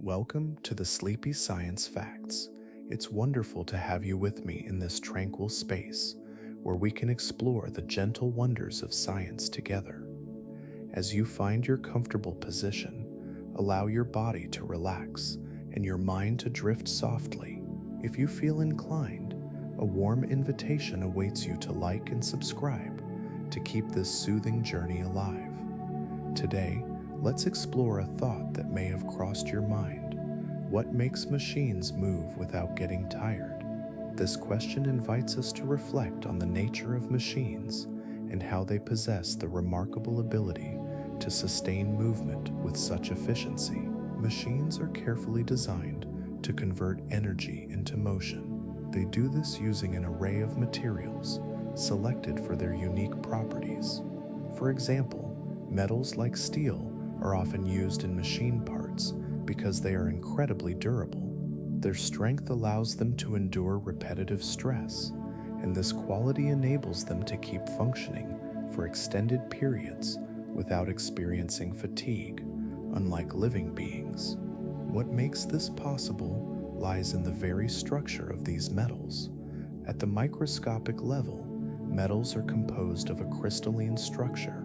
Welcome to the Sleepy Science Facts. It's wonderful to have you with me in this tranquil space where we can explore the gentle wonders of science together. As you find your comfortable position, allow your body to relax and your mind to drift softly. If you feel inclined, a warm invitation awaits you to like and subscribe to keep this soothing journey alive. Today, let's explore a thought that may have crossed your mind. What makes machines move without getting tired? This question invites us to reflect on the nature of machines and how they possess the remarkable ability to sustain movement with such efficiency. Machines are carefully designed to convert energy into motion. They do this using an array of materials selected for their unique properties. For example, metals like steel are often used in machine parts because they are incredibly durable. Their strength allows them to endure repetitive stress, and this quality enables them to keep functioning for extended periods without experiencing fatigue, unlike living beings. What makes this possible lies in the very structure of these metals. At the microscopic level, metals are composed of a crystalline structure.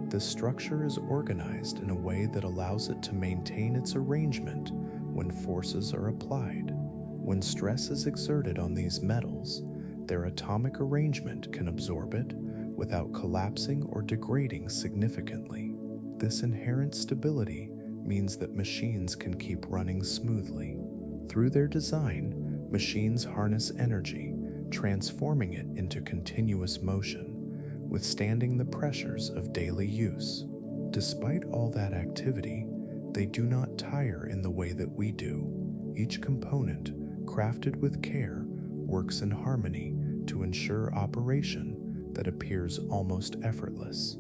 This structure is organized in a way that allows it to maintain its arrangement when forces are applied. When stress is exerted on these metals, their atomic arrangement can absorb it without collapsing or degrading significantly. This inherent stability means that machines can keep running smoothly. Through their design, machines harness energy, transforming it into continuous motion, withstanding the pressures of daily use. Despite all that activity, they do not tire in the way that we do. Each component, crafted with care, works in harmony to ensure operation that appears almost effortless.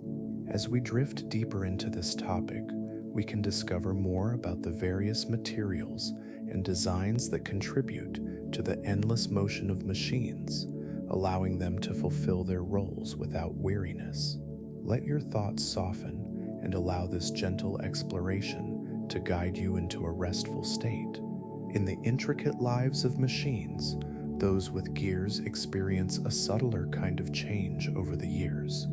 As we drift deeper into this topic, we can discover more about the various materials and designs that contribute to the endless motion of machines, allowing them to fulfill their roles without weariness. Let your thoughts soften and allow this gentle exploration to guide you into a restful state. In the intricate lives of machines, those with gears experience a subtler kind of change over the years.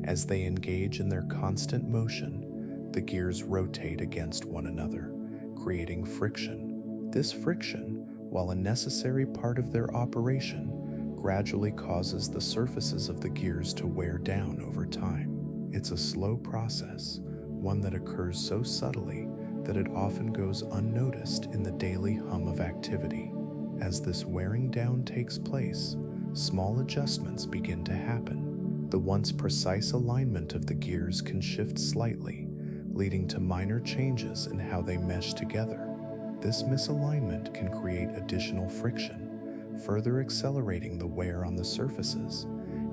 As they engage in their constant motion, the gears rotate against one another, creating friction. This friction, while a necessary part of their operation, gradually causes the surfaces of the gears to wear down over time. It's a slow process, one that occurs so subtly that it often goes unnoticed in the daily hum of activity. As this wearing down takes place, small adjustments begin to happen. The once precise alignment of the gears can shift slightly, leading to minor changes in how they mesh together. This misalignment can create additional friction, further accelerating the wear on the surfaces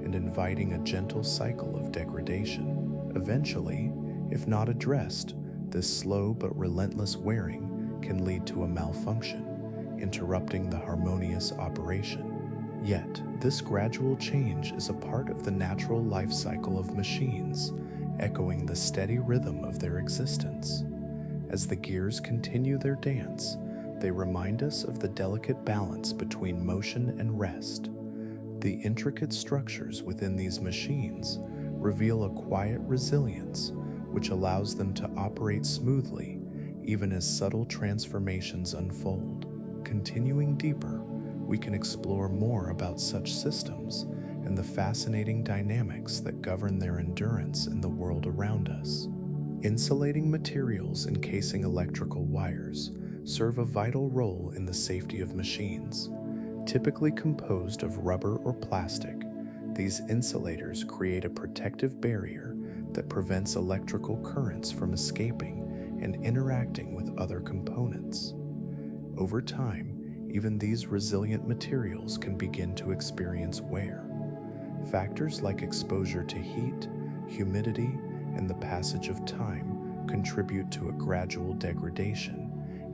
and inviting a gentle cycle of degradation. Eventually, if not addressed, this slow but relentless wearing can lead to a malfunction, interrupting the harmonious operation. Yet, this gradual change is a part of the natural life cycle of machines, echoing the steady rhythm of their existence. As the gears continue their dance, they remind us of the delicate balance between motion and rest. The intricate structures within these machines reveal a quiet resilience which allows them to operate smoothly even as subtle transformations unfold. Continuing deeper, we can explore more about such systems and the fascinating dynamics that govern their endurance in the world around us. Insulating materials encasing electrical wires serve a vital role in the safety of machines. Typically composed of rubber or plastic, these insulators create a protective barrier that prevents electrical currents from escaping and interacting with other components. Over time, even these resilient materials can begin to experience wear. Factors like exposure to heat, humidity, and the passage of time contribute to a gradual degradation,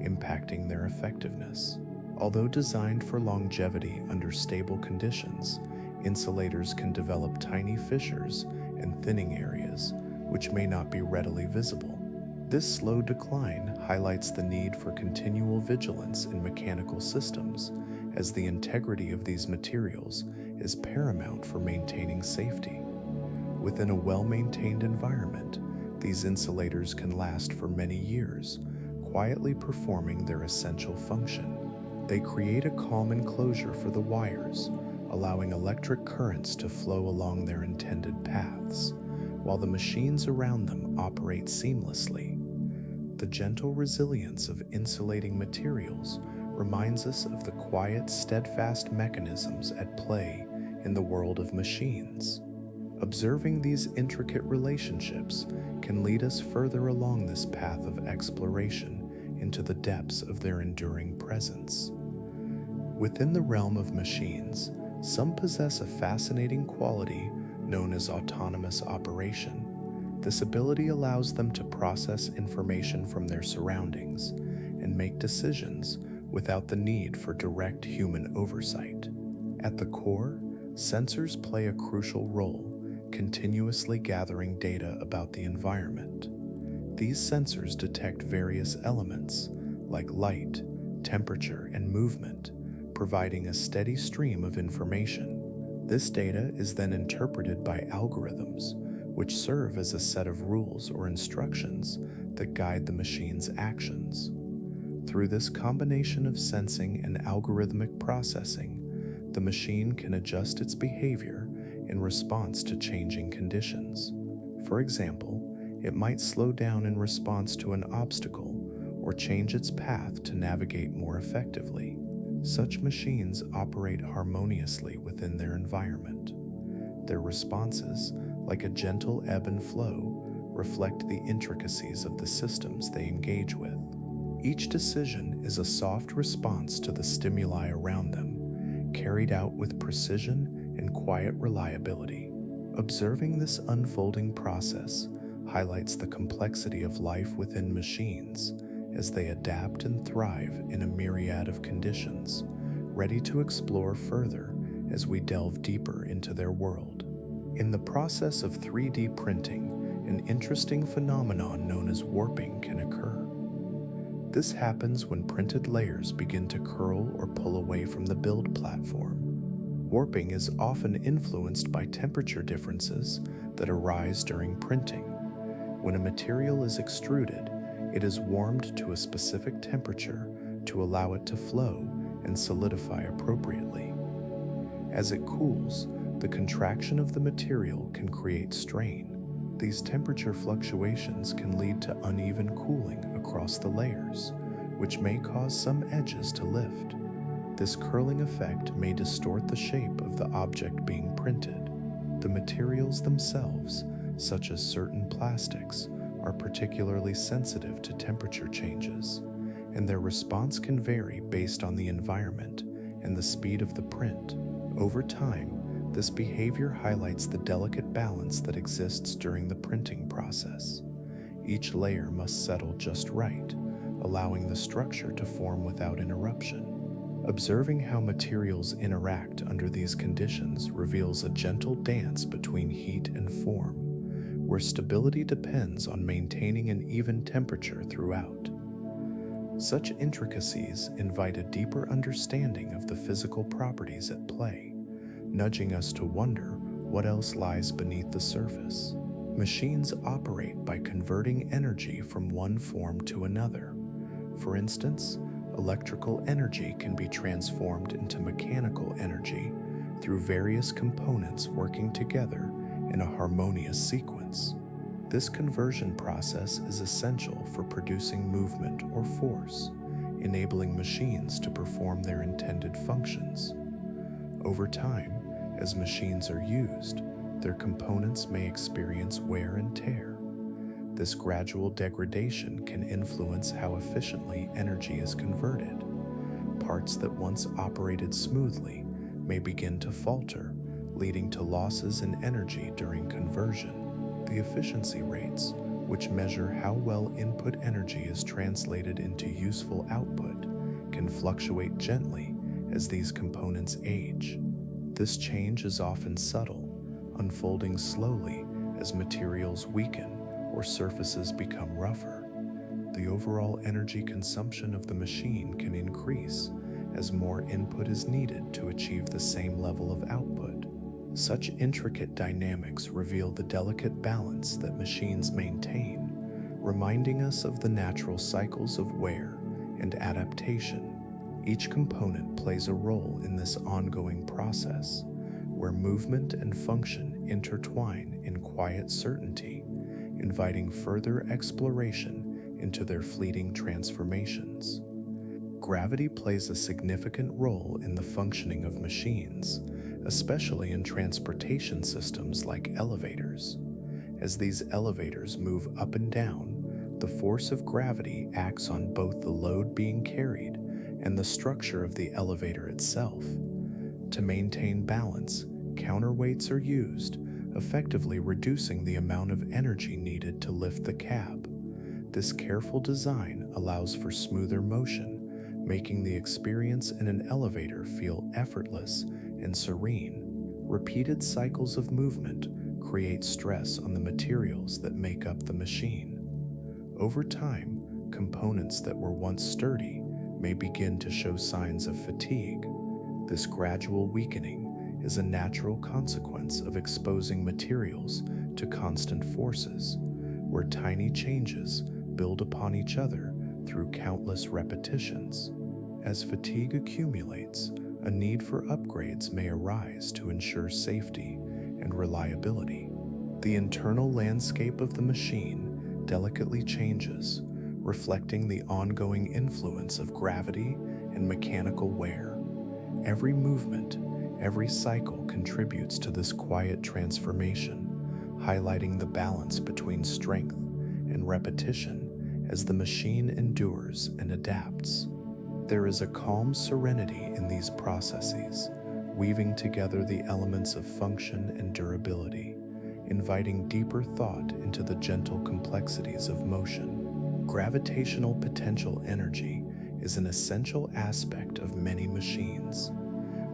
impacting their effectiveness. Although designed for longevity under stable conditions, insulators can develop tiny fissures and thinning areas, which may not be readily visible. This slow decline highlights the need for continual vigilance in mechanical systems, as the integrity of these materials is paramount for maintaining safety. Within a well-maintained environment, these insulators can last for many years, quietly performing their essential function. They create a calm enclosure for the wires, allowing electric currents to flow along their intended paths, while the machines around them operate seamlessly. The gentle resilience of insulating materials reminds us of the quiet, steadfast mechanisms at play in the world of machines. Observing these intricate relationships can lead us further along this path of exploration into the depths of their enduring presence. Within the realm of machines, some possess a fascinating quality known as autonomous operation. This ability allows them to process information from their surroundings and make decisions without the need for direct human oversight. At the core, sensors play a crucial role, continuously gathering data about the environment. These sensors detect various elements like light, temperature, and movement, providing a steady stream of information. This data is then interpreted by algorithms, which serve as a set of rules or instructions that guide the machine's actions. Through this combination of sensing and algorithmic processing, the machine can adjust its behavior in response to changing conditions. For example, it might slow down in response to an obstacle or change its path to navigate more effectively. Such machines operate harmoniously within their environment. Their responses, like a gentle ebb and flow, reflect the intricacies of the systems they engage with. Each decision is a soft response to the stimuli around them, carried out with precision and quiet reliability. Observing this unfolding process highlights the complexity of life within machines as they adapt and thrive in a myriad of conditions, ready to explore further as we delve deeper into their world. In the process of 3D printing, an interesting phenomenon known as warping can occur. This happens when printed layers begin to curl or pull away from the build platform. Warping is often influenced by temperature differences that arise during printing. When a material is extruded, it is warmed to a specific temperature to allow it to flow and solidify appropriately. As it cools, the contraction of the material can create strain. These temperature fluctuations can lead to uneven cooling across the layers, which may cause some edges to lift. This curling effect may distort the shape of the object being printed. The materials themselves, such as certain plastics, are particularly sensitive to temperature changes, and their response can vary based on the environment and the speed of the print. Over time, this behavior highlights the delicate balance that exists during the printing process. Each layer must settle just right, allowing the structure to form without interruption. Observing how materials interact under these conditions reveals a gentle dance between heat and form, where stability depends on maintaining an even temperature throughout. Such intricacies invite a deeper understanding of the physical properties at play, nudging us to wonder what else lies beneath the surface. Machines operate by converting energy from one form to another. For instance, electrical energy can be transformed into mechanical energy through various components working together in a harmonious sequence. This conversion process is essential for producing movement or force, enabling machines to perform their intended functions. Over time, as machines are used, their components may experience wear and tear. This gradual degradation can influence how efficiently energy is converted. Parts that once operated smoothly may begin to falter, leading to losses in energy during conversion. The efficiency rates, which measure how well input energy is translated into useful output, can fluctuate gently as these components age. This change is often subtle, unfolding slowly as materials weaken or surfaces become rougher. the overall energy consumption of the machine can increase as more input is needed to achieve the same level of output. Such intricate dynamics reveal the delicate balance that machines maintain, reminding us of the natural cycles of wear and adaptation. Each component plays a role in this ongoing process, where movement and function intertwine in quiet certainty, inviting further exploration into their fleeting transformations. Gravity plays a significant role in the functioning of machines, especially in transportation systems like elevators. As these elevators move up and down, the force of gravity acts on both the load being carried and the structure of the elevator itself. To maintain balance, counterweights are used, effectively reducing the amount of energy needed to lift the cab. This careful design allows for smoother motion, making the experience in an elevator feel effortless and serene. Repeated cycles of movement create stress on the materials that make up the machine. Over time, components that were once sturdy may begin to show signs of fatigue. This gradual weakening is a natural consequence of exposing materials to constant forces, where tiny changes build upon each other through countless repetitions. As fatigue accumulates, a need for upgrades may arise to ensure safety and reliability. The internal landscape of the machine delicately changes, reflecting the ongoing influence of gravity and mechanical wear. Every movement, every cycle contributes to this quiet transformation, highlighting the balance between strength and repetition as the machine endures and adapts. There is a calm serenity in these processes, weaving together the elements of function and durability, inviting deeper thought into the gentle complexities of motion. Gravitational potential energy is an essential aspect of many machines.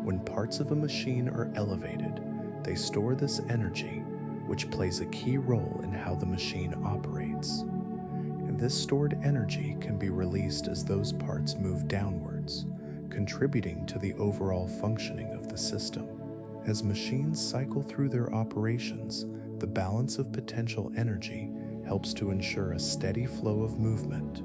When parts of a machine are elevated, they store this energy, which plays a key role in how the machine operates. And this stored energy can be released as those parts move downwards, contributing to the overall functioning of the system. As machines cycle through their operations, the balance of potential energy helps to ensure a steady flow of movement.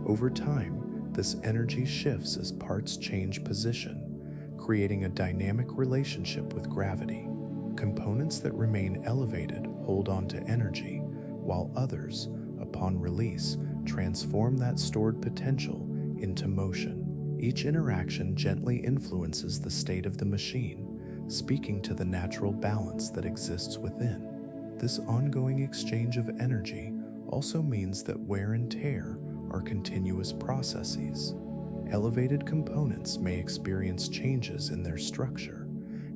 Over time, this energy shifts as parts change position, creating a dynamic relationship with gravity. Components that remain elevated hold on to energy, while others, upon release, transform that stored potential into motion. Each interaction gently influences the state of the machine, speaking to the natural balance that exists within. This ongoing exchange of energy also means that wear and tear are continuous processes. Elevated components may experience changes in their structure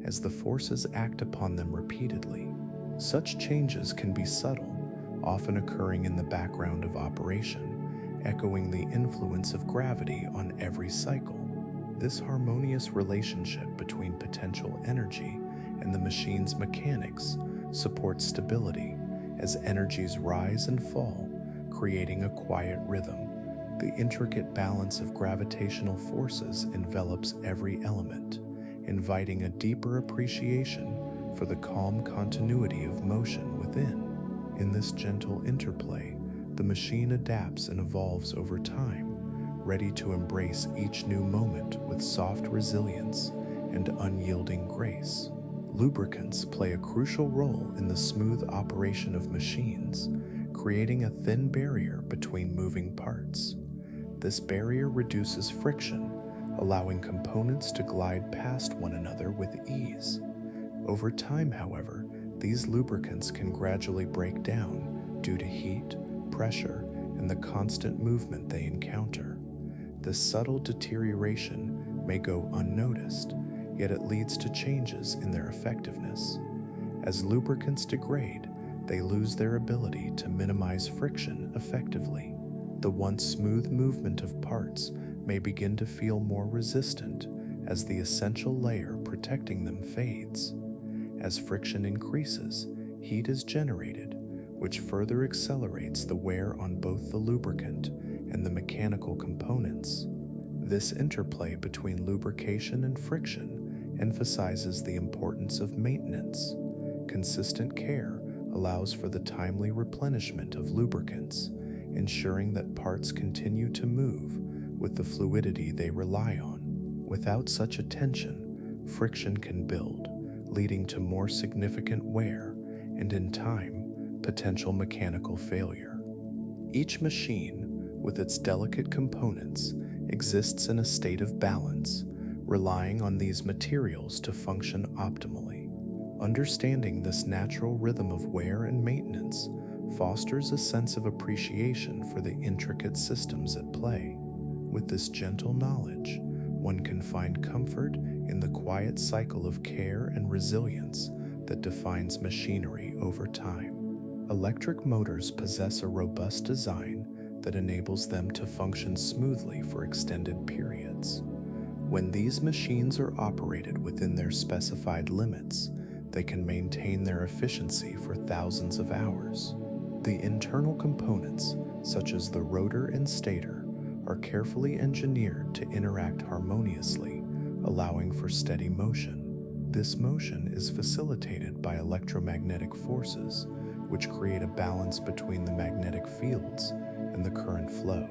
as the forces act upon them repeatedly. Such changes can be subtle, often occurring in the background of operation, echoing the influence of gravity on every cycle. This harmonious relationship between potential energy and the machine's mechanics supports stability as energies rise and fall, creating a quiet rhythm. The intricate balance of gravitational forces envelops every element, inviting a deeper appreciation for the calm continuity of motion within. In this gentle interplay, the machine adapts and evolves over time, ready to embrace each new moment with soft resilience and unyielding grace. Lubricants play a crucial role in the smooth operation of machines, creating a thin barrier between moving parts. This barrier reduces friction, allowing components to glide past one another with ease. Over time, however, these lubricants can gradually break down due to heat, pressure, and the constant movement they encounter. This subtle deterioration may go unnoticed, yet it leads to changes in their effectiveness. As lubricants degrade, they lose their ability to minimize friction effectively. The once smooth movement of parts may begin to feel more resistant as the essential layer protecting them fades. As friction increases, heat is generated, which further accelerates the wear on both the lubricant and the mechanical components. This interplay between lubrication and friction emphasizes the importance of maintenance. Consistent care allows for the timely replenishment of lubricants, ensuring that parts continue to move with the fluidity they rely on. Without such attention, friction can build, leading to more significant wear and, in time, potential mechanical failure. Each machine, with its delicate components, exists in a state of balance, relying on these materials to function optimally. Understanding this natural rhythm of wear and maintenance fosters a sense of appreciation for the intricate systems at play. With this gentle knowledge, one can find comfort in the quiet cycle of care and resilience that defines machinery over time. Electric motors possess a robust design that enables them to function smoothly for extended periods. When these machines are operated within their specified limits, they can maintain their efficiency for thousands of hours. The internal components, such as the rotor and stator, are carefully engineered to interact harmoniously, allowing for steady motion. This motion is facilitated by electromagnetic forces, which create a balance between the magnetic fields and the current flow.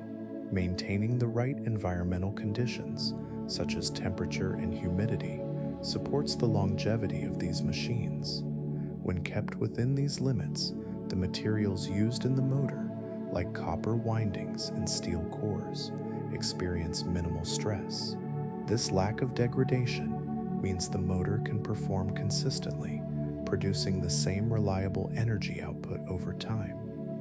Maintaining the right environmental conditions, such as temperature and humidity, supports the longevity of these machines. When kept within these limits, the materials used in the motor, like copper windings and steel cores, experience minimal stress. This lack of degradation means the motor can perform consistently, producing the same reliable energy output over time.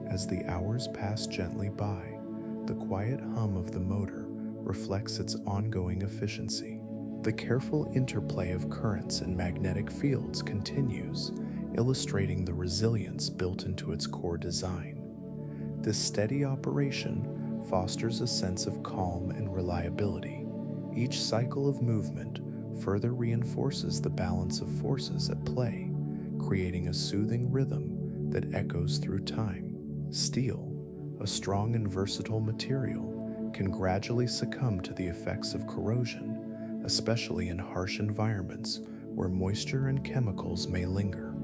As the hours pass gently by, the quiet hum of the motor reflects its ongoing efficiency. The careful interplay of currents and magnetic fields continues, illustrating the resilience built into its core design. This steady operation fosters a sense of calm and reliability. Each cycle of movement further reinforces the balance of forces at play, creating a soothing rhythm that echoes through time. Steel, a strong and versatile material, can gradually succumb to the effects of corrosion, especially in harsh environments where moisture and chemicals may linger.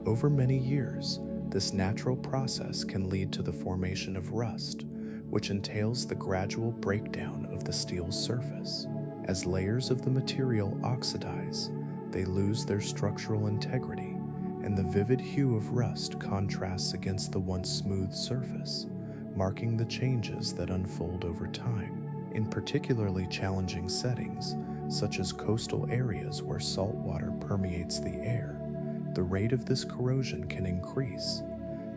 Over many years, this natural process can lead to the formation of rust, which entails the gradual breakdown of the steel's surface. As layers of the material oxidize, they lose their structural integrity, and the vivid hue of rust contrasts against the once smooth surface, marking the changes that unfold over time. In particularly challenging settings, such as coastal areas where salt water permeates the air, the rate of this corrosion can increase.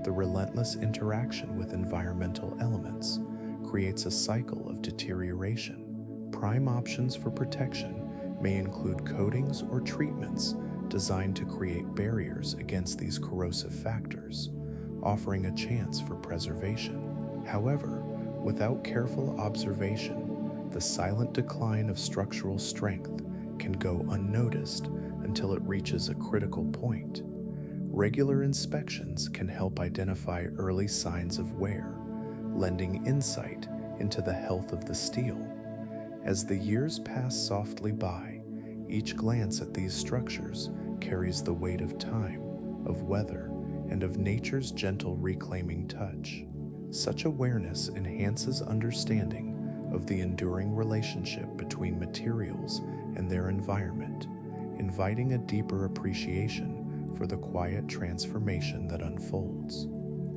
The relentless interaction with environmental elements creates a cycle of deterioration. Prime options for protection may include coatings or treatments designed to create barriers against these corrosive factors, offering a chance for preservation. However, without careful observation, the silent decline of structural strength can go unnoticed until it reaches a critical point. Regular inspections can help identify early signs of wear, lending insight into the health of the steel. As the years pass softly by, each glance at these structures carries the weight of time, of weather, and of nature's gentle reclaiming touch. Such awareness enhances understanding of the enduring relationship between materials and their environment, inviting a deeper appreciation for the quiet transformation that unfolds.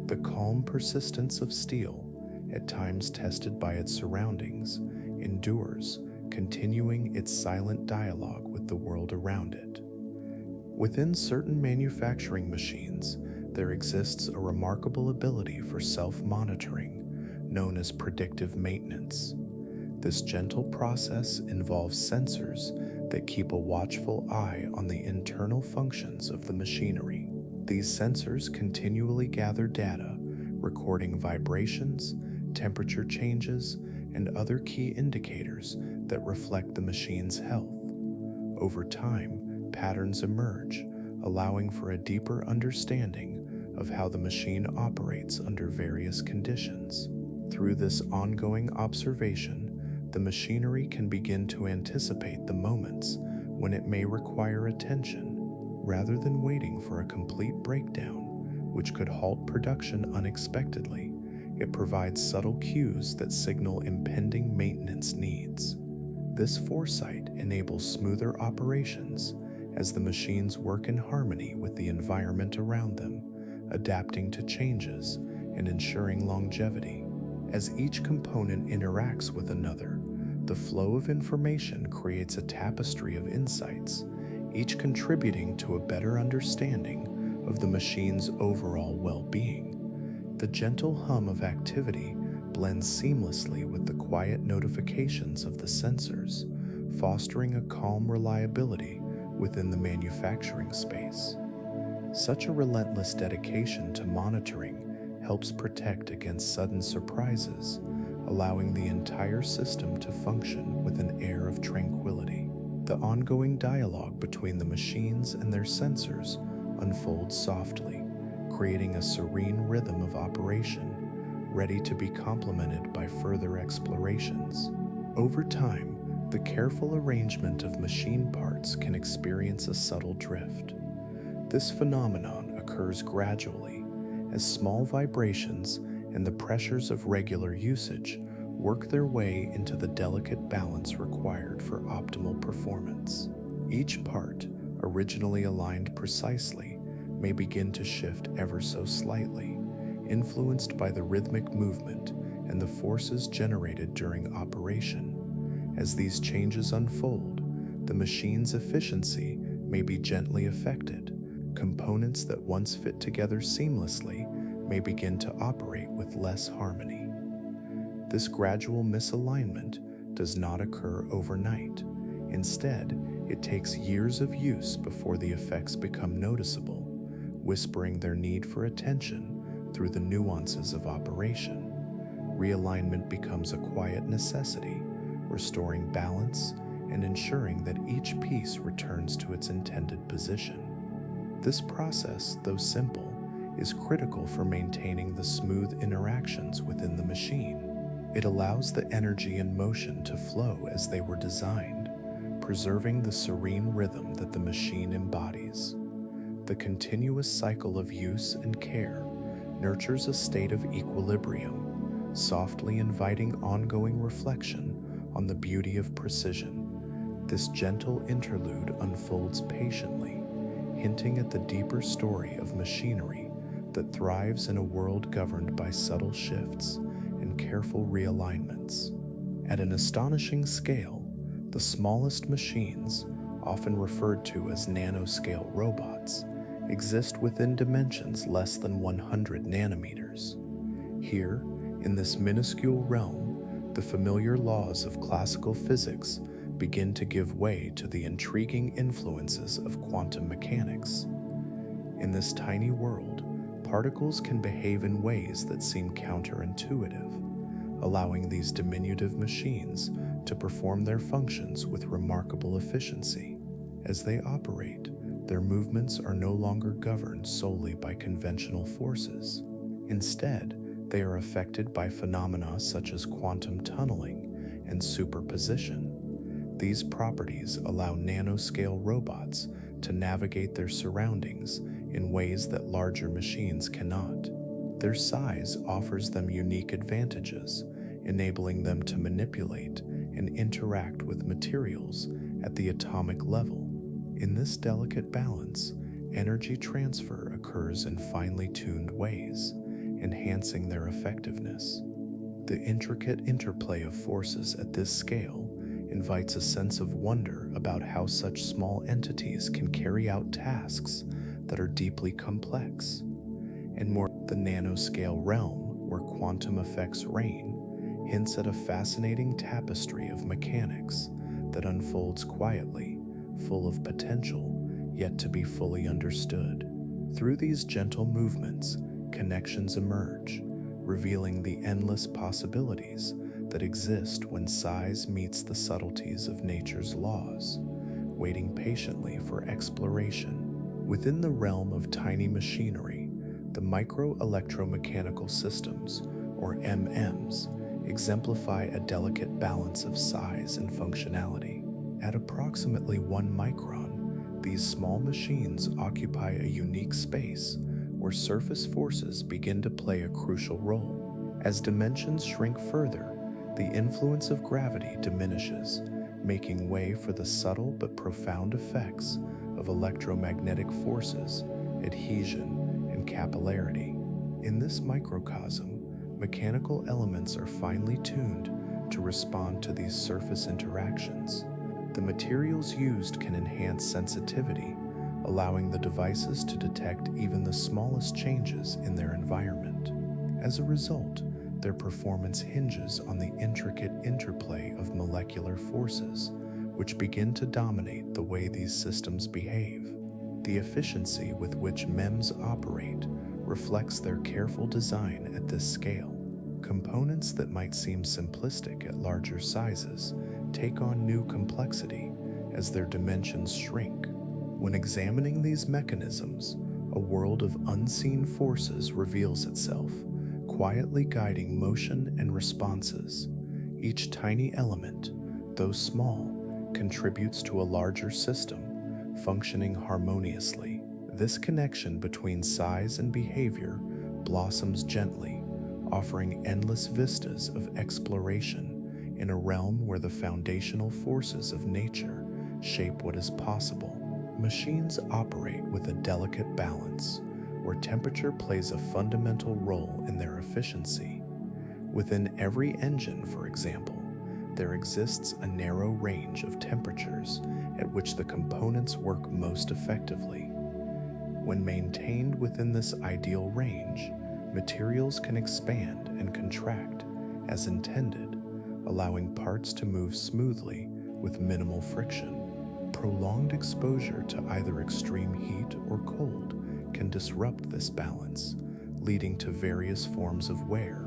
The calm persistence of steel, at times tested by its surroundings, endures, continuing its silent dialogue with the world around it. Within certain manufacturing machines, there exists a remarkable ability for self-monitoring, known as predictive maintenance. This gentle process involves sensors that keep a watchful eye on the internal functions of the machinery. These sensors continually gather data, recording vibrations, temperature changes, and other key indicators that reflect the machine's health. Over time, patterns emerge, allowing for a deeper understanding of how the machine operates under various conditions. Through this ongoing observation, the machinery can begin to anticipate the moments when it may require attention, rather than waiting for a complete breakdown, which could halt production unexpectedly. It provides subtle cues that signal impending maintenance needs. This foresight enables smoother operations as the machines work in harmony with the environment around them, adapting to changes and ensuring longevity. As each component interacts with another, the flow of information creates a tapestry of insights, each contributing to a better understanding of the machine's overall well-being. The gentle hum of activity blends seamlessly with the quiet notifications of the sensors, fostering a calm reliability within the manufacturing space. Such a relentless dedication to monitoring helps protect against sudden surprises, allowing the entire system to function with an air of tranquility. The ongoing dialogue between the machines and their sensors unfolds softly, creating a serene rhythm of operation, ready to be complemented by further explorations. Over time, the careful arrangement of machine parts can experience a subtle drift. This phenomenon occurs gradually as small vibrations and the pressures of regular usage work their way into the delicate balance required for optimal performance. Each part, originally aligned precisely, may begin to shift ever so slightly, influenced by the rhythmic movement and the forces generated during operation. As these changes unfold, the machine's efficiency may be gently affected. Components that once fit together seamlessly may begin to operate with less harmony. This gradual misalignment does not occur overnight. Instead, it takes years of use before the effects become noticeable, whispering their need for attention through the nuances of operation. Realignment becomes a quiet necessity, restoring balance and ensuring that each piece returns to its intended position. This process, though simple, is critical for maintaining the smooth interactions within the machine. It allows the energy and motion to flow as they were designed, preserving the serene rhythm that the machine embodies. The continuous cycle of use and care nurtures a state of equilibrium, softly inviting ongoing reflection on the beauty of precision. This gentle interlude unfolds patiently, hinting at the deeper story of machinery that thrives in a world governed by subtle shifts and careful realignments. At an astonishing scale, the smallest machines, often referred to as nanoscale robots, exist within dimensions less than 100 nanometers. Here, in this minuscule realm, the familiar laws of classical physics begin to give way to the intriguing influences of quantum mechanics. In this tiny world, particles can behave in ways that seem counterintuitive, allowing these diminutive machines to perform their functions with remarkable efficiency. As they operate, their movements are no longer governed solely by conventional forces. Instead, they are affected by phenomena such as quantum tunneling and superposition. These properties allow nanoscale robots to navigate their surroundings in ways that larger machines cannot. Their size offers them unique advantages, enabling them to manipulate and interact with materials at the atomic level. In this delicate balance, energy transfer occurs in finely tuned ways, enhancing their effectiveness. The intricate interplay of forces at this scale invites a sense of wonder about how such small entities can carry out tasks that are deeply complex. And more, the nanoscale realm, where quantum effects reign, hints at a fascinating tapestry of mechanics that unfolds quietly, full of potential, yet to be fully understood. Through these gentle movements, connections emerge, revealing the endless possibilities that exist when size meets the subtleties of nature's laws, waiting patiently for exploration. Within the realm of tiny machinery, the micro-electromechanical systems, or MMs, exemplify a delicate balance of size and functionality. At approximately 1 micron, these small machines occupy a unique space where surface forces begin to play a crucial role. As dimensions shrink further, the influence of gravity diminishes, making way for the subtle but profound effects of electromagnetic forces, adhesion, and capillarity. In this microcosm, mechanical elements are finely tuned to respond to these surface interactions. The materials used can enhance sensitivity, allowing the devices to detect even the smallest changes in their environment. As a result, their performance hinges on the intricate interplay of molecular forces, which begin to dominate the way these systems behave. The efficiency with which MEMS operate reflects their careful design at this scale. Components that might seem simplistic at larger sizes take on new complexity as their dimensions shrink. When examining these mechanisms, a world of unseen forces reveals itself, quietly guiding motion and responses. Each tiny element, though small, contributes to a larger system, functioning harmoniously. This connection between size and behavior blossoms gently, offering endless vistas of exploration in a realm where the foundational forces of nature shape what is possible. Machines operate with a delicate balance, where temperature plays a fundamental role in their efficiency. Within every engine, for example, there exists a narrow range of temperatures at which the components work most effectively. When maintained within this ideal range, materials can expand and contract as intended, allowing parts to move smoothly with minimal friction. Prolonged exposure to either extreme heat or cold can disrupt this balance, leading to various forms of wear.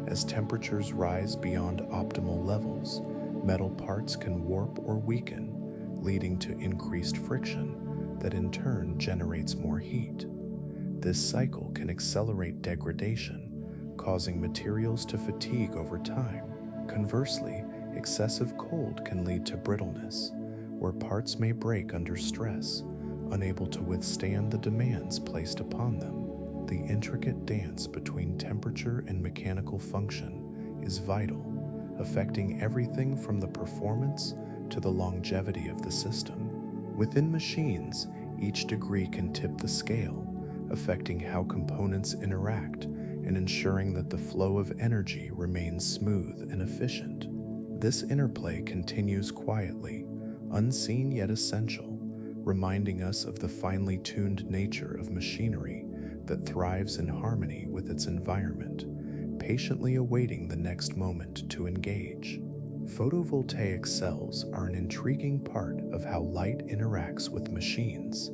As temperatures rise beyond optimal levels, metal parts can warp or weaken, leading to increased friction that in turn generates more heat. This cycle can accelerate degradation, causing materials to fatigue over time. Conversely, excessive cold can lead to brittleness, where parts may break under stress, unable to withstand the demands placed upon them. The intricate dance between temperature and mechanical function is vital, affecting everything from the performance to the longevity of the system. Within machines, each degree can tip the scale, affecting how components interact and ensuring that the flow of energy remains smooth and efficient. This interplay continues quietly, unseen yet essential, reminding us of the finely tuned nature of machinery that thrives in harmony with its environment, patiently awaiting the next moment to engage. Photovoltaic cells are an intriguing part of how light interacts with machines.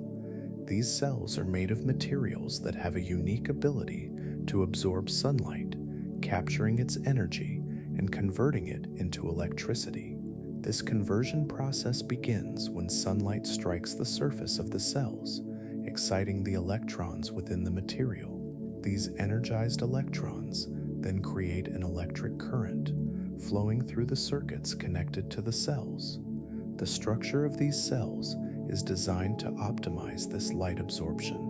These cells are made of materials that have a unique ability to absorb sunlight, capturing its energy and converting it into electricity. This conversion process begins when sunlight strikes the surface of the cells, exciting the electrons within the material. These energized electrons then create an electric current, flowing through the circuits connected to the cells. The structure of these cells is designed to optimize this light absorption.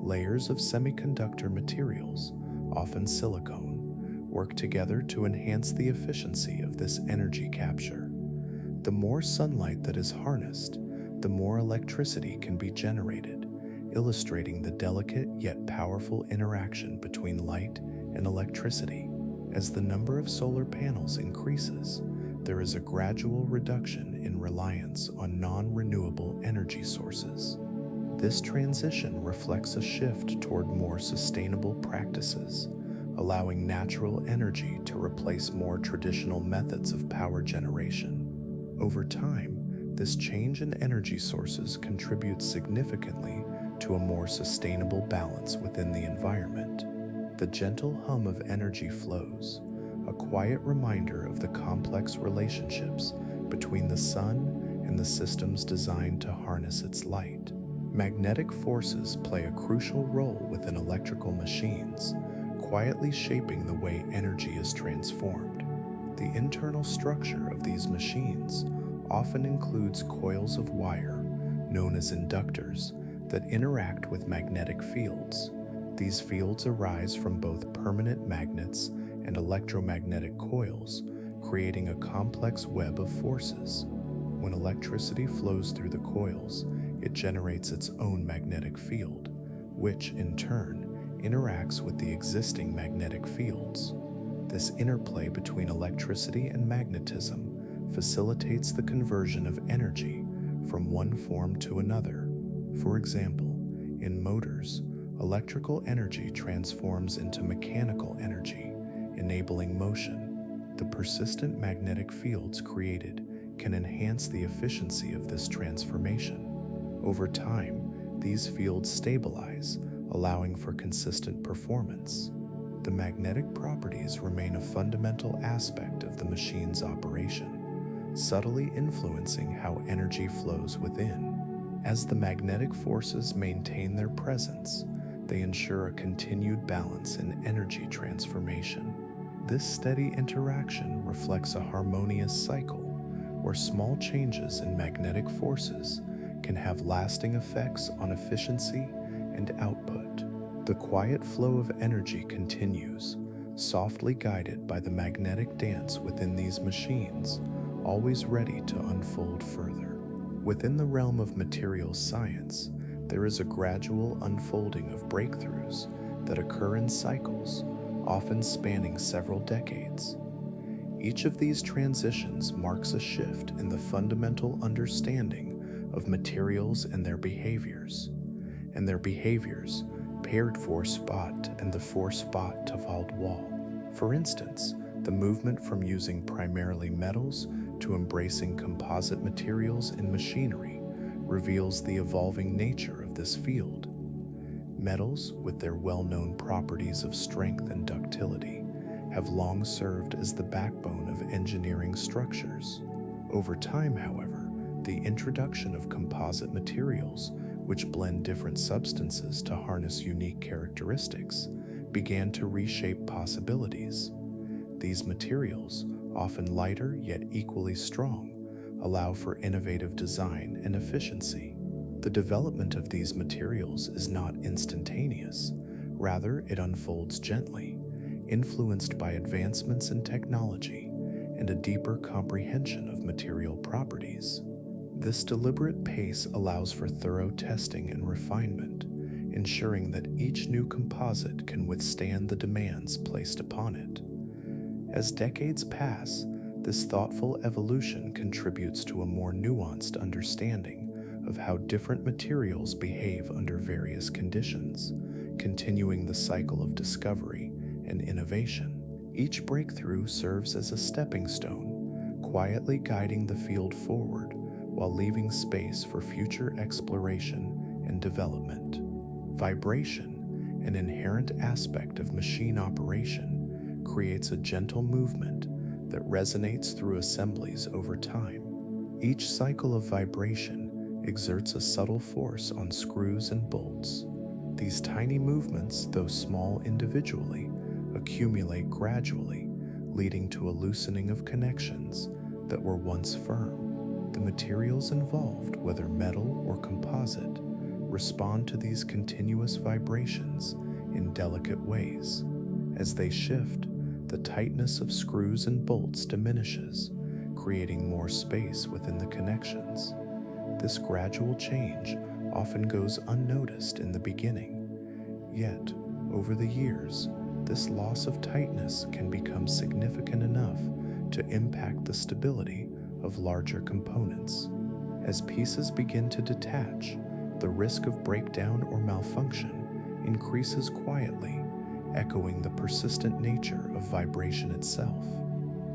Layers of semiconductor materials, often silicone, work together to enhance the efficiency of this energy capture. The more sunlight that is harnessed, the more electricity can be generated, illustrating the delicate yet powerful interaction between light and electricity. As the number of solar panels increases, there is a gradual reduction in reliance on non-renewable energy sources. This transition reflects a shift toward more sustainable practices, allowing natural energy to replace more traditional methods of power generation. Over time, this change in energy sources contributes significantly to a more sustainable balance within the environment. The gentle hum of energy flows, a quiet reminder of the complex relationships between the sun and the systems designed to harness its light. Magnetic forces play a crucial role within electrical machines, quietly shaping the way energy is transformed. The internal structure of these machines often includes coils of wire, known as inductors, that interact with magnetic fields. These fields arise from both permanent magnets and electromagnetic coils, creating a complex web of forces. When electricity flows through the coils, it generates its own magnetic field, which, in turn, interacts with the existing magnetic fields. This interplay between electricity and magnetism facilitates the conversion of energy from one form to another. For example, in motors, electrical energy transforms into mechanical energy, enabling motion. The persistent magnetic fields created can enhance the efficiency of this transformation. Over time, these fields stabilize, allowing for consistent performance. The magnetic properties remain a fundamental aspect of the machine's operation, subtly influencing how energy flows within. As the magnetic forces maintain their presence, they ensure a continued balance in energy transformation. This steady interaction reflects a harmonious cycle where small changes in magnetic forces can have lasting effects on efficiency and output. The quiet flow of energy continues, softly guided by the magnetic dance within these machines, always ready to unfold further. Within the realm of materials science, there is a gradual unfolding of breakthroughs that occur in cycles, often spanning several decades. Each of these transitions marks a shift in the fundamental understanding of materials and their behaviors, paired force-spot and the force-spot Tavald wall. For instance, the movement from using primarily metals to embracing composite materials in machinery reveals the evolving nature of this field. Metals, with their well-known properties of strength and ductility, have long served as the backbone of engineering structures. Over time, however, the introduction of composite materials, which blend different substances to harness unique characteristics, began to reshape possibilities. These materials, often lighter yet equally strong, allow for innovative design and efficiency. The development of these materials is not instantaneous. Rather, it unfolds gently, influenced by advancements in technology and a deeper comprehension of material properties. This deliberate pace allows for thorough testing and refinement, ensuring that each new composite can withstand the demands placed upon it. As decades pass, this thoughtful evolution contributes to a more nuanced understanding of how different materials behave under various conditions, continuing the cycle of discovery and innovation. Each breakthrough serves as a stepping stone, quietly guiding the field forward while leaving space for future exploration and development. Vibration, an inherent aspect of machine operation, creates a gentle movement that resonates through assemblies over time. Each cycle of vibration exerts a subtle force on screws and bolts. These tiny movements, though small individually, accumulate gradually, leading to a loosening of connections that were once firm. The materials involved, whether metal or composite, respond to these continuous vibrations in delicate ways. As they shift, the tightness of screws and bolts diminishes, creating more space within the connections. This gradual change often goes unnoticed in the beginning, yet, over the years, this loss of tightness can become significant enough to impact the stability of larger components. As pieces begin to detach, the risk of breakdown or malfunction increases quietly, echoing the persistent nature of vibration itself.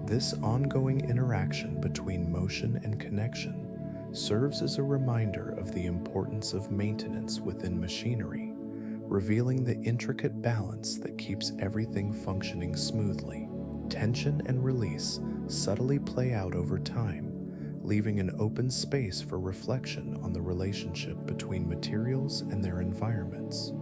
This ongoing interaction between motion and connection serves as a reminder of the importance of maintenance within machinery, revealing the intricate balance that keeps everything functioning smoothly. Tension and release subtly play out over time, leaving an open space for reflection on the relationship between materials and their environments.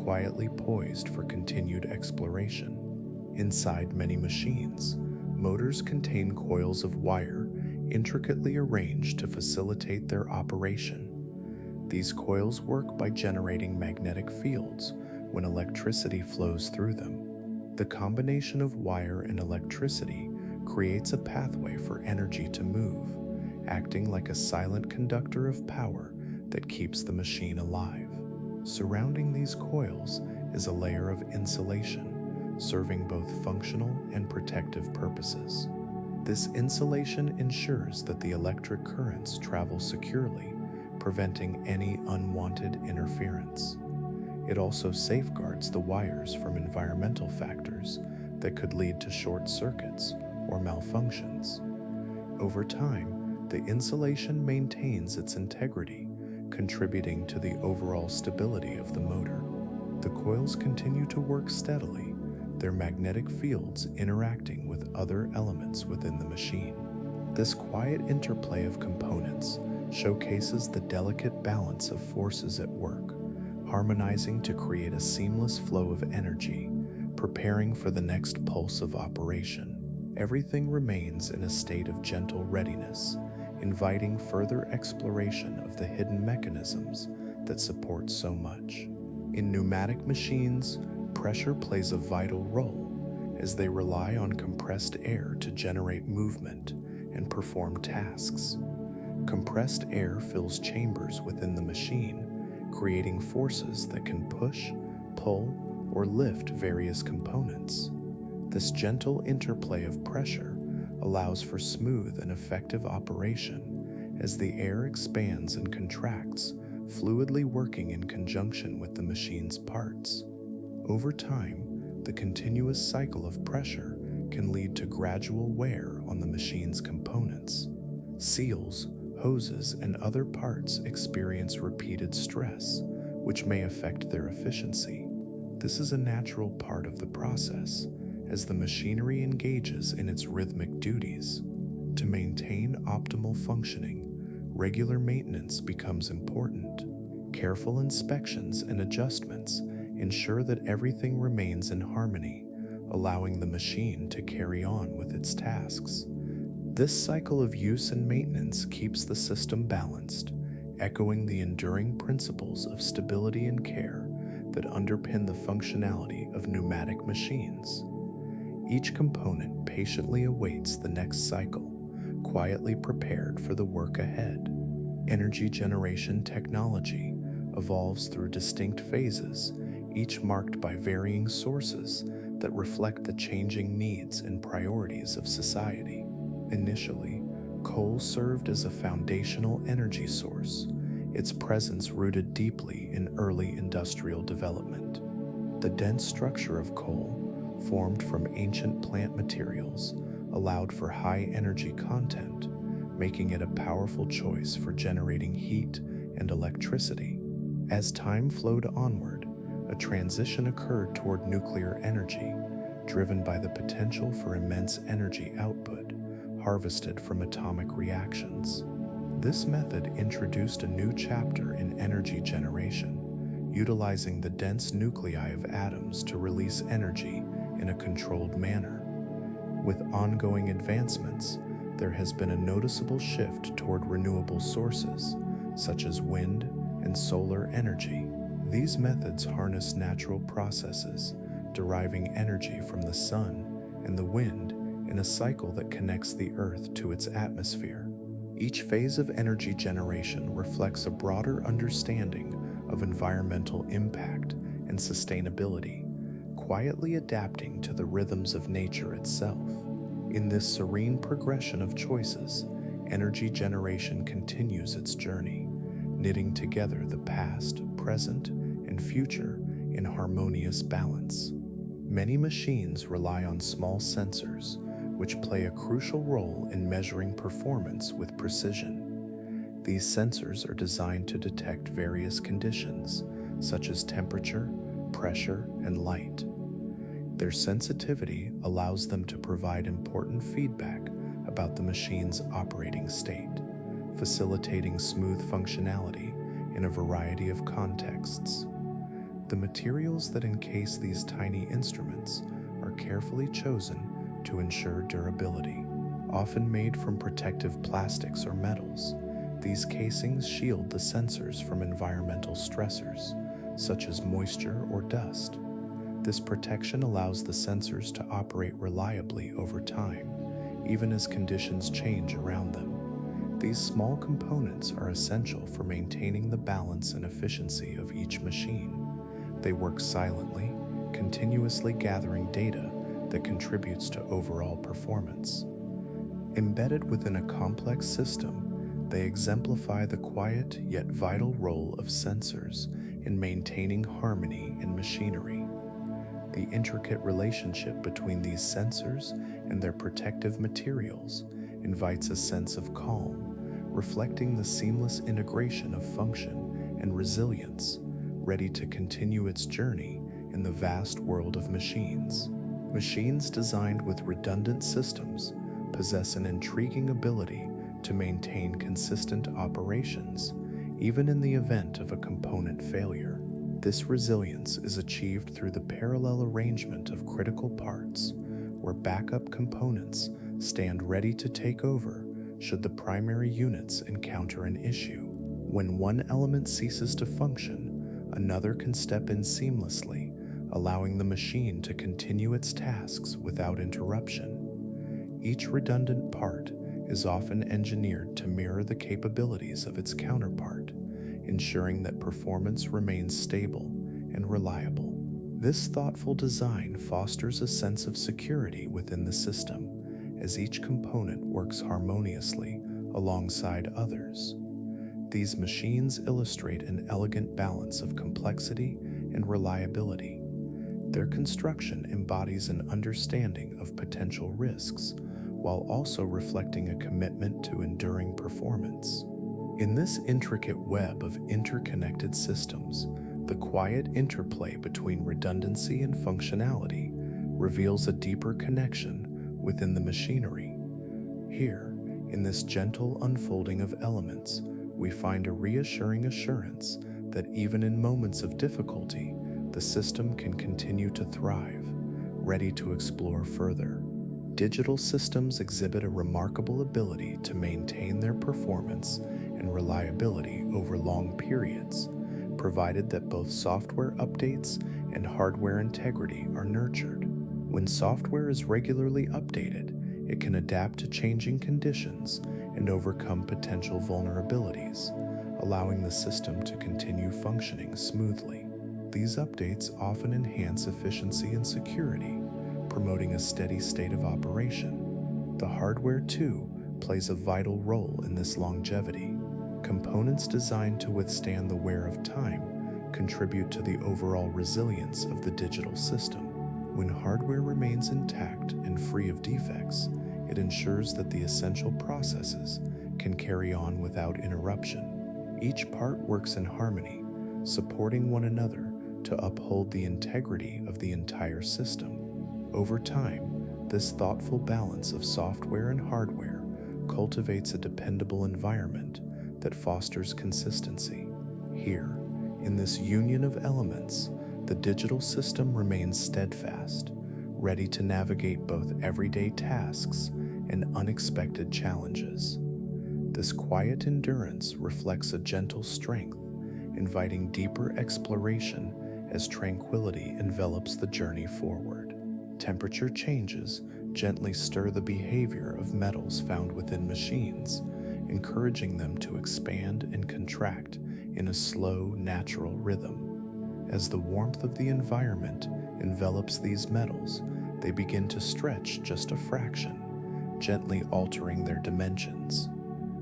quietly poised for continued exploration. Inside many machines, motors contain coils of wire intricately arranged to facilitate their operation. These coils work by generating magnetic fields when electricity flows through them. The combination of wire and electricity creates a pathway for energy to move, acting like a silent conductor of power that keeps the machine alive. Surrounding these coils is a layer of insulation, serving both functional and protective purposes. This insulation ensures that the electric currents travel securely, preventing any unwanted interference. It also safeguards the wires from environmental factors that could lead to short circuits or malfunctions. Over time, the insulation maintains its integrity, contributing to the overall stability of the motor. The coils continue to work steadily, their magnetic fields interacting with other elements within the machine. This quiet interplay of components showcases the delicate balance of forces at work, harmonizing to create a seamless flow of energy, preparing for the next pulse of operation. Everything remains in a state of gentle readiness, inviting further exploration of the hidden mechanisms that support so much. In pneumatic machines, pressure plays a vital role as they rely on compressed air to generate movement and perform tasks. Compressed air fills chambers within the machine, creating forces that can push, pull, or lift various components. This gentle interplay of pressure allows for smooth and effective operation as the air expands and contracts, fluidly working in conjunction with the machine's parts. Over time, the continuous cycle of pressure can lead to gradual wear on the machine's components. Seals, hoses, and other parts experience repeated stress, which may affect their efficiency. This is a natural part of the process, as the machinery engages in its rhythmic duties. To maintain optimal functioning, regular maintenance becomes important. Careful inspections and adjustments ensure that everything remains in harmony, allowing the machine to carry on with its tasks. This cycle of use and maintenance keeps the system balanced, echoing the enduring principles of stability and care that underpin the functionality of pneumatic machines. Each component patiently awaits the next cycle, quietly prepared for the work ahead. Energy generation technology evolves through distinct phases, each marked by varying sources that reflect the changing needs and priorities of society. Initially, coal served as a foundational energy source, its presence rooted deeply in early industrial development. The dense structure of coal, formed from ancient plant materials, allowed for high energy content, making it a powerful choice for generating heat and electricity. As time flowed onward, a transition occurred toward nuclear energy, driven by the potential for immense energy output harvested from atomic reactions. This method introduced a new chapter in energy generation, utilizing the dense nuclei of atoms to release energy in a controlled manner. With ongoing advancements, there has been a noticeable shift toward renewable sources, such as wind and solar energy. These methods harness natural processes, deriving energy from the sun and the wind in a cycle that connects the Earth to its atmosphere. Each phase of energy generation reflects a broader understanding of environmental impact and sustainability, quietly adapting to the rhythms of nature itself. In this serene progression of choices, energy generation continues its journey, knitting together the past, present, and future in harmonious balance. Many machines rely on small sensors, which play a crucial role in measuring performance with precision. These sensors are designed to detect various conditions, such as temperature, pressure, and light. Their sensitivity allows them to provide important feedback about the machine's operating state, facilitating smooth functionality in a variety of contexts. The materials that encase these tiny instruments are carefully chosen to ensure durability. Often made from protective plastics or metals, these casings shield the sensors from environmental stressors, such as moisture or dust. This protection allows the sensors to operate reliably over time, even as conditions change around them. These small components are essential for maintaining the balance and efficiency of each machine. They work silently, continuously gathering data that contributes to overall performance. Embedded within a complex system, they exemplify the quiet yet vital role of sensors in maintaining harmony in machinery. The intricate relationship between these sensors and their protective materials invites a sense of calm, reflecting the seamless integration of function and resilience, ready to continue its journey in the vast world of machines. Machines designed with redundant systems possess an intriguing ability to maintain consistent operations, even in the event of a component failure. This resilience is achieved through the parallel arrangement of critical parts, where backup components stand ready to take over should the primary units encounter an issue. When one element ceases to function, another can step in seamlessly, allowing the machine to continue its tasks without interruption. Each redundant part is often engineered to mirror the capabilities of its counterpart, ensuring that performance remains stable and reliable. This thoughtful design fosters a sense of security within the system, as each component works harmoniously alongside others. These machines illustrate an elegant balance of complexity and reliability. Their construction embodies an understanding of potential risks, while also reflecting a commitment to enduring performance. In this intricate web of interconnected systems, the quiet interplay between redundancy and functionality reveals a deeper connection within the machinery. Here, in this gentle unfolding of elements, we find a reassuring assurance that even in moments of difficulty, the system can continue to thrive, ready to explore further. Digital systems exhibit a remarkable ability to maintain their performance and reliability over long periods, provided that both software updates and hardware integrity are nurtured. When software is regularly updated, it can adapt to changing conditions and overcome potential vulnerabilities, allowing the system to continue functioning smoothly. These updates often enhance efficiency and security, promoting a steady state of operation. The hardware, too, plays a vital role in this longevity. Components designed to withstand the wear of time contribute to the overall resilience of the digital system. When hardware remains intact and free of defects, it ensures that the essential processes can carry on without interruption. Each part works in harmony, supporting one another to uphold the integrity of the entire system. Over time, this thoughtful balance of software and hardware cultivates a dependable environment that fosters consistency. Here, in this union of elements, the digital system remains steadfast, ready to navigate both everyday tasks and unexpected challenges. This quiet endurance reflects a gentle strength, inviting deeper exploration as tranquility envelops the journey forward. Temperature changes gently stir the behavior of metals found within machines, encouraging them to expand and contract in a slow, natural rhythm. As the warmth of the environment envelops these metals, they begin to stretch just a fraction, gently altering their dimensions.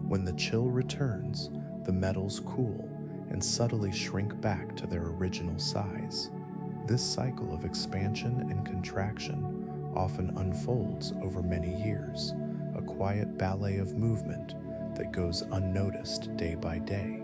When the chill returns, the metals cool and subtly shrink back to their original size. This cycle of expansion and contraction often unfolds over many years, a quiet ballet of movement that goes unnoticed day by day.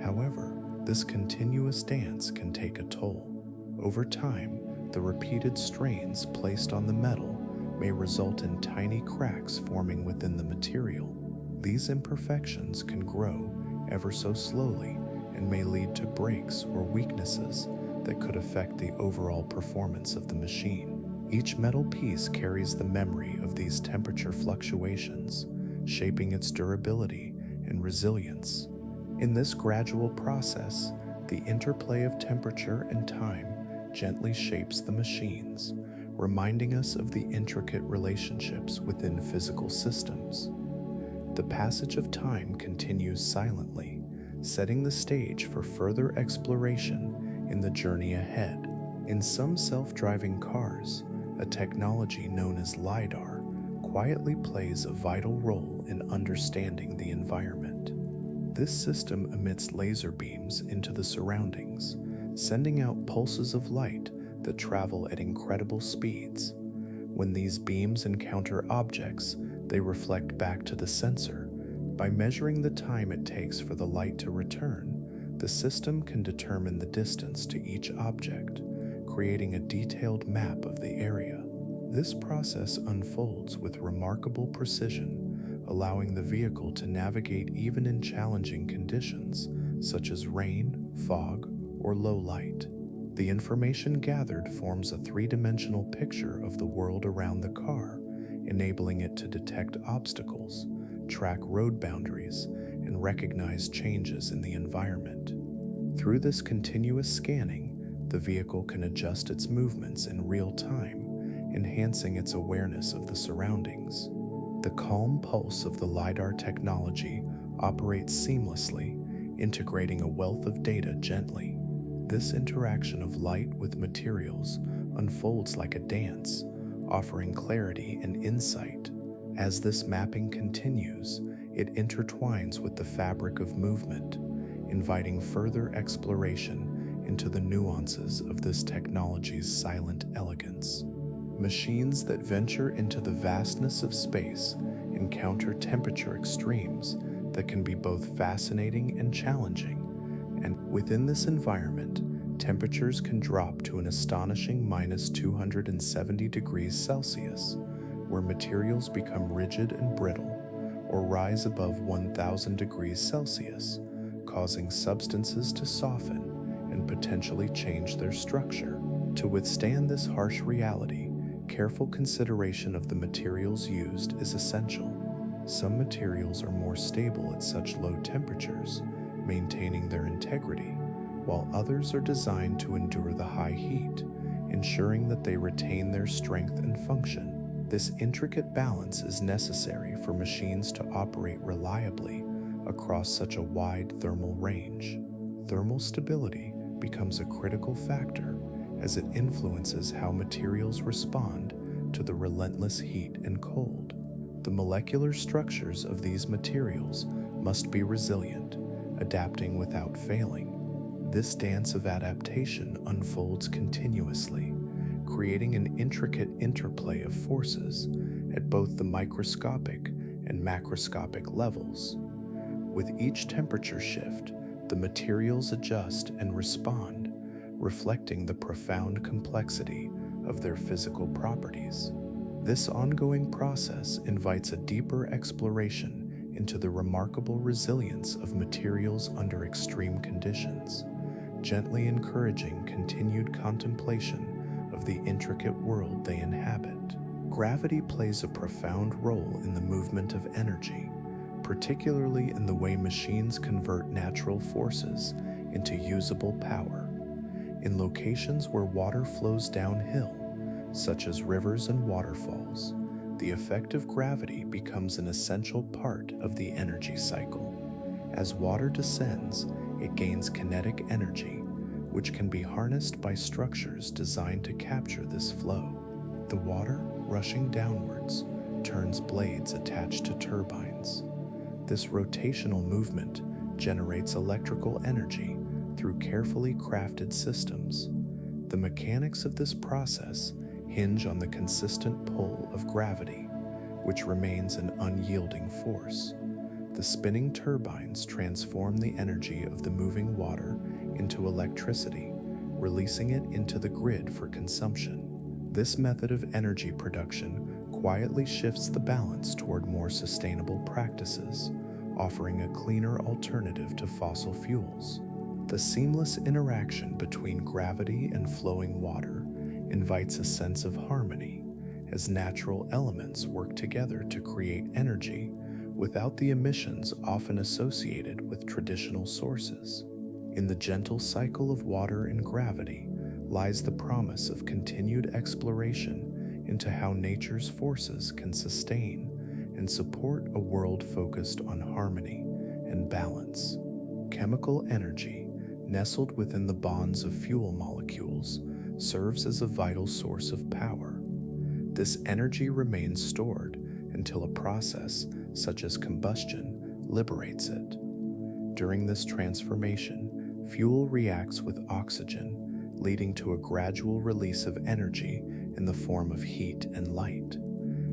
However, this continuous dance can take a toll. Over time, the repeated strains placed on the metal may result in tiny cracks forming within the material. These imperfections can grow ever so slowly and may lead to breaks or weaknesses that could affect the overall performance of the machine. Each metal piece carries the memory of these temperature fluctuations, shaping its durability and resilience. In this gradual process, the interplay of temperature and time gently shapes the machines, reminding us of the intricate relationships within physical systems. The passage of time continues silently, setting the stage for further exploration in the journey ahead. In some self-driving cars, a technology known as LiDAR quietly plays a vital role in understanding the environment. This system emits laser beams into the surroundings, sending out pulses of light that travel at incredible speeds. When these beams encounter objects, they reflect back to the sensor. By measuring the time it takes for the light to return, the system can determine the distance to each object, creating a detailed map of the area. This process unfolds with remarkable precision, allowing the vehicle to navigate even in challenging conditions, such as rain, fog, or low light. The information gathered forms a three-dimensional picture of the world around the car, enabling it to detect obstacles, track road boundaries, and recognize changes in the environment. Through this continuous scanning, the vehicle can adjust its movements in real time, enhancing its awareness of the surroundings. The calm pulse of the LiDAR technology operates seamlessly, integrating a wealth of data gently. This interaction of light with materials unfolds like a dance, offering clarity and insight. As this mapping continues, it intertwines with the fabric of movement, inviting further exploration into the nuances of this technology's silent elegance. Machines that venture into the vastness of space encounter temperature extremes that can be both fascinating and challenging. And within this environment, temperatures can drop to an astonishing -270 degrees Celsius, where materials become rigid and brittle, or rise above 1000 degrees Celsius, causing substances to soften and potentially change their structure. To withstand this harsh reality, careful consideration of the materials used is essential. Some materials are more stable at such low temperatures, maintaining their integrity, while others are designed to endure the high heat, ensuring that they retain their strength and function. This intricate balance is necessary for machines to operate reliably across such a wide thermal range. Thermal stability becomes a critical factor as it influences how materials respond to the relentless heat and cold. The molecular structures of these materials must be resilient, adapting without failing. This dance of adaptation unfolds continuously, creating an intricate interplay of forces at both the microscopic and macroscopic levels. With each temperature shift, the materials adjust and respond, reflecting the profound complexity of their physical properties. This ongoing process invites a deeper exploration into the remarkable resilience of materials under extreme conditions, gently encouraging continued contemplation of the intricate world they inhabit. Gravity plays a profound role in the movement of energy, particularly in the way machines convert natural forces into usable power. In locations where water flows downhill, such as rivers and waterfalls, the effect of gravity becomes an essential part of the energy cycle. As water descends, it gains kinetic energy, which can be harnessed by structures designed to capture this flow. The water, rushing downwards, turns blades attached to turbines. This rotational movement generates electrical energy through carefully crafted systems. The mechanics of this process hinge on the consistent pull of gravity, which remains an unyielding force. The spinning turbines transform the energy of the moving water into electricity, releasing it into the grid for consumption. This method of energy production quietly shifts the balance toward more sustainable practices, offering a cleaner alternative to fossil fuels. The seamless interaction between gravity and flowing water invites a sense of harmony as natural elements work together to create energy without the emissions often associated with traditional sources. In the gentle cycle of water and gravity lies the promise of continued exploration into how nature's forces can sustain and support a world focused on harmony and balance. Chemical energy, nestled within the bonds of fuel molecules, serves as a vital source of power. This energy remains stored until a process, such as combustion, liberates it. During this transformation, fuel reacts with oxygen, leading to a gradual release of energy in the form of heat and light.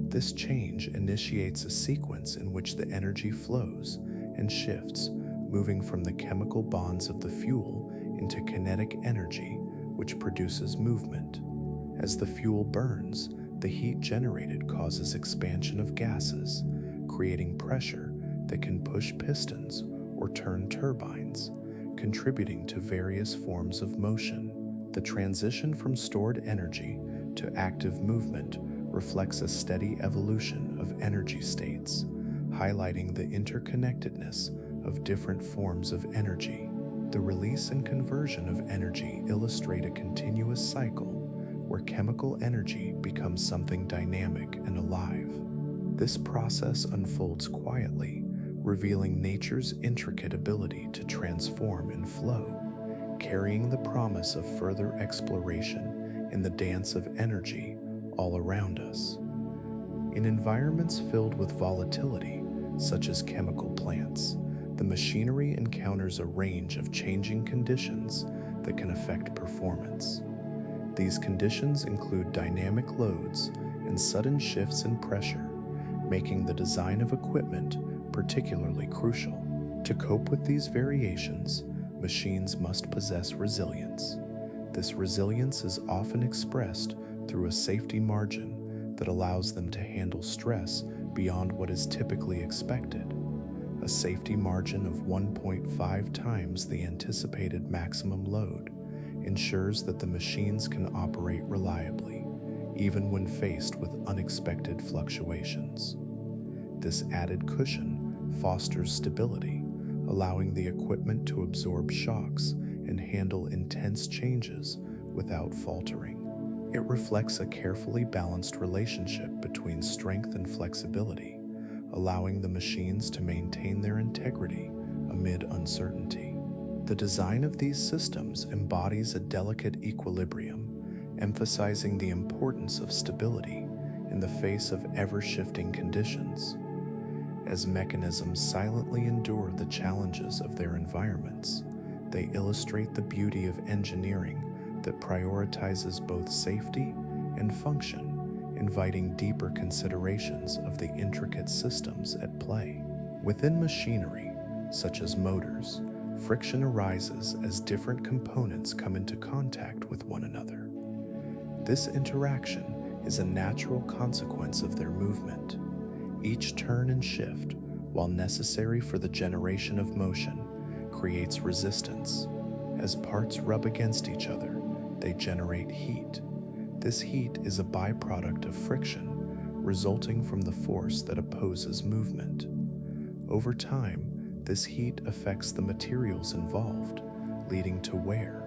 This change initiates a sequence in which the energy flows and shifts, moving from the chemical bonds of the fuel into kinetic energy, which produces movement. As the fuel burns, the heat generated causes expansion of gases, creating pressure that can push pistons or turn turbines, contributing to various forms of motion. The transition from stored energy to active movement reflects a steady evolution of energy states, highlighting the interconnectedness of different forms of energy. The release and conversion of energy illustrate a continuous cycle where chemical energy becomes something dynamic and alive. This process unfolds quietly, revealing nature's intricate ability to transform and flow, carrying the promise of further exploration in the dance of energy all around us. In environments filled with volatility, such as chemical plants, the machinery encounters a range of changing conditions that can affect performance. These conditions include dynamic loads and sudden shifts in pressure, making the design of equipment particularly crucial. To cope with these variations, machines must possess resilience. This resilience is often expressed through a safety margin that allows them to handle stress beyond what is typically expected. A safety margin of 1.5 times the anticipated maximum load ensures that the machines can operate reliably, even when faced with unexpected fluctuations. This added cushion fosters stability, allowing the equipment to absorb shocks and handle intense changes without faltering. It reflects a carefully balanced relationship between strength and flexibility, allowing the machines to maintain their integrity amid uncertainty. The design of these systems embodies a delicate equilibrium, emphasizing the importance of stability in the face of ever-shifting conditions. As mechanisms silently endure the challenges of their environments, they illustrate the beauty of engineering that prioritizes both safety and function, inviting deeper considerations of the intricate systems at play. Within machinery, such as motors, friction arises as different components come into contact with one another. This interaction is a natural consequence of their movement. Each turn and shift, while necessary for the generation of motion, creates resistance. As parts rub against each other, they generate heat. This heat is a byproduct of friction, resulting from the force that opposes movement. Over time, this heat affects the materials involved, leading to wear.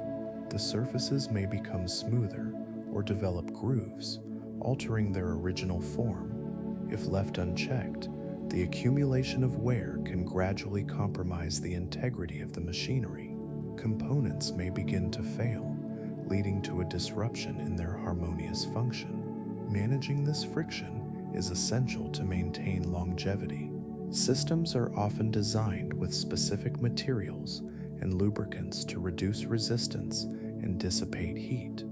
The surfaces may become smoother or develop grooves, altering their original form. If left unchecked, the accumulation of wear can gradually compromise the integrity of the machinery. Components may begin to fail, leading to a disruption in their harmonious function. Managing this friction is essential to maintain longevity. Systems are often designed with specific materials and lubricants to reduce resistance and dissipate heat.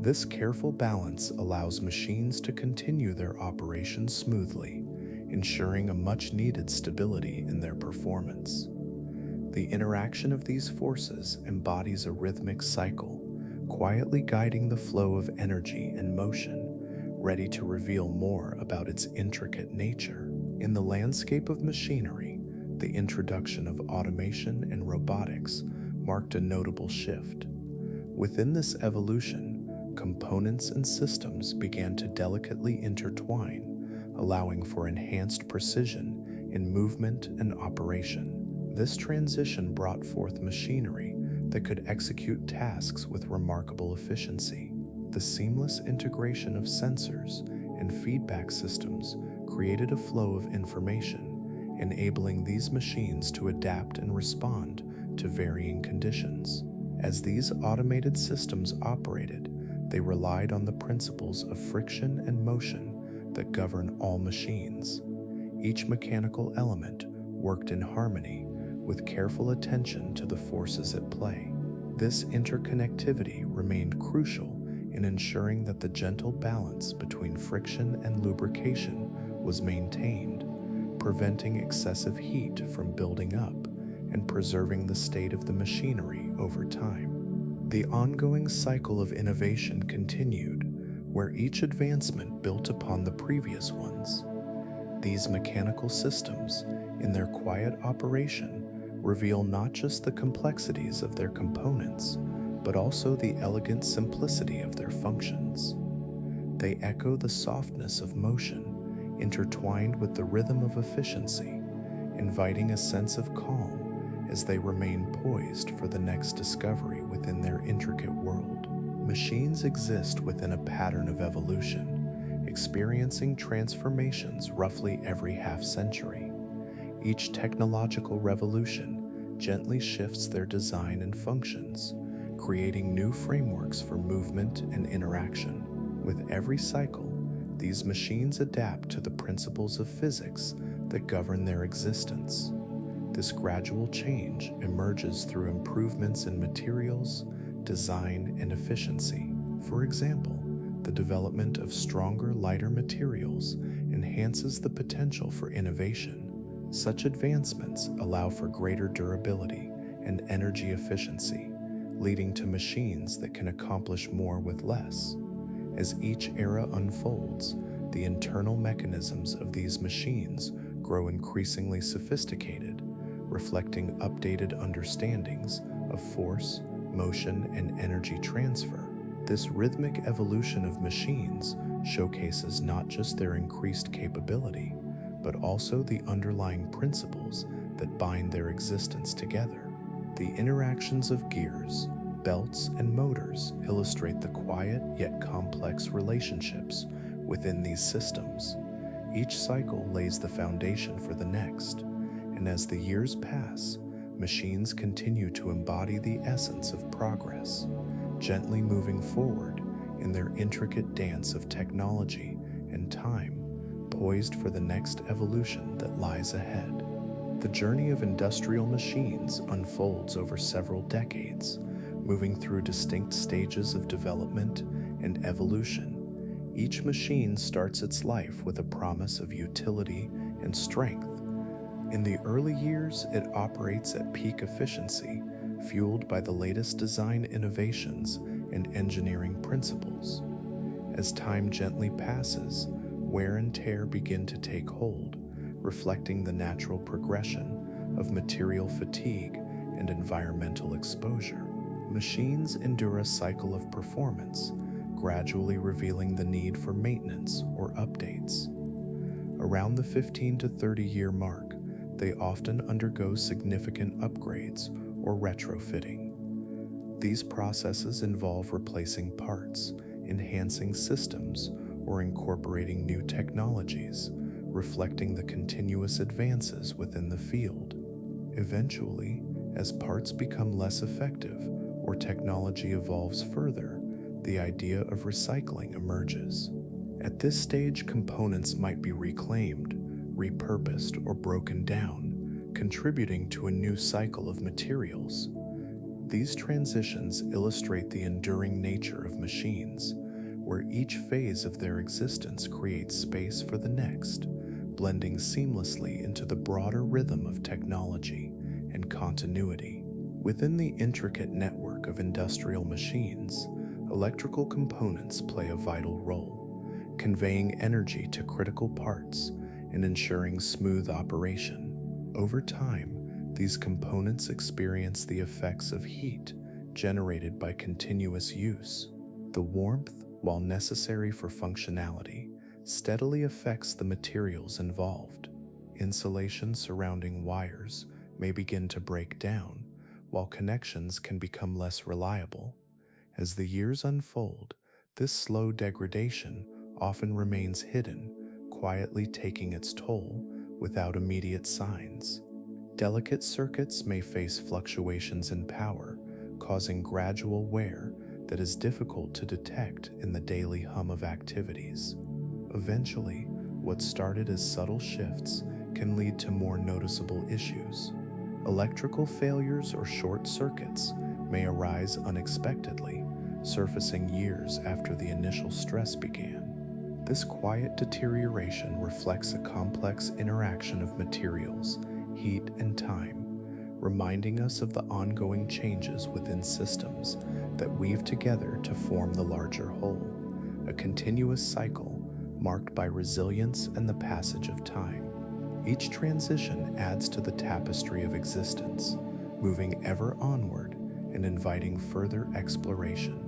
This careful balance allows machines to continue their operations smoothly, ensuring a much-needed stability in their performance. The interaction of these forces embodies a rhythmic cycle, quietly guiding the flow of energy and motion, ready to reveal more about its intricate nature. In the landscape of machinery, the introduction of automation and robotics marked a notable shift. Within this evolution, components and systems began to delicately intertwine, allowing for enhanced precision in movement and operation. This transition brought forth machinery that could execute tasks with remarkable efficiency. The seamless integration of sensors and feedback systems created a flow of information, enabling these machines to adapt and respond to varying conditions. As these automated systems operated, they relied on the principles of friction and motion that govern all machines. Each mechanical element worked in harmony with careful attention to the forces at play. This interconnectivity remained crucial in ensuring that the gentle balance between friction and lubrication was maintained, preventing excessive heat from building up and preserving the state of the machinery over time. The ongoing cycle of innovation continued, where each advancement built upon the previous ones. These mechanical systems, in their quiet operation, reveal not just the complexities of their components, but also the elegant simplicity of their functions. They echo the softness of motion, intertwined with the rhythm of efficiency, inviting a sense of calm as they remain poised for the next discovery within their intricate world. Machines exist within a pattern of evolution, experiencing transformations roughly every half-century. Each technological revolution gently shifts their design and functions, creating new frameworks for movement and interaction. With every cycle, these machines adapt to the principles of physics that govern their existence. This gradual change emerges through improvements in materials, design, and efficiency. For example, the development of stronger, lighter materials enhances the potential for innovation. Such advancements allow for greater durability and energy efficiency, leading to machines that can accomplish more with less. As each era unfolds, the internal mechanisms of these machines grow increasingly sophisticated, reflecting updated understandings of force, motion, and energy transfer. This rhythmic evolution of machines showcases not just their increased capability, but also the underlying principles that bind their existence together. The interactions of gears, belts, and motors illustrate the quiet yet complex relationships within these systems. Each cycle lays the foundation for the next, and as the years pass, machines continue to embody the essence of progress, gently moving forward in their intricate dance of technology and time, poised for the next evolution that lies ahead. The journey of industrial machines unfolds over several decades, moving through distinct stages of development and evolution. Each machine starts its life with a promise of utility and strength. In the early years, it operates at peak efficiency, fueled by the latest design innovations and engineering principles. As time gently passes, wear and tear begin to take hold, reflecting the natural progression of material fatigue and environmental exposure. Machines endure a cycle of performance, gradually revealing the need for maintenance or updates. Around the 15 to 30-year mark, they often undergo significant upgrades or retrofitting. These processes involve replacing parts, enhancing systems, or incorporating new technologies, reflecting the continuous advances within the field. Eventually, as parts become less effective or technology evolves further, the idea of recycling emerges. At this stage, components might be reclaimed, repurposed, or broken down, contributing to a new cycle of materials. These transitions illustrate the enduring nature of machines, where each phase of their existence creates space for the next, blending seamlessly into the broader rhythm of technology and continuity. Within the intricate network of industrial machines, electrical components play a vital role, conveying energy to critical parts and ensuring smooth operation. Over time, These components experience the effects of heat generated by continuous use. The warmth, while necessary for functionality, steadily affects the materials involved. Insulation surrounding wires may begin to break down, while connections can become less reliable. As the years unfold, this slow degradation often remains hidden, quietly taking its toll without immediate signs. Delicate circuits may face fluctuations in power, causing gradual wear that is difficult to detect in the daily hum of activities. Eventually, what started as subtle shifts can lead to more noticeable issues. Electrical failures or short circuits may arise unexpectedly, surfacing years after the initial stress began. This quiet deterioration reflects a complex interaction of materials, heat, and time, reminding us of the ongoing changes within systems that weave together to form the larger whole, a continuous cycle marked by resilience and the passage of time. Each transition adds to the tapestry of existence, moving ever onward and inviting further exploration.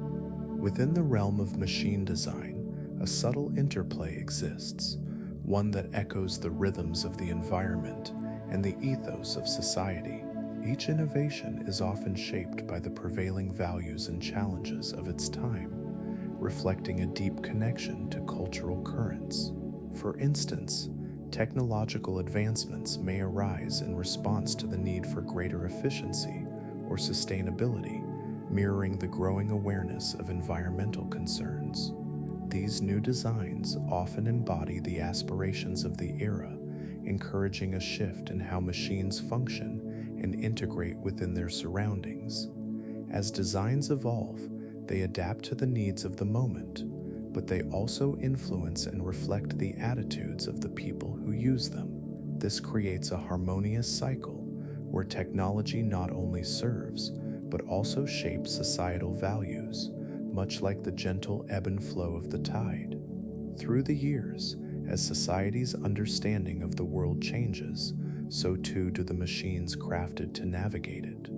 Within the realm of machine design, a subtle interplay exists, one that echoes the rhythms of the environment and the ethos of society. Each innovation is often shaped by the prevailing values and challenges of its time, reflecting a deep connection to cultural currents. For instance, technological advancements may arise in response to the need for greater efficiency or sustainability, mirroring the growing awareness of environmental concerns. These new designs often embody the aspirations of the era, encouraging a shift in how machines function and integrate within their surroundings. As designs evolve, they adapt to the needs of the moment, but they also influence and reflect the attitudes of the people who use them. This creates a harmonious cycle where technology not only serves, but also shapes societal values, much like the gentle ebb and flow of the tide. Through the years, as society's understanding of the world changes, so too do the machines crafted to navigate it.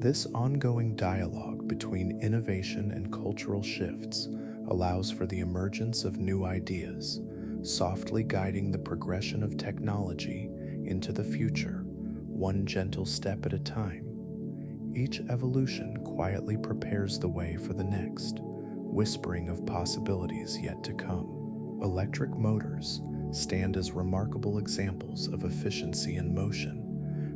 This ongoing dialogue between innovation and cultural shifts allows for the emergence of new ideas, softly guiding the progression of technology into the future, one gentle step at a time. Each evolution quietly prepares the way for the next, whispering of possibilities yet to come. Electric motors stand as remarkable examples of efficiency in motion,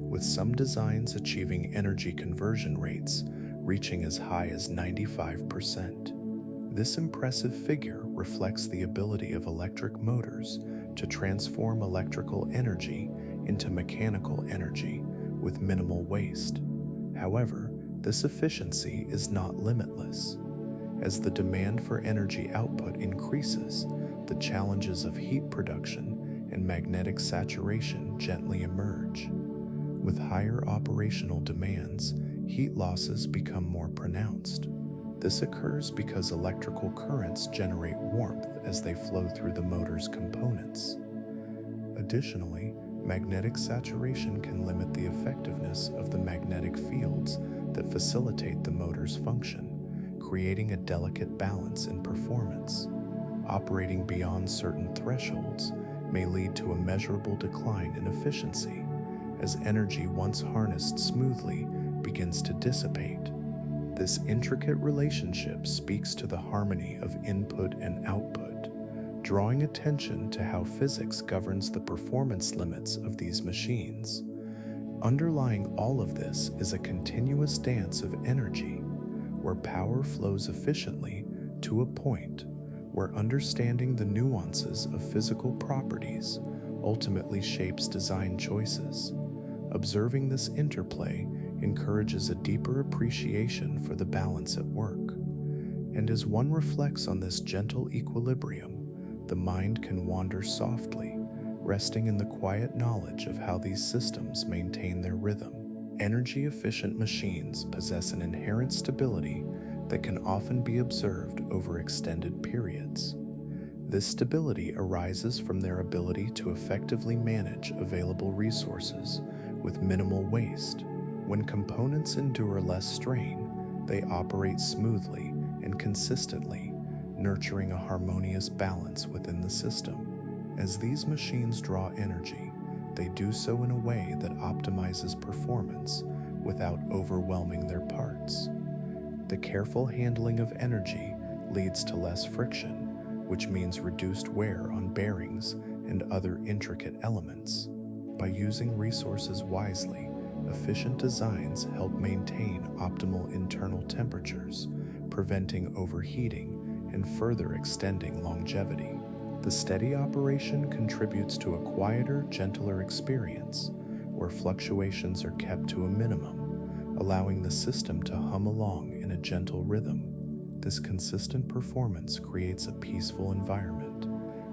with some designs achieving energy conversion rates reaching as high as 95%. This impressive figure reflects the ability of electric motors to transform electrical energy into mechanical energy with minimal waste. However, this efficiency is not limitless. As the demand for energy output increases, the challenges of heat production and magnetic saturation gently emerge. With higher operational demands, heat losses become more pronounced. This occurs because electrical currents generate warmth as they flow through the motor's components. Additionally, magnetic saturation can limit the effectiveness of the magnetic fields that facilitate the motor's function, creating a delicate balance in performance. Operating beyond certain thresholds may lead to a measurable decline in efficiency, as energy once harnessed smoothly begins to dissipate. This intricate relationship speaks to the harmony of input and output, drawing attention to how physics governs the performance limits of these machines. Underlying all of this is a continuous dance of energy, where power flows efficiently to a point where understanding the nuances of physical properties ultimately shapes design choices. Observing this interplay encourages a deeper appreciation for the balance at work. And as one reflects on this gentle equilibrium, the mind can wander softly, resting in the quiet knowledge of how these systems maintain their rhythm. Energy-efficient machines possess an inherent stability that can often be observed over extended periods. This stability arises from their ability to effectively manage available resources with minimal waste. When components endure less strain, they operate smoothly and consistently, nurturing a harmonious balance within the system. As these machines draw energy, they do so in a way that optimizes performance without overwhelming their parts. The careful handling of energy leads to less friction, which means reduced wear on bearings and other intricate elements. By using resources wisely, efficient designs help maintain optimal internal temperatures, preventing overheating and further extending longevity. The steady operation contributes to a quieter, gentler experience, where fluctuations are kept to a minimum, allowing the system to hum along in a gentle rhythm. This consistent performance creates a peaceful environment,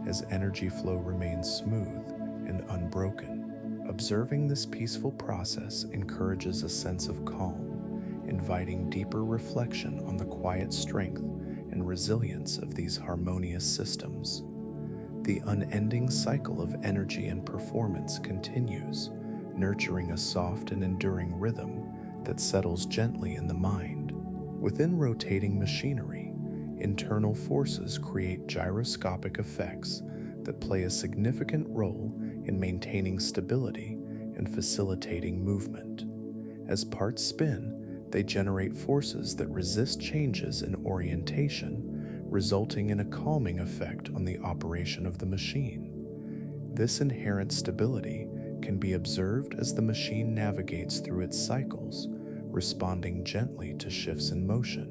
as energy flow remains smooth and unbroken. Observing this peaceful process encourages a sense of calm, inviting deeper reflection on the quiet strength and resilience of these harmonious systems. The unending cycle of energy and performance continues, nurturing a soft and enduring rhythm that settles gently in the mind. Within rotating machinery, internal forces create gyroscopic effects that play a significant role in maintaining stability and facilitating movement. As parts spin, they generate forces that resist changes in orientation, resulting in a calming effect on the operation of the machine. This inherent stability can be observed as the machine navigates through its cycles, responding gently to shifts in motion.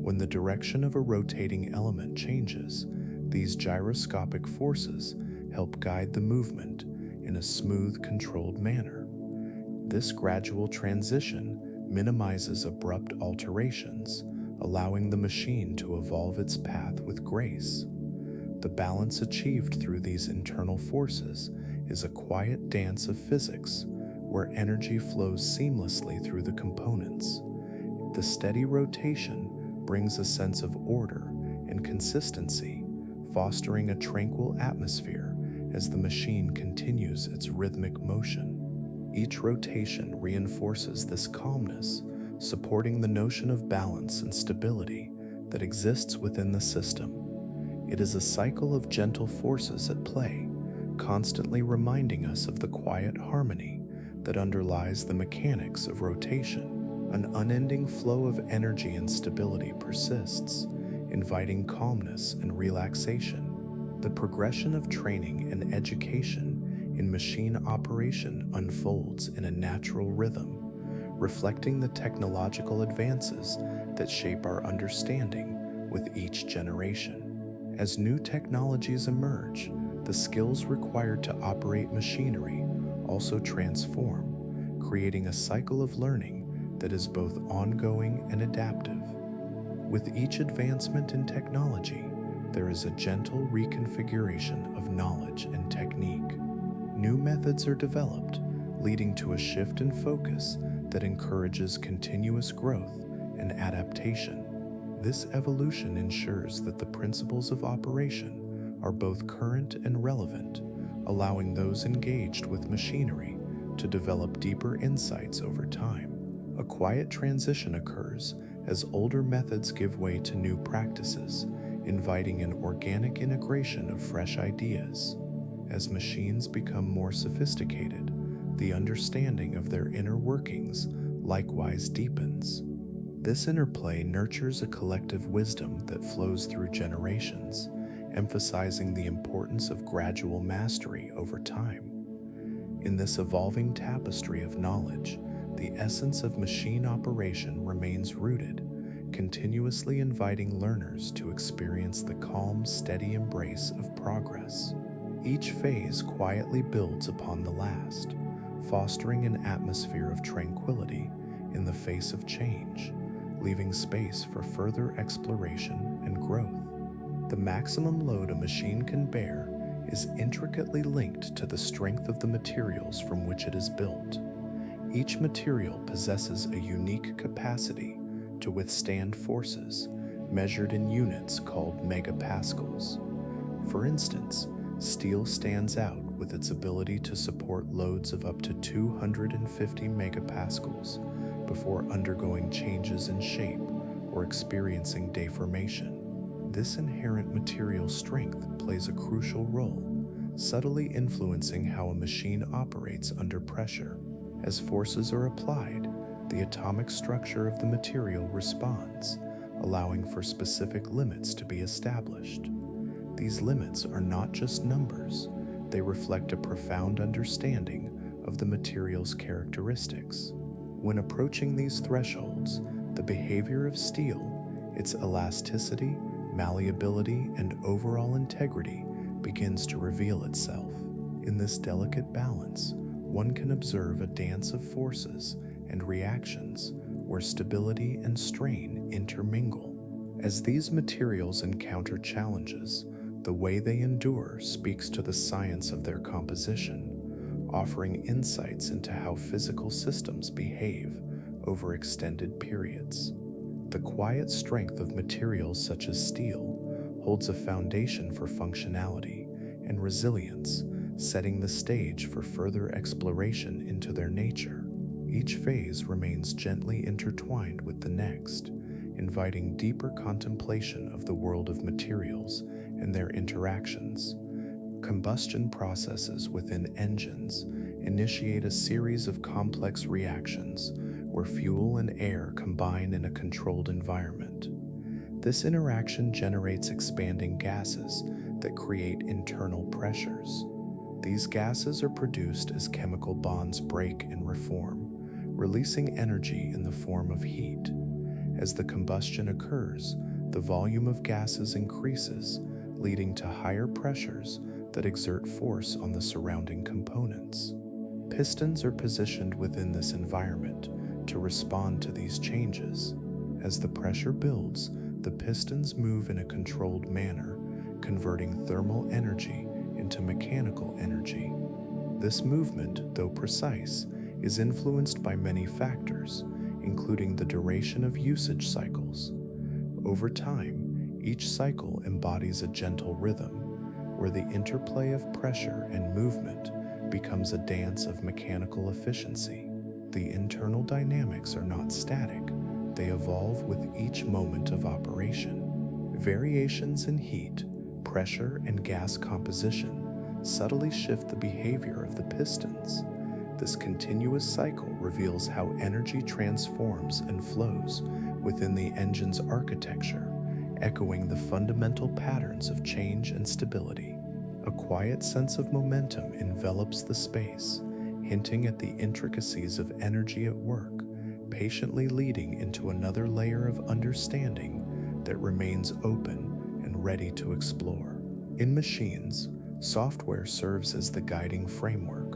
When the direction of a rotating element changes, these gyroscopic forces help guide the movement in a smooth, controlled manner. This gradual transition minimizes abrupt alterations, allowing the machine to evolve its path with grace. The balance achieved through these internal forces is a quiet dance of physics, where energy flows seamlessly through the components. The steady rotation brings a sense of order and consistency, fostering a tranquil atmosphere as the machine continues its rhythmic motion. Each rotation reinforces this calmness, supporting the notion of balance and stability that exists within the system. It is a cycle of gentle forces at play, constantly reminding us of the quiet harmony that underlies the mechanics of rotation. An unending flow of energy and stability persists, inviting calmness and relaxation. The progression of training and education in machine operation unfolds in a natural rhythm, reflecting the technological advances that shape our understanding with each generation. As new technologies emerge, the skills required to operate machinery also transform, creating a cycle of learning that is both ongoing and adaptive. With each advancement in technology, there is a gentle reconfiguration of knowledge and technique. New methods are developed, leading to a shift in focus that encourages continuous growth and adaptation. This evolution ensures that the principles of operation are both current and relevant, allowing those engaged with machinery to develop deeper insights over time. A quiet transition occurs as older methods give way to new practices, inviting an organic integration of fresh ideas. As machines become more sophisticated, the understanding of their inner workings likewise deepens. This interplay nurtures a collective wisdom that flows through generations, emphasizing the importance of gradual mastery over time. In this evolving tapestry of knowledge, the essence of machine operation remains rooted, continuously inviting learners to experience the calm, steady embrace of progress. Each phase quietly builds upon the last, fostering an atmosphere of tranquility in the face of change, leaving space for further exploration and growth. The maximum load a machine can bear is intricately linked to the strength of the materials from which it is built. Each material possesses a unique capacity to withstand forces measured in units called megapascals. For instance, steel stands out with its ability to support loads of up to 250 megapascals before undergoing changes in shape or experiencing deformation. This inherent material strength plays a crucial role, subtly influencing how a machine operates under pressure. As forces are applied, the atomic structure of the material responds, allowing for specific limits to be established. These limits are not just numbers, they reflect a profound understanding of the material's characteristics. When approaching these thresholds, the behavior of steel, its elasticity, malleability, and overall integrity begins to reveal itself. In this delicate balance, one can observe a dance of forces and reactions where stability and strain intermingle. As these materials encounter challenges, the way they endure speaks to the science of their composition, offering insights into how physical systems behave over extended periods. The quiet strength of materials such as steel holds a foundation for functionality and resilience, setting the stage for further exploration into their nature. Each phase remains gently intertwined with the next, inviting deeper contemplation of the world of materials and their interactions. Combustion processes within engines initiate a series of complex reactions where fuel and air combine in a controlled environment. This interaction generates expanding gases that create internal pressures. These gases are produced as chemical bonds break and reform, releasing energy in the form of heat. As the combustion occurs, the volume of gases increases, leading to higher pressures that exert force on the surrounding components. Pistons are positioned within this environment to respond to these changes. As the pressure builds, the pistons move in a controlled manner, converting thermal energy into mechanical energy. This movement, though precise, is influenced by many factors, including the duration of usage cycles. Over time, each cycle embodies a gentle rhythm, where the interplay of pressure and movement becomes a dance of mechanical efficiency. The internal dynamics are not static, they evolve with each moment of operation. Variations in heat, pressure, and gas composition subtly shift the behavior of the pistons. This continuous cycle reveals how energy transforms and flows within the engine's architecture, echoing the fundamental patterns of change and stability. A quiet sense of momentum envelops the space, hinting at the intricacies of energy at work, patiently leading into another layer of understanding that remains open and ready to explore. In machines, software serves as the guiding framework,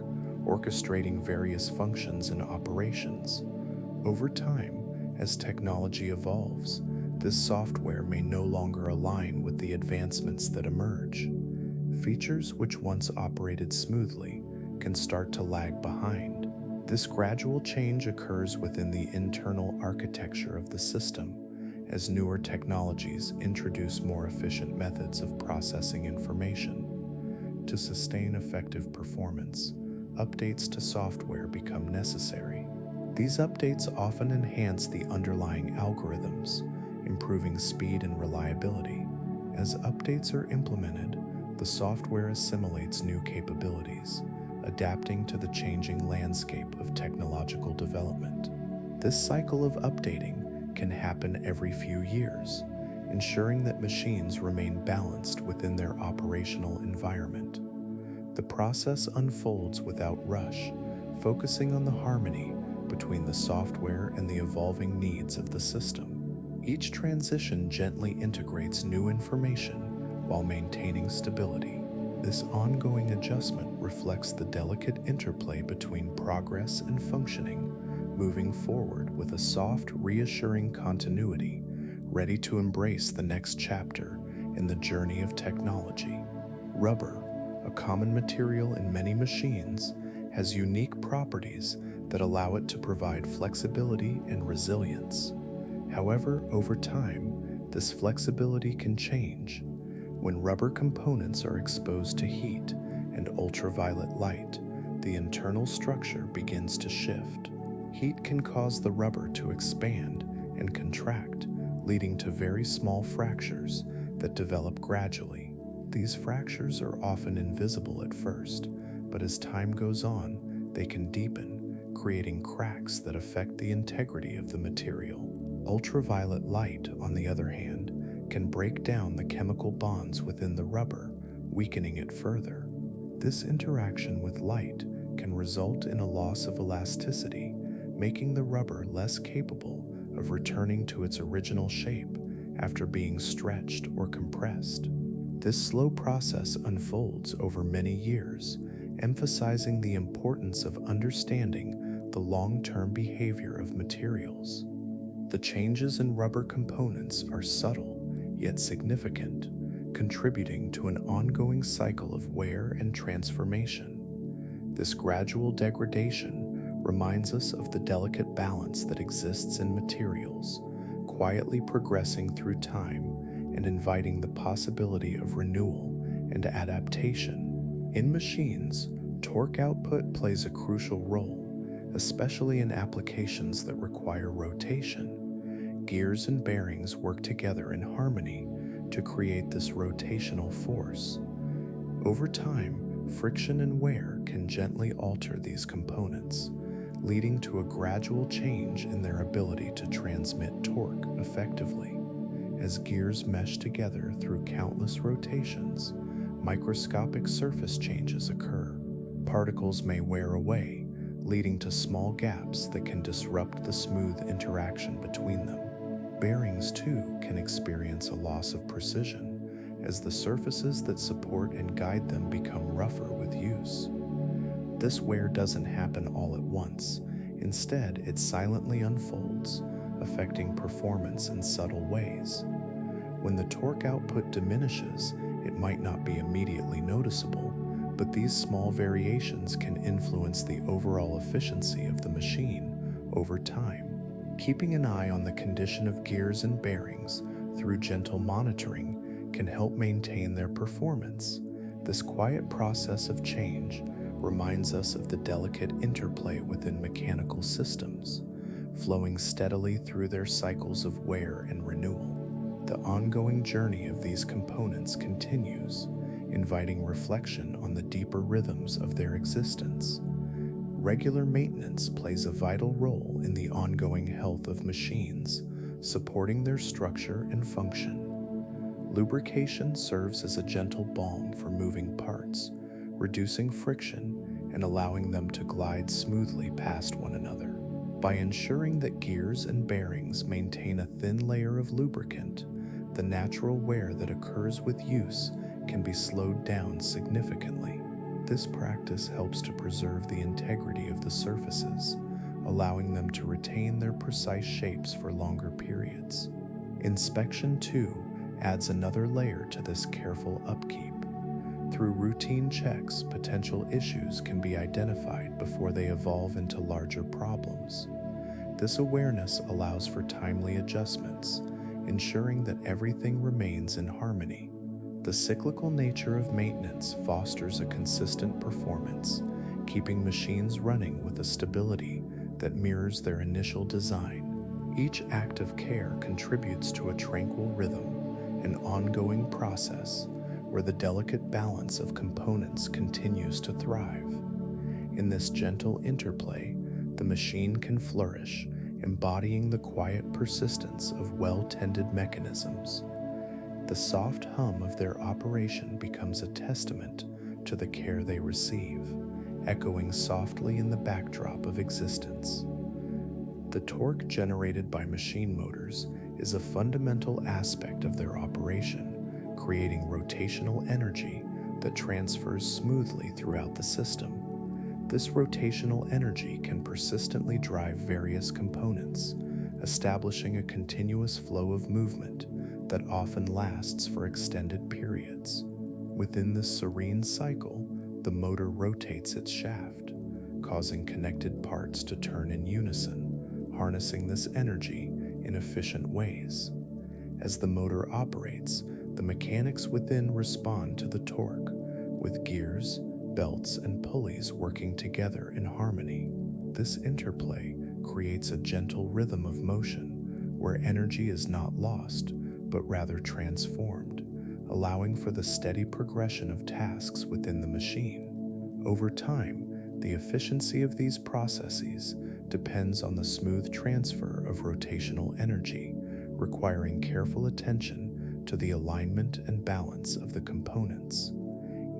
orchestrating various functions and operations. Over time, as technology evolves, this software may no longer align with the advancements that emerge. Features which once operated smoothly can start to lag behind. This gradual change occurs within the internal architecture of the system, as newer technologies introduce more efficient methods of processing information. To sustain effective performance, updates to software become necessary. These updates often enhance the underlying algorithms, improving speed and reliability. As updates are implemented, the software assimilates new capabilities, adapting to the changing landscape of technological development. This cycle of updating can happen every few years, ensuring that machines remain balanced within their operational environment. The process unfolds without rush, focusing on the harmony between the software and the evolving needs of the system. Each transition gently integrates new information while maintaining stability. This ongoing adjustment reflects the delicate interplay between progress and functioning, moving forward with a soft, reassuring continuity, ready to embrace the next chapter in the journey of technology. Rubber, a common material in many machines, has unique properties that allow it to provide flexibility and resilience. However, over time, this flexibility can change. When rubber components are exposed to heat and ultraviolet light, the internal structure begins to shift. Heat can cause the rubber to expand and contract, leading to very small fractures that develop gradually. These fractures are often invisible at first, but as time goes on, they can deepen, creating cracks that affect the integrity of the material. Ultraviolet light, on the other hand, can break down the chemical bonds within the rubber, weakening it further. This interaction with light can result in a loss of elasticity, making the rubber less capable of returning to its original shape after being stretched or compressed. This slow process unfolds over many years, emphasizing the importance of understanding the long-term behavior of materials. The changes in rubber components are subtle yet significant, contributing to an ongoing cycle of wear and transformation. This gradual degradation reminds us of the delicate balance that exists in materials, quietly progressing through time and inviting the possibility of renewal and adaptation. In machines, torque output plays a crucial role, especially in applications that require rotation. Gears and bearings work together in harmony to create this rotational force. Over time, friction and wear can gently alter these components, leading to a gradual change in their ability to transmit torque effectively. As gears mesh together through countless rotations, microscopic surface changes occur. Particles may wear away, leading to small gaps that can disrupt the smooth interaction between them. Bearings, too, can experience a loss of precision as the surfaces that support and guide them become rougher with use. This wear doesn't happen all at once. Instead, it silently unfolds, affecting performance in subtle ways. When the torque output diminishes, it might not be immediately noticeable, but these small variations can influence the overall efficiency of the machine over time. Keeping an eye on the condition of gears and bearings through gentle monitoring can help maintain their performance. This quiet process of change reminds us of the delicate interplay within mechanical systems, flowing steadily through their cycles of wear and renewal. The ongoing journey of these components continues, inviting reflection on the deeper rhythms of their existence. Regular maintenance plays a vital role in the ongoing health of machines, supporting their structure and function. Lubrication serves as a gentle balm for moving parts, reducing friction and allowing them to glide smoothly past one another. By ensuring that gears and bearings maintain a thin layer of lubricant, the natural wear that occurs with use can be slowed down significantly. This practice helps to preserve the integrity of the surfaces, allowing them to retain their precise shapes for longer periods. Inspection, too, adds another layer to this careful upkeep. Through routine checks, potential issues can be identified before they evolve into larger problems. This awareness allows for timely adjustments, ensuring that everything remains in harmony. The cyclical nature of maintenance fosters a consistent performance, keeping machines running with a stability that mirrors their initial design. Each act of care contributes to a tranquil rhythm, an ongoing process where the delicate balance of components continues to thrive. In this gentle interplay, the machine can flourish, embodying the quiet persistence of well-tended mechanisms. The soft hum of their operation becomes a testament to the care they receive, echoing softly in the backdrop of existence. The torque generated by machine motors is a fundamental aspect of their operation, creating rotational energy that transfers smoothly throughout the system. This rotational energy can persistently drive various components, establishing a continuous flow of movement that often lasts for extended periods. Within this serene cycle, the motor rotates its shaft, causing connected parts to turn in unison, harnessing this energy in efficient ways. As the motor operates, the mechanics within respond to the torque, with gears, belts and pulleys working together in harmony. This interplay creates a gentle rhythm of motion where energy is not lost, but rather transformed, allowing for the steady progression of tasks within the machine. Over time, the efficiency of these processes depends on the smooth transfer of rotational energy, requiring careful attention to the alignment and balance of the components.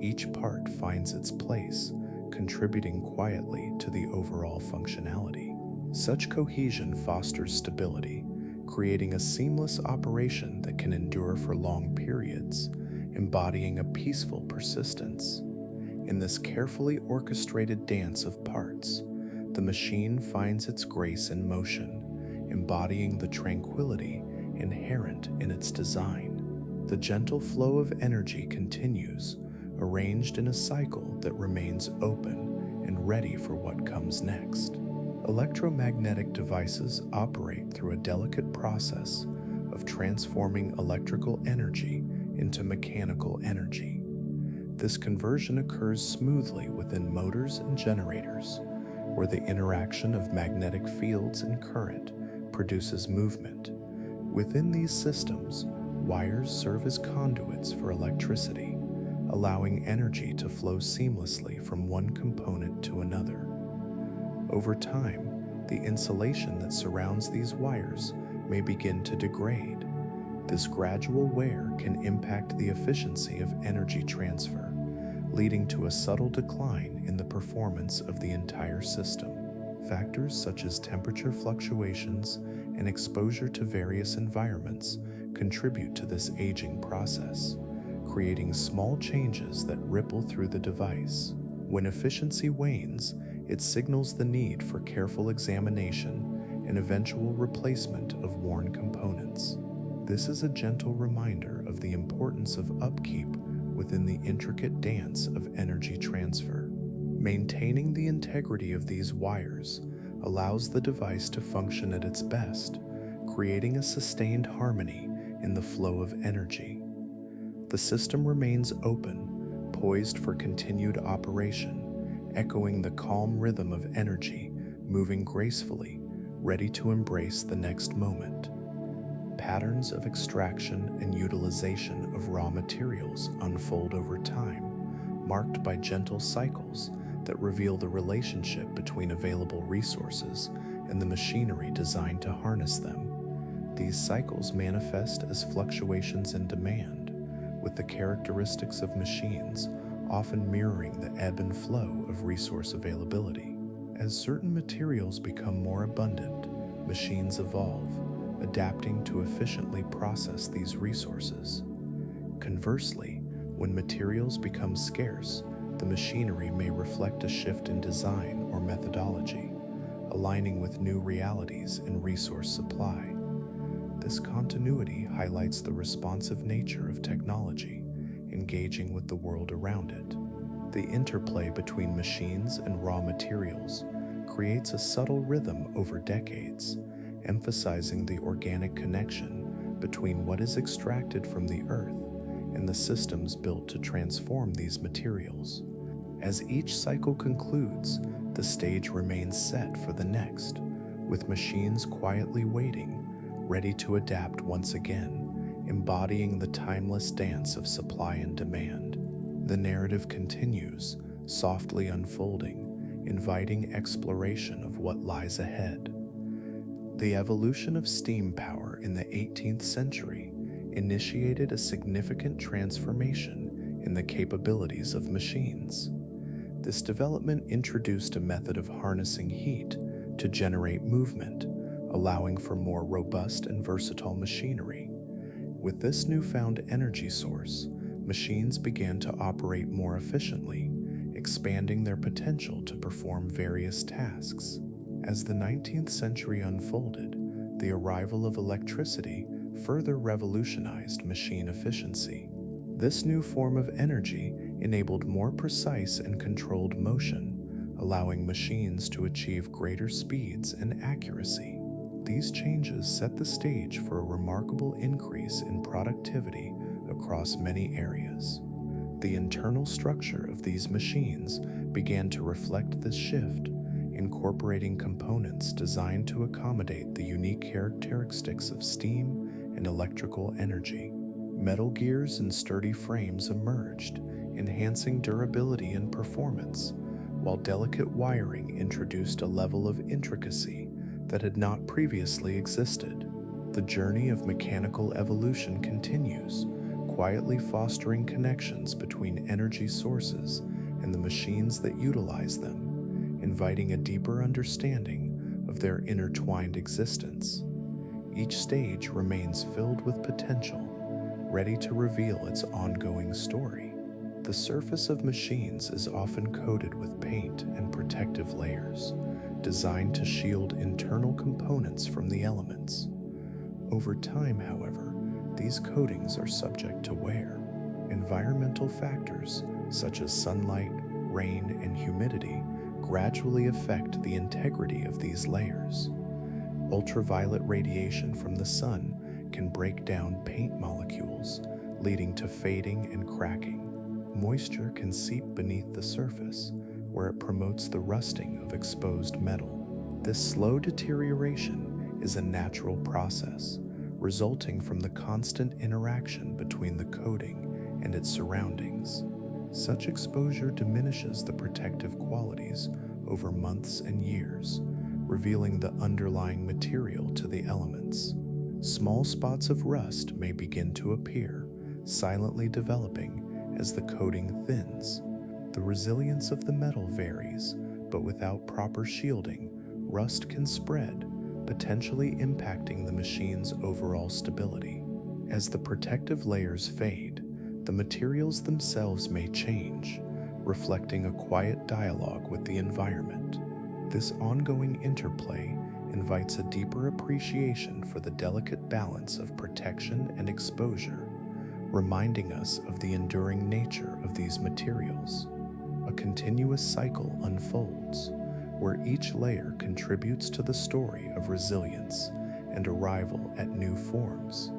Each part finds its place, contributing quietly to the overall functionality. Such cohesion fosters stability, creating a seamless operation that can endure for long periods, embodying a peaceful persistence. In this carefully orchestrated dance of parts, the machine finds its grace in motion, embodying the tranquility inherent in its design. The gentle flow of energy continues, arranged in a cycle that remains open and ready for what comes next. Electromagnetic devices operate through a delicate process of transforming electrical energy into mechanical energy. This conversion occurs smoothly within motors and generators, where the interaction of magnetic fields and current produces movement. Within these systems, wires serve as conduits for electricity, allowing energy to flow seamlessly from one component to another. Over time, the insulation that surrounds these wires may begin to degrade. This gradual wear can impact the efficiency of energy transfer, leading to a subtle decline in the performance of the entire system. Factors such as temperature fluctuations and exposure to various environments contribute to this aging process, creating small changes that ripple through the device. When efficiency wanes, it signals the need for careful examination and eventual replacement of worn components. This is a gentle reminder of the importance of upkeep within the intricate dance of energy transfer. Maintaining the integrity of these wires allows the device to function at its best, creating a sustained harmony in the flow of energy. The system remains open, poised for continued operation, echoing the calm rhythm of energy, moving gracefully, ready to embrace the next moment. Patterns of extraction and utilization of raw materials unfold over time, marked by gentle cycles that reveal the relationship between available resources and the machinery designed to harness them. These cycles manifest as fluctuations in demand, with the characteristics of machines often mirroring the ebb and flow of resource availability. As certain materials become more abundant, machines evolve, adapting to efficiently process these resources. Conversely, when materials become scarce, the machinery may reflect a shift in design or methodology, aligning with new realities in resource supply. This continuity highlights the responsive nature of technology, engaging with the world around it. The interplay between machines and raw materials creates a subtle rhythm over decades, emphasizing the organic connection between what is extracted from the earth and the systems built to transform these materials. As each cycle concludes, the stage remains set for the next, with machines quietly waiting, ready to adapt once again, embodying the timeless dance of supply and demand. The narrative continues, softly unfolding, inviting exploration of what lies ahead. The evolution of steam power in the 18th century initiated a significant transformation in the capabilities of machines. This development introduced a method of harnessing heat to generate movement, allowing for more robust and versatile machinery. With this newfound energy source, machines began to operate more efficiently, expanding their potential to perform various tasks. As the 19th century unfolded, the arrival of electricity further revolutionized machine efficiency. This new form of energy enabled more precise and controlled motion, allowing machines to achieve greater speeds and accuracy. These changes set the stage for a remarkable increase in productivity across many areas. The internal structure of these machines began to reflect this shift, incorporating components designed to accommodate the unique characteristics of steam and electrical energy. Metal gears and sturdy frames emerged, enhancing durability and performance, while delicate wiring introduced a level of intricacy that had not previously existed. The journey of mechanical evolution continues, quietly fostering connections between energy sources and the machines that utilize them, inviting a deeper understanding of their intertwined existence. Each stage remains filled with potential, ready to reveal its ongoing story. The surface of machines is often coated with paint and protective layers, designed to shield internal components from the elements. Over time, however, these coatings are subject to wear. Environmental factors, such as sunlight, rain, and humidity, gradually affect the integrity of these layers. Ultraviolet radiation from the sun can break down paint molecules, leading to fading and cracking. Moisture can seep beneath the surface, where it promotes the rusting of exposed metal. This slow deterioration is a natural process, resulting from the constant interaction between the coating and its surroundings. Such exposure diminishes the protective qualities over months and years, revealing the underlying material to the elements. Small spots of rust may begin to appear, silently developing as the coating thins. The resilience of the metal varies, but without proper shielding, rust can spread, potentially impacting the machine's overall stability. As the protective layers fade, the materials themselves may change, reflecting a quiet dialogue with the environment. This ongoing interplay invites a deeper appreciation for the delicate balance of protection and exposure, reminding us of the enduring nature of these materials. A continuous cycle unfolds, where each layer contributes to the story of resilience and arrival at new forms.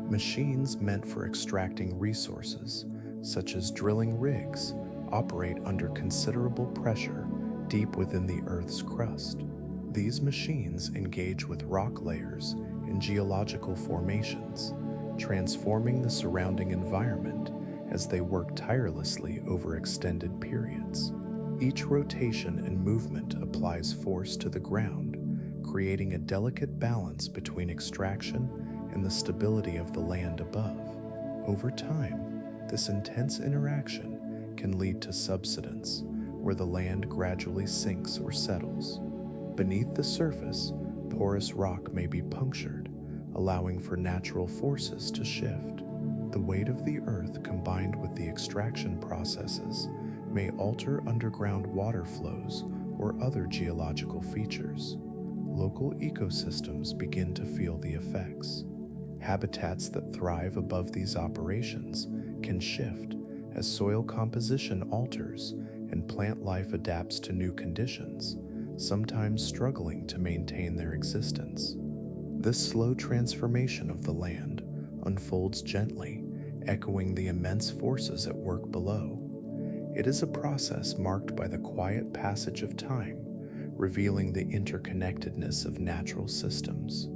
Machines meant for extracting resources, such as drilling rigs, operate under considerable pressure deep within the Earth's crust. These machines engage with rock layers and geological formations, transforming the surrounding environment as they work tirelessly over extended periods. Each rotation and movement applies force to the ground, creating a delicate balance between extraction and the stability of the land above. Over time, this intense interaction can lead to subsidence, where the land gradually sinks or settles. Beneath the surface, porous rock may be punctured, allowing for natural forces to shift. The weight of the earth combined with the extraction processes may alter underground water flows or other geological features. Local ecosystems begin to feel the effects. Habitats that thrive above these operations can shift as soil composition alters and plant life adapts to new conditions, sometimes struggling to maintain their existence. This slow transformation of the land unfolds gently, echoing the immense forces at work below. It is a process marked by the quiet passage of time, revealing the interconnectedness of natural systems.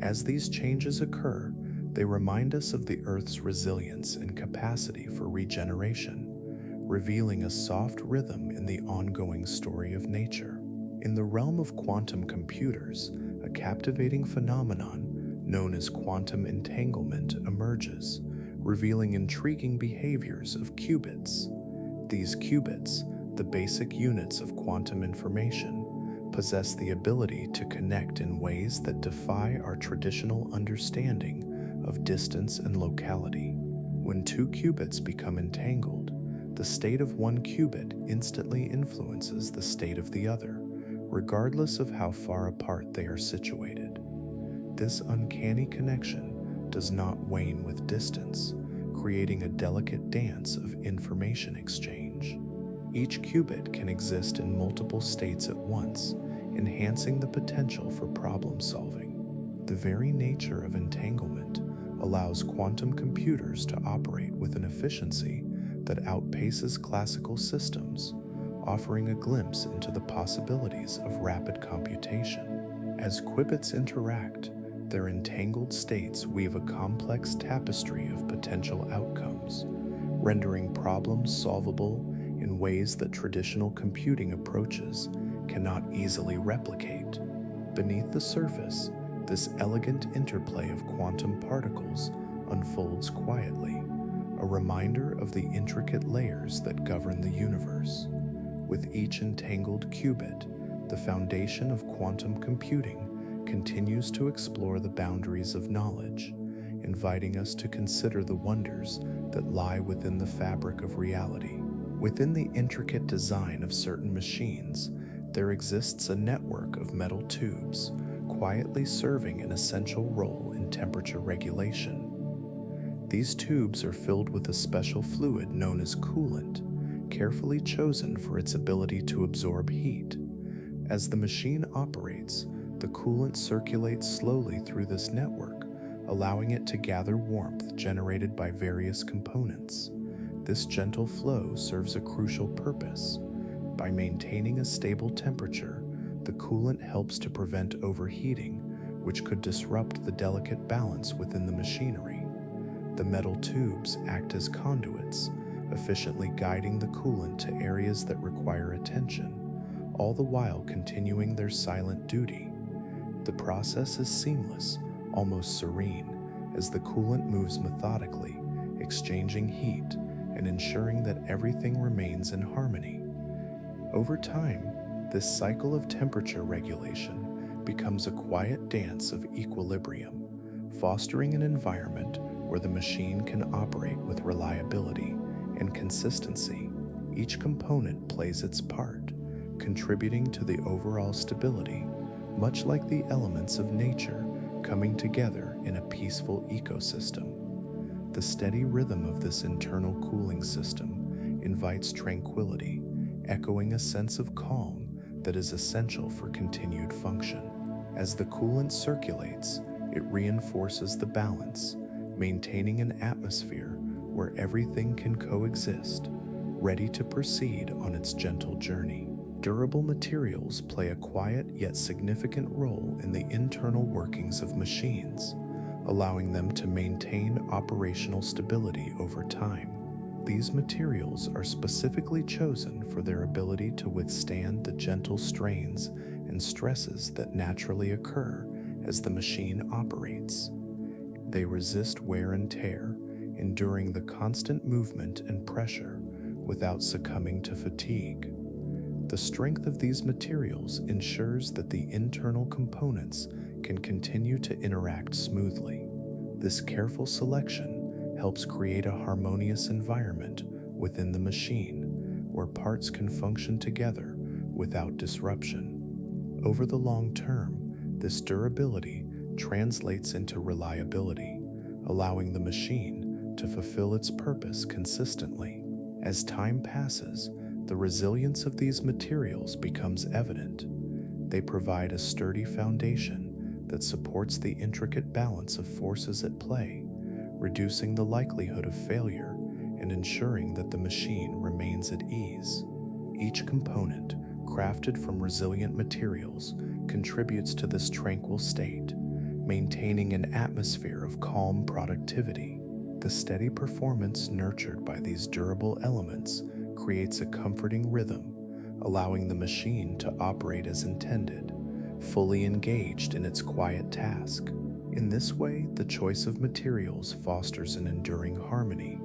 As these changes occur, they remind us of the Earth's resilience and capacity for regeneration, revealing a soft rhythm in the ongoing story of nature. In the realm of quantum computers, a captivating phenomenon known as quantum entanglement emerges, revealing intriguing behaviors of qubits. These qubits, the basic units of quantum information, possess the ability to connect in ways that defy our traditional understanding of distance and locality. When two qubits become entangled, the state of one qubit instantly influences the state of the other, regardless of how far apart they are situated. This uncanny connection does not wane with distance, creating a delicate dance of information exchange. Each qubit can exist in multiple states at once, enhancing the potential for problem solving. The very nature of entanglement allows quantum computers to operate with an efficiency that outpaces classical systems, offering a glimpse into the possibilities of rapid computation. As qubits interact, their entangled states weave a complex tapestry of potential outcomes, rendering problems solvable in ways that traditional computing approaches cannot easily replicate. Beneath the surface, this elegant interplay of quantum particles unfolds quietly, a reminder of the intricate layers that govern the universe. With each entangled qubit, the foundation of quantum computing continues to explore the boundaries of knowledge, inviting us to consider the wonders that lie within the fabric of reality. Within the intricate design of certain machines, there exists a network of metal tubes, quietly serving an essential role in temperature regulation. These tubes are filled with a special fluid known as coolant, carefully chosen for its ability to absorb heat. As the machine operates, the coolant circulates slowly through this network, allowing it to gather warmth generated by various components. This gentle flow serves a crucial purpose. By maintaining a stable temperature, the coolant helps to prevent overheating, which could disrupt the delicate balance within the machinery. The metal tubes act as conduits, efficiently guiding the coolant to areas that require attention, all the while continuing their silent duty. The process is seamless, almost serene, as the coolant moves methodically, exchanging heat and ensuring that everything remains in harmony. Over time, this cycle of temperature regulation becomes a quiet dance of equilibrium, fostering an environment where the machine can operate with reliability and consistency. Each component plays its part, contributing to the overall stability, much like the elements of nature coming together in a peaceful ecosystem. The steady rhythm of this internal cooling system invites tranquility, echoing a sense of calm that is essential for continued function. As the coolant circulates, it reinforces the balance, maintaining an atmosphere where everything can coexist, ready to proceed on its gentle journey. Durable materials play a quiet yet significant role in the internal workings of machines, allowing them to maintain operational stability over time. These materials are specifically chosen for their ability to withstand the gentle strains and stresses that naturally occur as the machine operates. They resist wear and tear, enduring the constant movement and pressure without succumbing to fatigue. The strength of these materials ensures that the internal components can continue to interact smoothly. This careful selection helps create a harmonious environment within the machine, where parts can function together without disruption. Over the long term, this durability translates into reliability, allowing the machine to fulfill its purpose consistently. As time passes, the resilience of these materials becomes evident. They provide a sturdy foundation that supports the intricate balance of forces at play, reducing the likelihood of failure and ensuring that the machine remains at ease. Each component, crafted from resilient materials, contributes to this tranquil state, maintaining an atmosphere of calm productivity. The steady performance nurtured by these durable elements creates a comforting rhythm, allowing the machine to operate as intended, fully engaged in its quiet task. In this way, the choice of materials fosters an enduring harmony,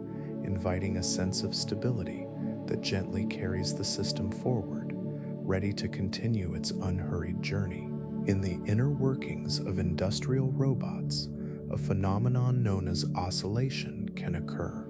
inviting a sense of stability that gently carries the system forward, ready to continue its unhurried journey. In the inner workings of industrial robots, a phenomenon known as oscillation can occur.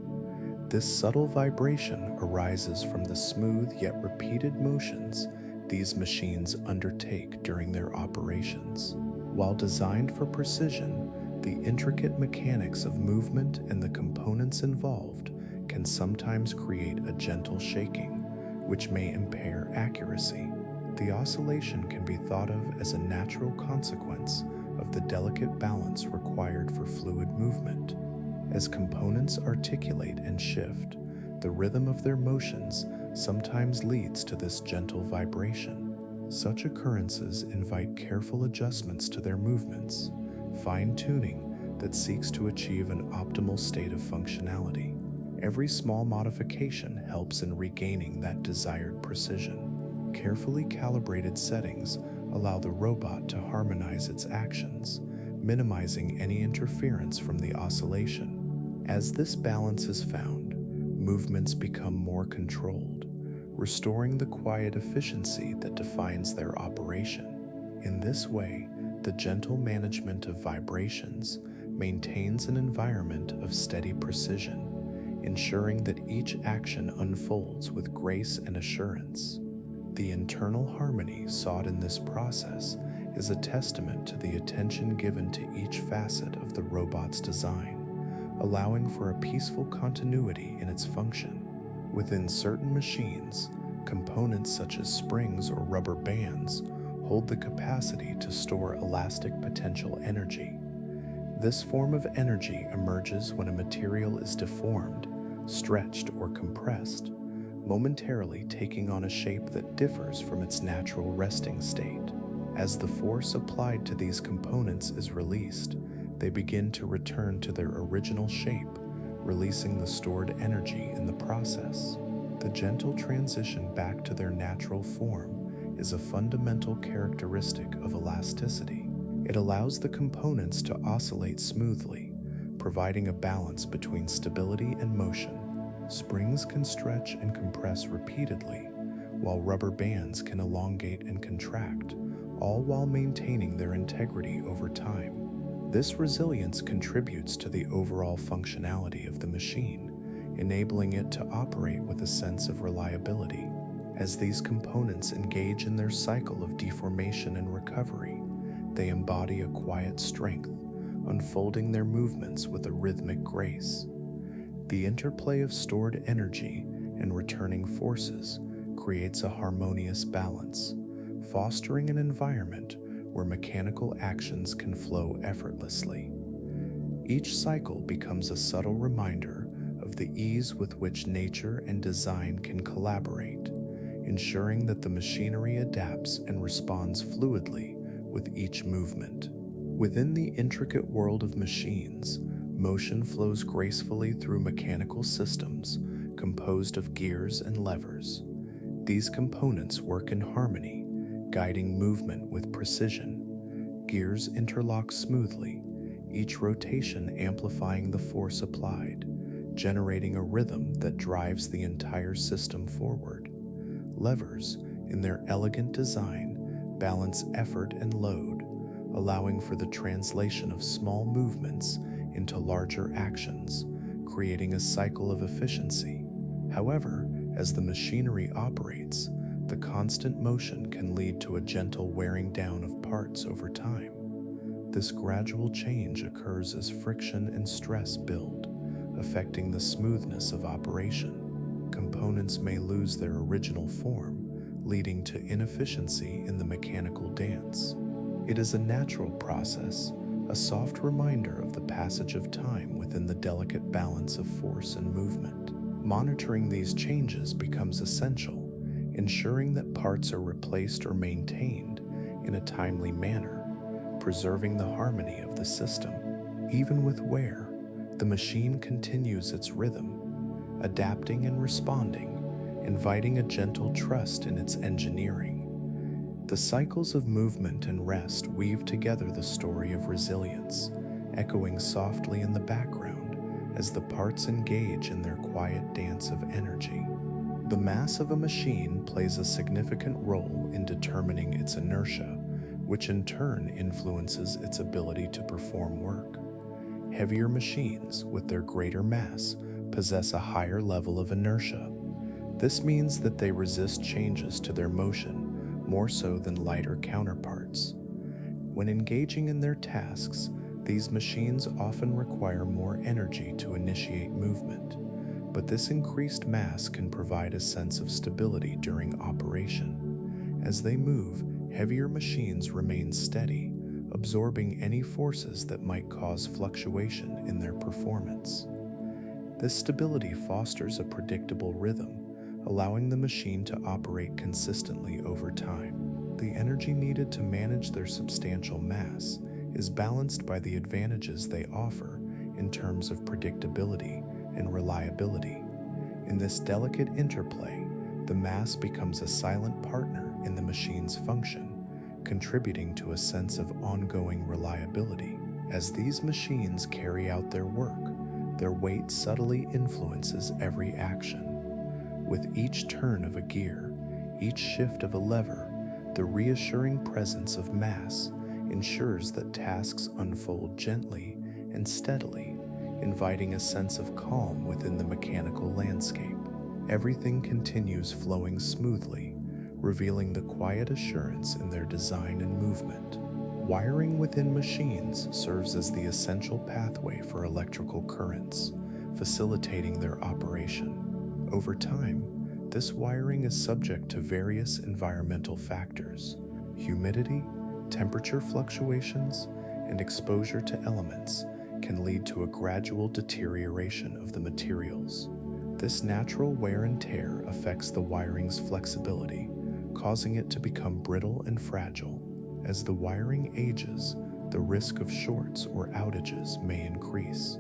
This subtle vibration arises from the smooth yet repeated motions these machines undertake during their operations. While designed for precision, the intricate mechanics of movement and the components involved can sometimes create a gentle shaking, which may impair accuracy. The oscillation can be thought of as a natural consequence of the delicate balance required for fluid movement. As components articulate and shift, The rhythm of their motions sometimes leads to this gentle vibration. Such occurrences invite careful adjustments to their movements, fine-tuning that seeks to achieve an optimal state of functionality. Every small modification helps in regaining that desired precision. Carefully calibrated settings allow the robot to harmonize its actions, minimizing any interference from the oscillation. As this balance is found, movements become more controlled, restoring the quiet efficiency that defines their operation. In this way, the gentle management of vibrations maintains an environment of steady precision, ensuring that each action unfolds with grace and assurance. The internal harmony sought in this process is a testament to the attention given to each facet of the robot's design, allowing for a peaceful continuity in its function. Within certain machines, components such as springs or rubber bands hold the capacity to store elastic potential energy. This form of energy emerges when a material is deformed, stretched, or compressed, momentarily taking on a shape that differs from its natural resting state. As the force applied to these components is released, they begin to return to their original shape, releasing the stored energy in the process. The gentle transition back to their natural form is a fundamental characteristic of elasticity. It allows the components to oscillate smoothly, providing a balance between stability and motion. Springs can stretch and compress repeatedly, while rubber bands can elongate and contract, all while maintaining their integrity over time. This resilience contributes to the overall functionality of the machine, enabling it to operate with a sense of reliability. As these components engage in their cycle of deformation and recovery, they embody a quiet strength, unfolding their movements with a rhythmic grace. The interplay of stored energy and returning forces creates a harmonious balance, fostering an environment where mechanical actions can flow effortlessly. Each cycle becomes a subtle reminder of the ease with which nature and design can collaborate, ensuring that the machinery adapts and responds fluidly with each movement. Within the intricate world of machines, motion flows gracefully through mechanical systems composed of gears and levers. These components work in harmony, guiding movement with precision. Gears interlock smoothly, each rotation amplifying the force applied, generating a rhythm that drives the entire system forward. Levers, in their elegant design, balance effort and load, allowing for the translation of small movements into larger actions, creating a cycle of efficiency. However, as the machinery operates, the constant motion can lead to a gentle wearing down of parts over time. This gradual change occurs as friction and stress build, affecting the smoothness of operation. Components may lose their original form, leading to inefficiency in the mechanical dance. It is a natural process, a soft reminder of the passage of time within the delicate balance of force and movement. Monitoring these changes becomes essential, ensuring that parts are replaced or maintained in a timely manner, preserving the harmony of the system. Even with wear, the machine continues its rhythm, adapting and responding, inviting a gentle trust in its engineering. The cycles of movement and rest weave together the story of resilience, echoing softly in the background as the parts engage in their quiet dance of energy. The mass of a machine plays a significant role in determining its inertia, which in turn influences its ability to perform work. Heavier machines, with their greater mass, possess a higher level of inertia. This means that they resist changes to their motion more so than lighter counterparts. When engaging in their tasks, these machines often require more energy to initiate movement, but this increased mass can provide a sense of stability during operation. As they move, heavier machines remain steady, absorbing any forces that might cause fluctuation in their performance. This stability fosters a predictable rhythm, allowing the machine to operate consistently over time. The energy needed to manage their substantial mass is balanced by the advantages they offer in terms of predictability and reliability. In this delicate interplay, the mass becomes a silent partner in the machine's function, contributing to a sense of ongoing reliability. As these machines carry out their work, their weight subtly influences every action. With each turn of a gear, each shift of a lever, the reassuring presence of mass ensures that tasks unfold gently and steadily, inviting a sense of calm within the mechanical landscape. Everything continues flowing smoothly, revealing the quiet assurance in their design and movement. Wiring within machines serves as the essential pathway for electrical currents, facilitating their operation. Over time, this wiring is subject to various environmental factors. Humidity, temperature fluctuations, and exposure to elements can lead to a gradual deterioration of the materials. This natural wear and tear affects the wiring's flexibility, causing it to become brittle and fragile. As the wiring ages, the risk of shorts or outages may increase.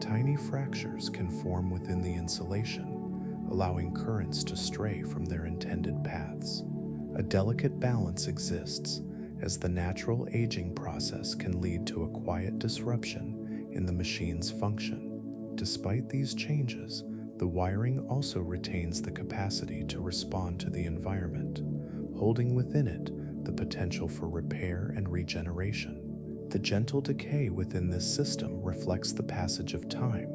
Tiny fractures can form within the insulation, allowing currents to stray from their intended paths. A delicate balance exists, as the natural aging process can lead to a quiet disruption in the machine's function. Despite these changes, the wiring also retains the capacity to respond to the environment, holding within it the potential for repair and regeneration. The gentle decay within this system reflects the passage of time,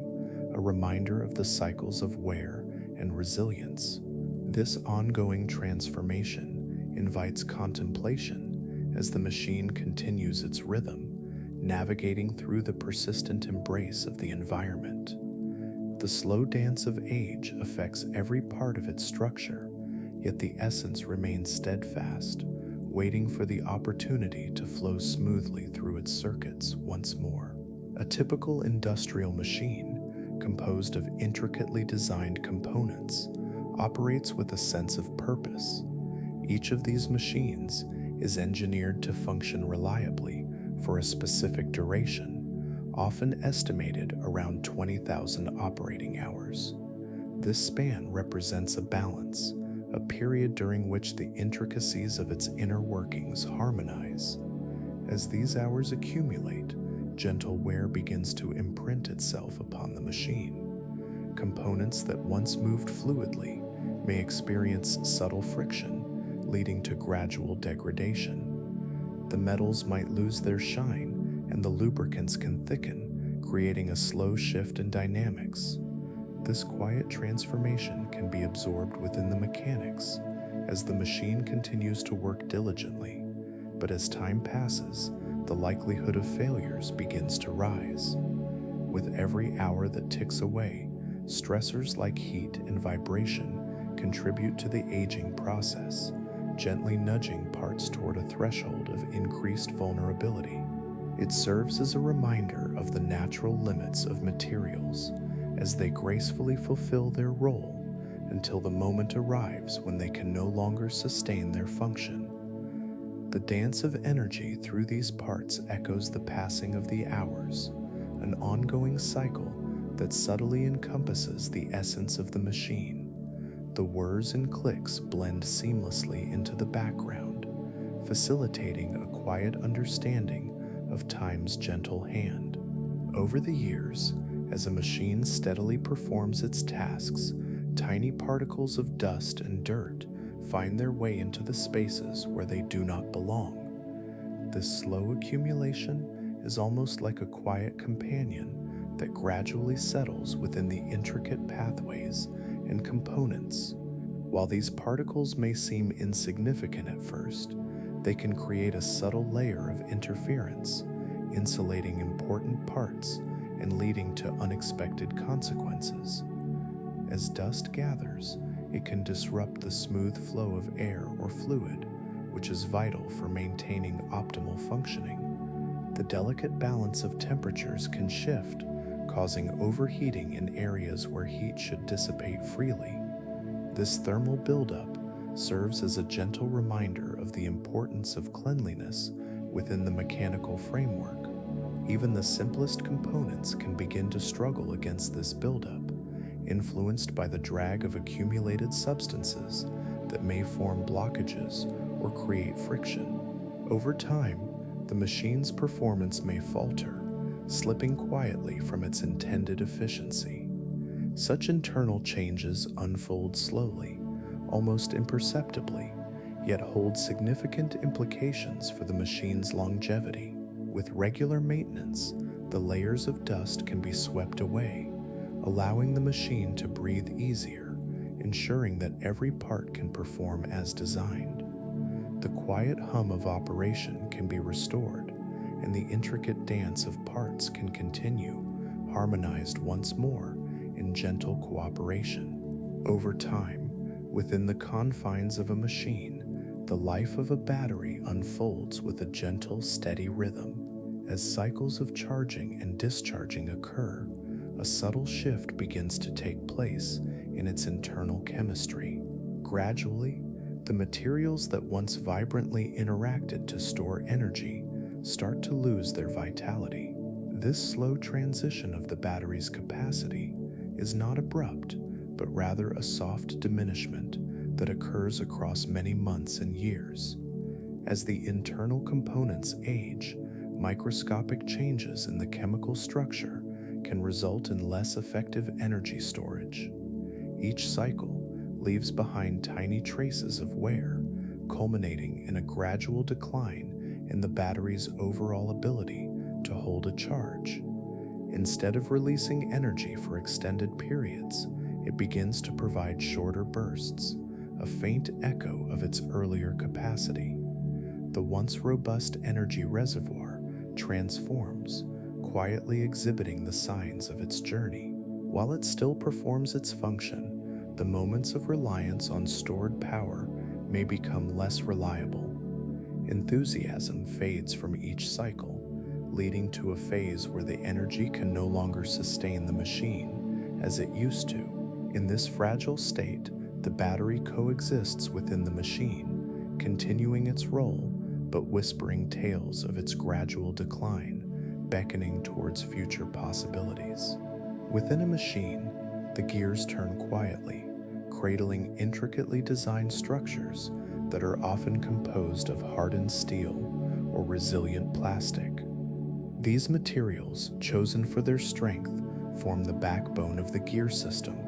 a reminder of the cycles of wear and resilience. This ongoing transformation invites contemplation as the machine continues its rhythm, navigating through the persistent embrace of the environment. The slow dance of age affects every part of its structure, yet the essence remains steadfast, waiting for the opportunity to flow smoothly through its circuits once more. A typical industrial machine, composed of intricately designed components, operates with a sense of purpose. Each of these machines is engineered to function reliably for a specific duration, often estimated around 20,000 operating hours. This span represents a balance, a period during which the intricacies of its inner workings harmonize. As these hours accumulate, gentle wear begins to imprint itself upon the machine. Components that once moved fluidly may experience subtle friction, leading to gradual degradation. The metals might lose their shine, and the lubricants can thicken, creating a slow shift in dynamics. This quiet transformation can be absorbed within the mechanics as the machine continues to work diligently, but as time passes, the likelihood of failures begins to rise. With every hour that ticks away, stressors like heat and vibration contribute to the aging process, gently nudging parts toward a threshold of increased vulnerability. It serves as a reminder of the natural limits of materials as they gracefully fulfill their role until the moment arrives when they can no longer sustain their function. The dance of energy through these parts echoes the passing of the hours, an ongoing cycle that subtly encompasses the essence of the machine. The whirs and clicks blend seamlessly into the background, facilitating a quiet understanding of time's gentle hand. Over the years, as a machine steadily performs its tasks, tiny particles of dust and dirt find their way into the spaces where they do not belong. This slow accumulation is almost like a quiet companion that gradually settles within the intricate pathways and components. While these particles may seem insignificant at first, they can create a subtle layer of interference, insulating important parts and leading to unexpected consequences. As dust gathers, it can disrupt the smooth flow of air or fluid, which is vital for maintaining optimal functioning. The delicate balance of temperatures can shift, causing overheating in areas where heat should dissipate freely. This thermal buildup serves as a gentle reminder of the importance of cleanliness within the mechanical framework. Even the simplest components can begin to struggle against this buildup, influenced by the drag of accumulated substances that may form blockages or create friction. Over time, the machine's performance may falter, slipping quietly from its intended efficiency. Such internal changes unfold slowly, almost imperceptibly, yet hold significant implications for the machine's longevity. With regular maintenance, the layers of dust can be swept away, allowing the machine to breathe easier, ensuring that every part can perform as designed. The quiet hum of operation can be restored, and the intricate dance of parts can continue, harmonized once more in gentle cooperation. Over time, within the confines of a machine, the life of a battery unfolds with a gentle, steady rhythm. As cycles of charging and discharging occur, a subtle shift begins to take place in its internal chemistry. Gradually, the materials that once vibrantly interacted to store energy start to lose their vitality. This slow transition of the battery's capacity is not abrupt, but rather a soft diminishment that occurs across many months and years. As the internal components age, microscopic changes in the chemical structure can result in less effective energy storage. Each cycle leaves behind tiny traces of wear, culminating in a gradual decline in the battery's overall ability to hold a charge. Instead of releasing energy for extended periods, it begins to provide shorter bursts, a faint echo of its earlier capacity. The once robust energy reservoir transforms, quietly exhibiting the signs of its journey. While it still performs its function, the moments of reliance on stored power may become less reliable. Enthusiasm fades from each cycle, leading to a phase where the energy can no longer sustain the machine as it used to. In this fragile state, the battery coexists within the machine, continuing its role but whispering tales of its gradual decline, beckoning towards future possibilities. Within a machine, the gears turn quietly, cradling intricately designed structures that are often composed of hardened steel or resilient plastic. These materials, chosen for their strength, form the backbone of the gear system.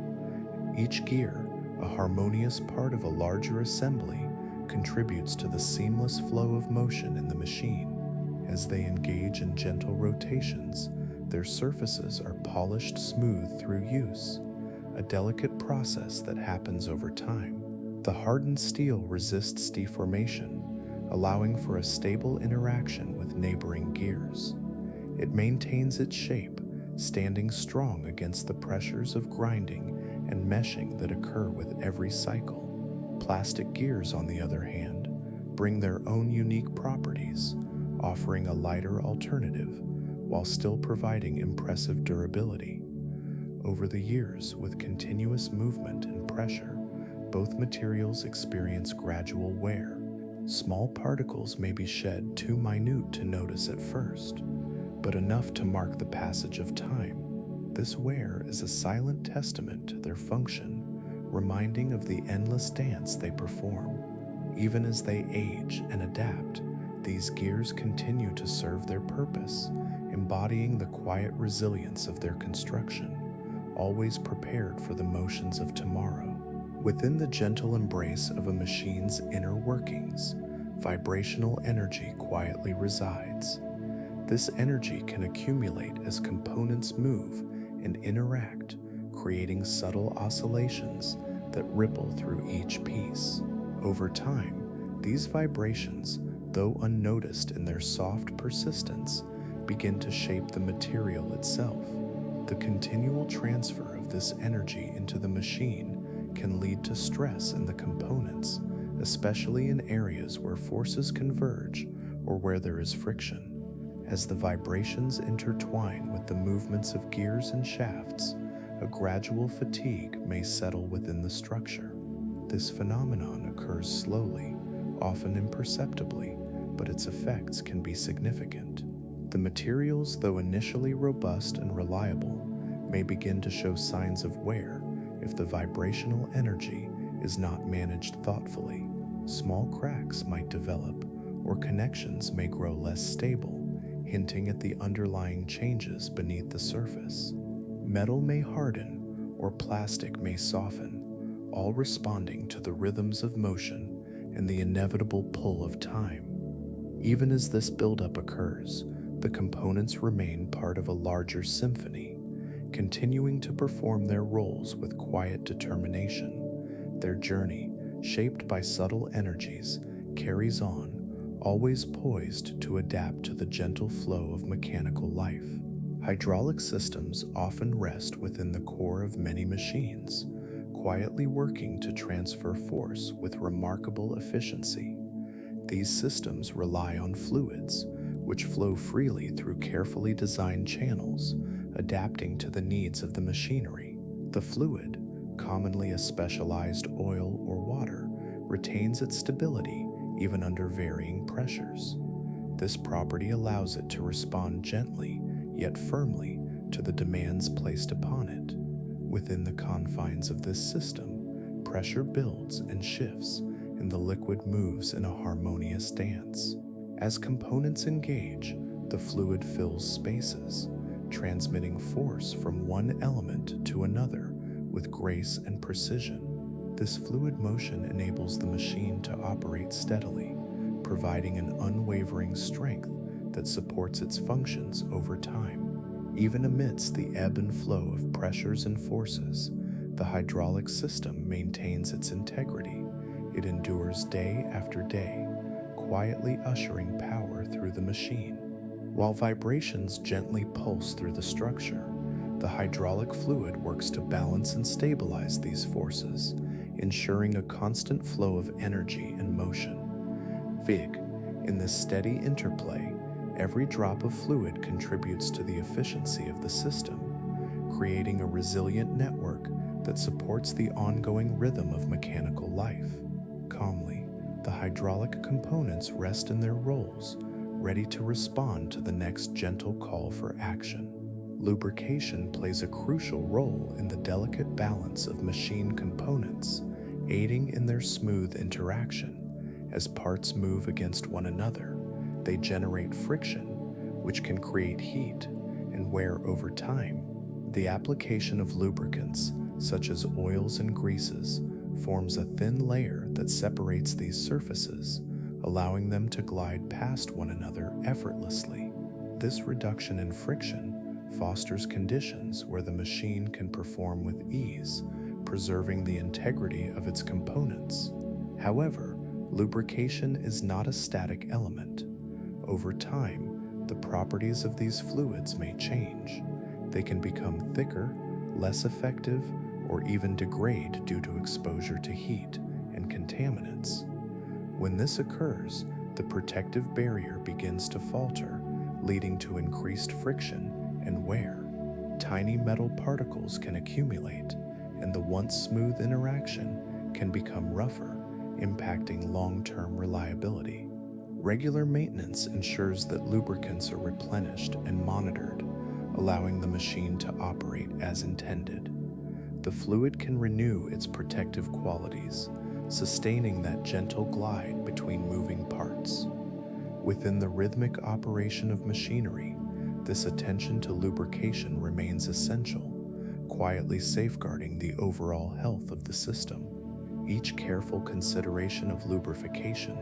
Each gear, a harmonious part of a larger assembly, contributes to the seamless flow of motion in the machine. As they engage in gentle rotations, their surfaces are polished smooth through use, a delicate process that happens over time. The hardened steel resists deformation, allowing for a stable interaction with neighboring gears. It maintains its shape, standing strong against the pressures of grinding and meshing that occur with every cycle. Plastic gears, on the other hand, bring their own unique properties, offering a lighter alternative while still providing impressive durability. Over the years, with continuous movement and pressure, both materials experience gradual wear. Small particles may be shed too minute to notice at first, but enough to mark the passage of time. This wear is a silent testament to their function, reminding of the endless dance they perform. Even as they age and adapt, these gears continue to serve their purpose, embodying the quiet resilience of their construction, always prepared for the motions of tomorrow. Within the gentle embrace of a machine's inner workings, vibrational energy quietly resides. This energy can accumulate as components move and interact, creating subtle oscillations that ripple through each piece. Over time, these vibrations, though unnoticed in their soft persistence, begin to shape the material itself. The continual transfer of this energy into the machine can lead to stress in the components, especially in areas where forces converge or where there is friction. As the vibrations intertwine with the movements of gears and shafts, a gradual fatigue may settle within the structure. This phenomenon occurs slowly, often imperceptibly, but its effects can be significant. The materials, though initially robust and reliable, may begin to show signs of wear if the vibrational energy is not managed thoughtfully. Small cracks might develop, or connections may grow less stable, hinting at the underlying changes beneath the surface. Metal may harden, or plastic may soften, all responding to the rhythms of motion and the inevitable pull of time. Even as this buildup occurs, the components remain part of a larger symphony, continuing to perform their roles with quiet determination. Their journey, shaped by subtle energies, carries on, always poised to adapt to the gentle flow of mechanical life. Hydraulic systems often rest within the core of many machines, quietly working to transfer force with remarkable efficiency. These systems rely on fluids, which flow freely through carefully designed channels, adapting to the needs of the machinery. The fluid, commonly a specialized oil or water, retains its stability even under varying pressures. This property allows it to respond gently yet firmly to the demands placed upon it. Within the confines of this system, pressure builds and shifts, and the liquid moves in a harmonious dance. As components engage, the fluid fills spaces, transmitting force from one element to another with grace and precision. This fluid motion enables the machine to operate steadily, providing an unwavering strength that supports its functions over time. Even amidst the ebb and flow of pressures and forces, the hydraulic system maintains its integrity. It endures day after day, quietly ushering power through the machine. While vibrations gently pulse through the structure, the hydraulic fluid works to balance and stabilize these forces, ensuring a constant flow of energy and motion. In this steady interplay, every drop of fluid contributes to the efficiency of the system, creating a resilient network that supports the ongoing rhythm of mechanical life. Calmly, the hydraulic components rest in their roles, ready to respond to the next gentle call for action. Lubrication plays a crucial role in the delicate balance of machine components, aiding in their smooth interaction. As parts move against one another, they generate friction, which can create heat and wear over time. The application of lubricants, such as oils and greases, forms a thin layer that separates these surfaces, allowing them to glide past one another effortlessly. This reduction in friction fosters conditions where the machine can perform with ease, preserving the integrity of its components. However, lubrication is not a static element. Over time, the properties of these fluids may change. They can become thicker, less effective, or even degrade due to exposure to heat and contaminants. When this occurs, the protective barrier begins to falter, leading to increased friction and wear. Tiny metal particles can accumulate, and the once smooth interaction can become rougher, impacting long-term reliability. Regular maintenance ensures that lubricants are replenished and monitored, allowing the machine to operate as intended. The fluid can renew its protective qualities, sustaining that gentle glide between moving parts. Within the rhythmic operation of machinery, this attention to lubrication remains essential, quietly safeguarding the overall health of the system. Each careful consideration of lubrication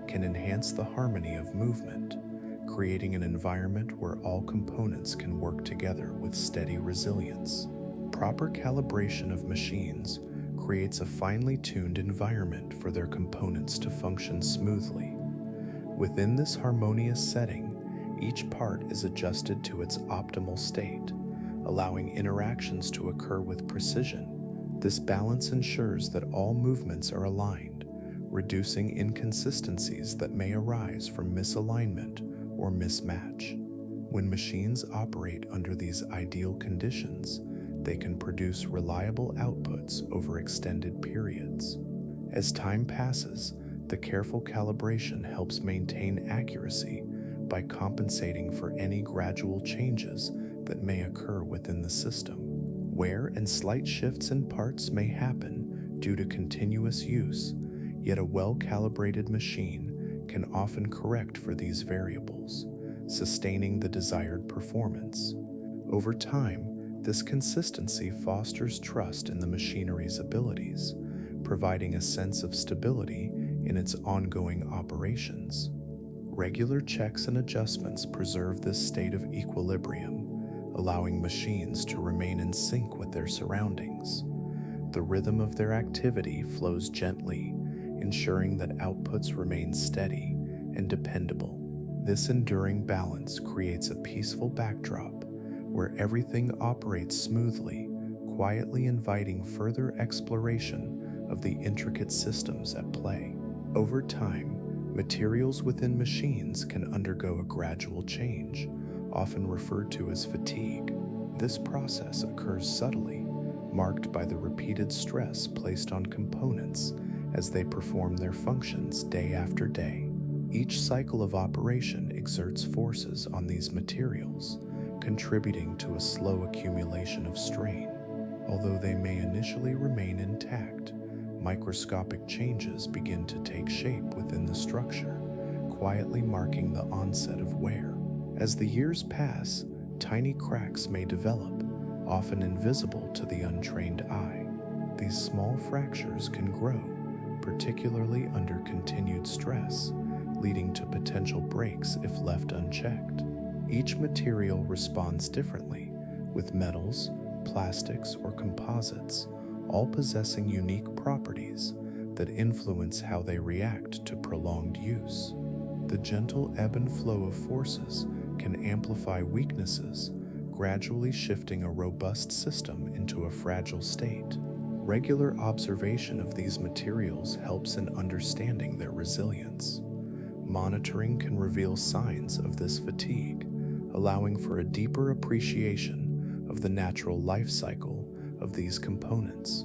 can enhance the harmony of movement, creating an environment where all components can work together with steady resilience. Proper calibration of machines creates a finely tuned environment for their components to function smoothly. Within this harmonious setting, each part is adjusted to its optimal state, allowing interactions to occur with precision. This balance ensures that all movements are aligned, reducing inconsistencies that may arise from misalignment or mismatch. When machines operate under these ideal conditions, they can produce reliable outputs over extended periods. As time passes, the careful calibration helps maintain accuracy by compensating for any gradual changes that may occur within the system. Wear and slight shifts in parts may happen due to continuous use, yet a well-calibrated machine can often correct for these variables, sustaining the desired performance. Over time, this consistency fosters trust in the machinery's abilities, providing a sense of stability in its ongoing operations. Regular checks and adjustments preserve this state of equilibrium, allowing machines to remain in sync with their surroundings. The rhythm of their activity flows gently, ensuring that outputs remain steady and dependable. This enduring balance creates a peaceful backdrop where everything operates smoothly, quietly inviting further exploration of the intricate systems at play. Over time, materials within machines can undergo a gradual change, often referred to as fatigue. This process occurs subtly, marked by the repeated stress placed on components as they perform their functions day after day. Each cycle of operation exerts forces on these materials, contributing to a slow accumulation of strain. Although they may initially remain intact, microscopic changes begin to take shape within the structure, quietly marking the onset of wear. As the years pass, tiny cracks may develop, often invisible to the untrained eye. These small fractures can grow, particularly under continued stress, leading to potential breaks if left unchecked. Each material responds differently, with metals, plastics, or composites all possessing unique properties that influence how they react to prolonged use. The gentle ebb and flow of forces can amplify weaknesses, gradually shifting a robust system into a fragile state. Regular observation of these materials helps in understanding their resilience. Monitoring can reveal signs of this fatigue, allowing for a deeper appreciation of the natural life cycle of these components.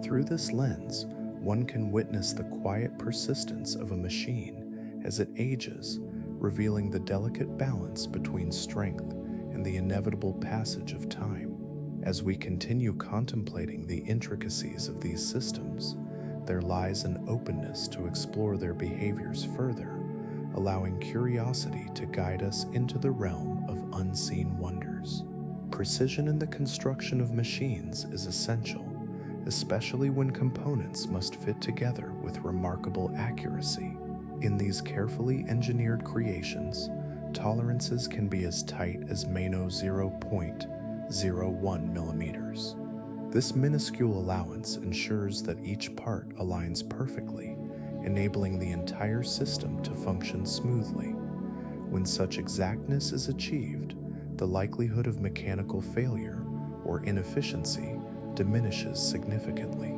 Through this lens, one can witness the quiet persistence of a machine as it ages, revealing the delicate balance between strength and the inevitable passage of time. As we continue contemplating the intricacies of these systems, there lies an openness to explore their behaviors further, allowing curiosity to guide us into the realm of unseen wonders. Precision in the construction of machines is essential, especially when components must fit together with remarkable accuracy. In these carefully engineered creations, tolerances can be as tight as Mano 0.01 millimeters. This minuscule allowance ensures that each part aligns perfectly, enabling the entire system to function smoothly. When such exactness is achieved, the likelihood of mechanical failure or inefficiency diminishes significantly.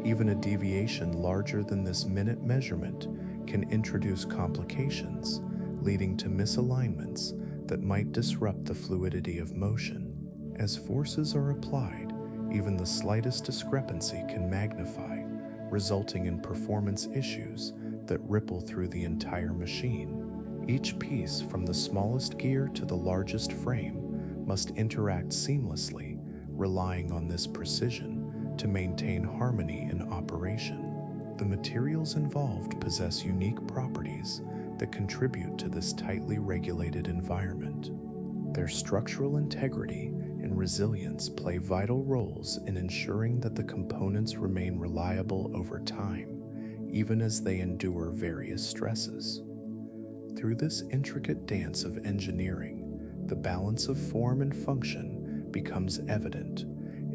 Even a deviation larger than this minute measurement can introduce complications, leading to misalignments that might disrupt the fluidity of motion. As forces are applied, even the slightest discrepancy can magnify, resulting in performance issues that ripple through the entire machine. Each piece, from the smallest gear to the largest frame, must interact seamlessly, relying on this precision to maintain harmony in operation. The materials involved possess unique properties that contribute to this tightly regulated environment. Their structural integrity and resilience play vital roles in ensuring that the components remain reliable over time, even as they endure various stresses. Through this intricate dance of engineering, the balance of form and function becomes evident,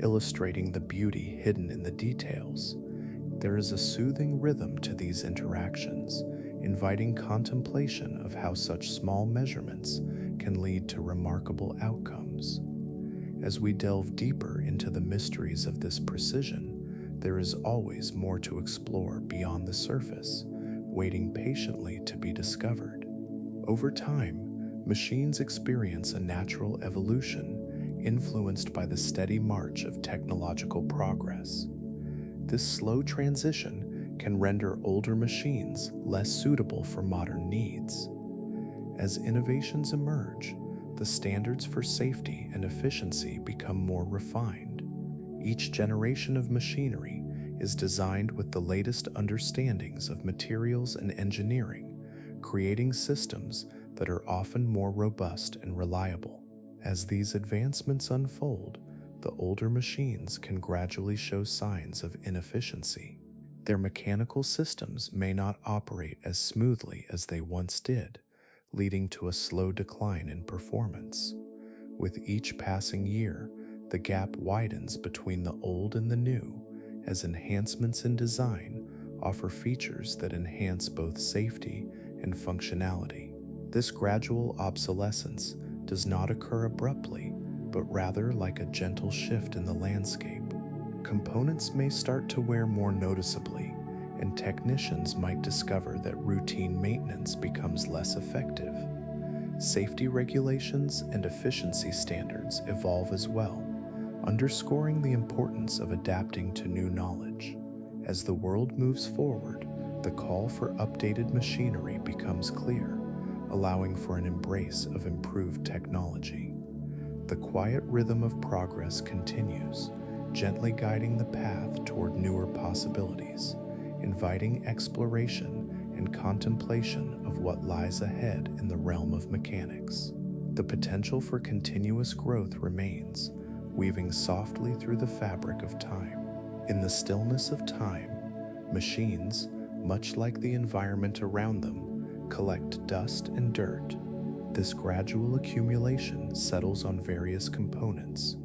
illustrating the beauty hidden in the details. There is a soothing rhythm to these interactions, inviting contemplation of how such small measurements can lead to remarkable outcomes. As we delve deeper into the mysteries of this precision, there is always more to explore beyond the surface, waiting patiently to be discovered. Over time, Machines experience a natural evolution influenced by the steady march of technological progress. This slow transition can render older machines less suitable for modern needs. As innovations emerge, the standards for safety and efficiency become more refined. Each generation of machinery is designed with the latest understandings of materials and engineering, creating systems that are often more robust and reliable. As these advancements unfold, the older machines can gradually show signs of inefficiency. Their mechanical systems may not operate as smoothly as they once did, leading to a slow decline in performance. With each passing year, the gap widens between the old and the new, as enhancements in design offer features that enhance both safety and functionality. This gradual obsolescence does not occur abruptly, but rather like a gentle shift in the landscape. Components may start to wear more noticeably, and technicians might discover that routine maintenance becomes less effective. Safety regulations and efficiency standards evolve as well, underscoring the importance of adapting to new knowledge. As the world moves forward, the call for updated machinery becomes clear, allowing for an embrace of improved technology. The quiet rhythm of progress continues, gently guiding the path toward newer possibilities, inviting exploration and contemplation of what lies ahead in the realm of mechanics. The potential for continuous growth remains, weaving softly through the fabric of time. In the stillness of time, machines, much like the environment around them, collect dust and dirt. This gradual accumulation settles on various components,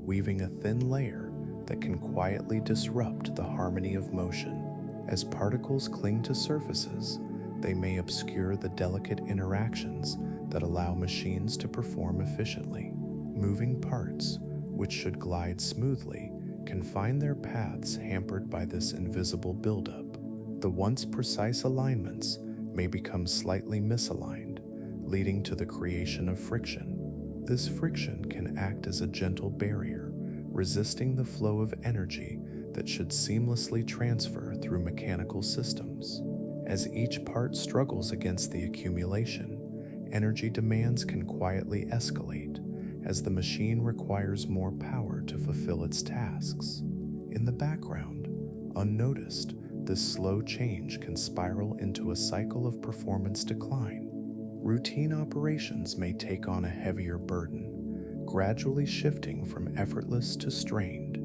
weaving a thin layer that can quietly disrupt the harmony of motion. As particles cling to surfaces, they may obscure the delicate interactions that allow machines to perform efficiently. Moving parts, which should glide smoothly, can find their paths hampered by this invisible buildup. The once precise alignments may become slightly misaligned, leading to the creation of friction. This friction can act as a gentle barrier, resisting the flow of energy that should seamlessly transfer through mechanical systems. As each part struggles against the accumulation, energy demands can quietly escalate, as the machine requires more power to fulfill its tasks. In the background, unnoticed, this slow change can spiral into a cycle of performance decline. Routine operations may take on a heavier burden, gradually shifting from effortless to strained.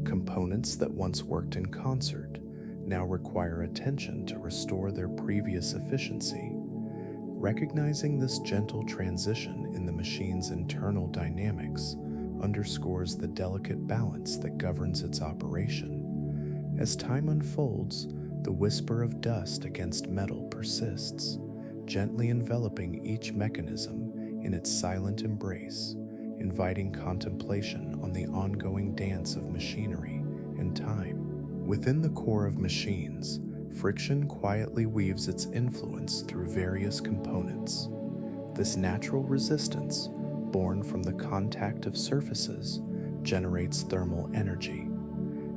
Components that once worked in concert now require attention to restore their previous efficiency. Recognizing this gentle transition in the machine's internal dynamics underscores the delicate balance that governs its operation. As time unfolds, the whisper of dust against metal persists, gently enveloping each mechanism in its silent embrace, inviting contemplation on the ongoing dance of machinery and time. Within the core of machines, friction quietly weaves its influence through various components. This natural resistance, born from the contact of surfaces, generates thermal energy.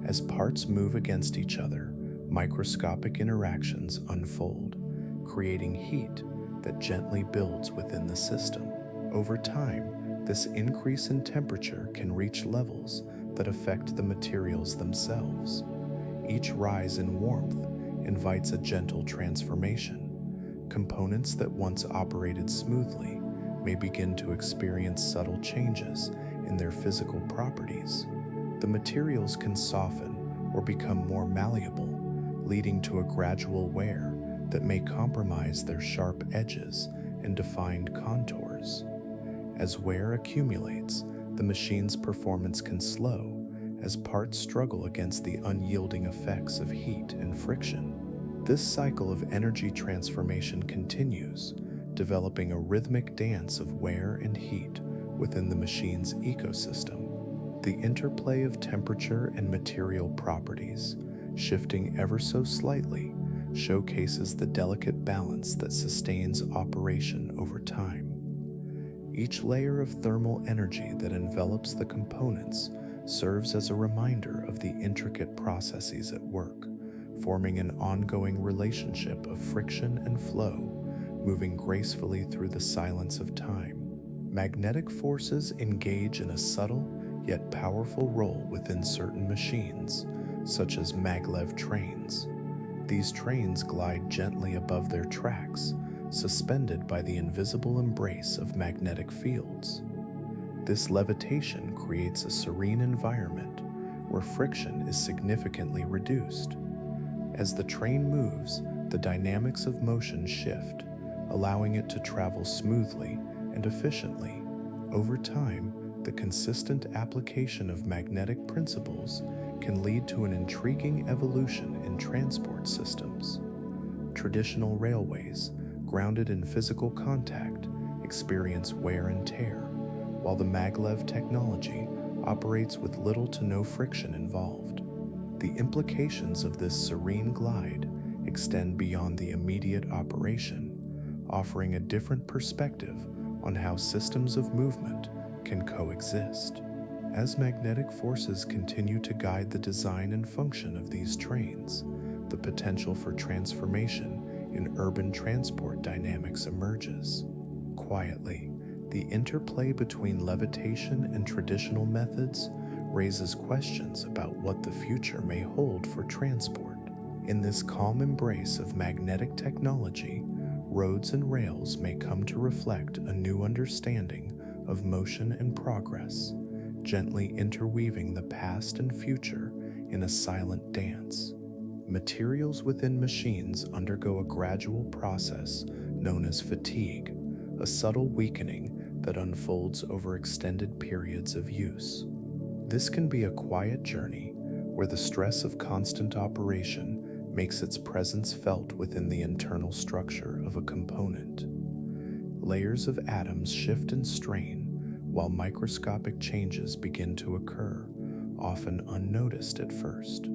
As parts move against each other, microscopic interactions unfold, creating heat that gently builds within the system. Over time, this increase in temperature can reach levels that affect the materials themselves. Each rise in warmth invites a gentle transformation. Components that once operated smoothly may begin to experience subtle changes in their physical properties. The materials can soften or become more malleable, leading to a gradual wear that may compromise their sharp edges and defined contours. As wear accumulates, the machine's performance can slow as parts struggle against the unyielding effects of heat and friction. This cycle of energy transformation continues, developing a rhythmic dance of wear and heat within the machine's ecosystem. The interplay of temperature and material properties, shifting ever so slightly, showcases the delicate balance that sustains operation over time. Each layer of thermal energy that envelops the components serves as a reminder of the intricate processes at work, forming an ongoing relationship of friction and flow, moving gracefully through the silence of time. Magnetic forces engage in a subtle yet powerful role within certain machines, such as maglev trains. These trains glide gently above their tracks, suspended by the invisible embrace of magnetic fields. This levitation creates a serene environment where friction is significantly reduced. As the train moves, the dynamics of motion shift, allowing it to travel smoothly and efficiently. Over time, the consistent application of magnetic principles can lead to an intriguing evolution in transport systems. Traditional railways, grounded in physical contact, experience wear and tear, while the maglev technology operates with little to no friction involved. The implications of this serene glide extend beyond the immediate operation, offering a different perspective on how systems of movement can coexist. As magnetic forces continue to guide the design and function of these trains, the potential for transformation in urban transport dynamics emerges. Quietly, the interplay between levitation and traditional methods raises questions about what the future may hold for transport. In this calm embrace of magnetic technology, roads and rails may come to reflect a new understanding of motion and progress, gently interweaving the past and future in a silent dance. Materials within machines undergo a gradual process known as fatigue, a subtle weakening that unfolds over extended periods of use. This can be a quiet journey where the stress of constant operation makes its presence felt within the internal structure of a component. Layers of atoms shift and strain while microscopic changes begin to occur, often unnoticed at first.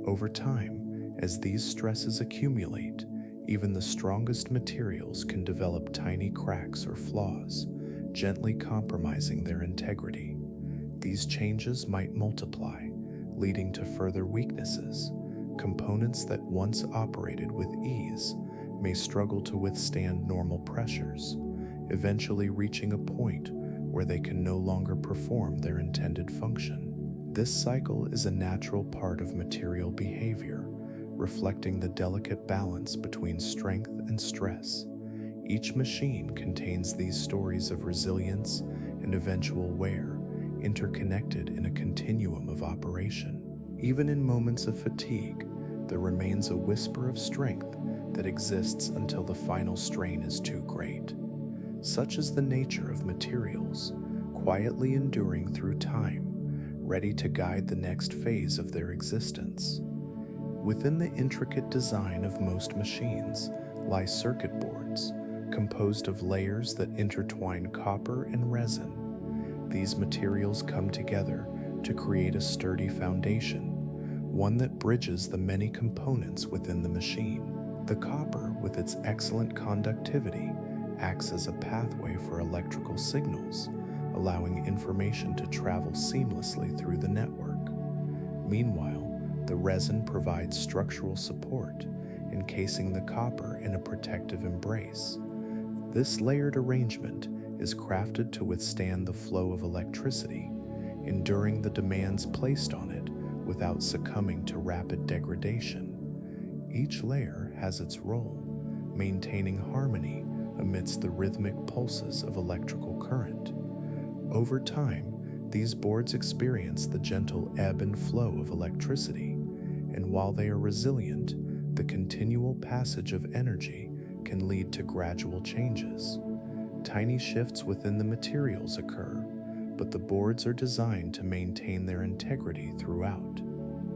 Over time, as these stresses accumulate, even the strongest materials can develop tiny cracks or flaws, gently compromising their integrity. These changes might multiply, leading to further weaknesses. Components that once operated with ease may struggle to withstand normal pressures, eventually reaching a point where they can no longer perform their intended function. This cycle is a natural part of material behavior, reflecting the delicate balance between strength and stress. Each machine contains these stories of resilience and eventual wear, interconnected in a continuum of operation. Even in moments of fatigue, there remains a whisper of strength that exists until the final strain is too great. Such is the nature of materials, quietly enduring through time, ready to guide the next phase of their existence. Within the intricate design of most machines lie circuit boards, composed of layers that intertwine copper and resin. These materials come together to create a sturdy foundation, one that bridges the many components within the machine. The copper, with its excellent conductivity, acts as a pathway for electrical signals, allowing information to travel seamlessly through the network. Meanwhile, the resin provides structural support, encasing the copper in a protective embrace. This layered arrangement is crafted to withstand the flow of electricity, enduring the demands placed on it without succumbing to rapid degradation. Each layer has its role, maintaining harmony amidst the rhythmic pulses of electrical current. Over time, these boards experience the gentle ebb and flow of electricity, and while they are resilient, the continual passage of energy can lead to gradual changes. Tiny shifts within the materials occur, but the boards are designed to maintain their integrity throughout.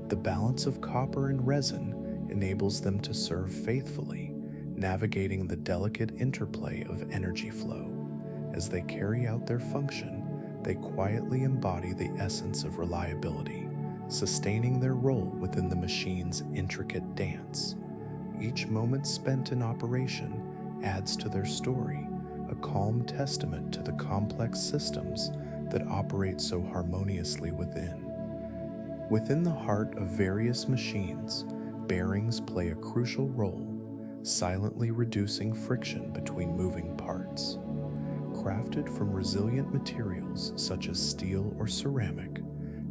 The balance of copper and resin enables them to serve faithfully, navigating the delicate interplay of energy flow. As they carry out their function, they quietly embody the essence of reliability, sustaining their role within the machine's intricate dance. Each moment spent in operation adds to their story, a a calm testament to the complex systems that operate so harmoniously within. Within the heart of various machines, bearings play a crucial role, silently reducing friction between moving parts. Crafted from resilient materials such as steel or ceramic,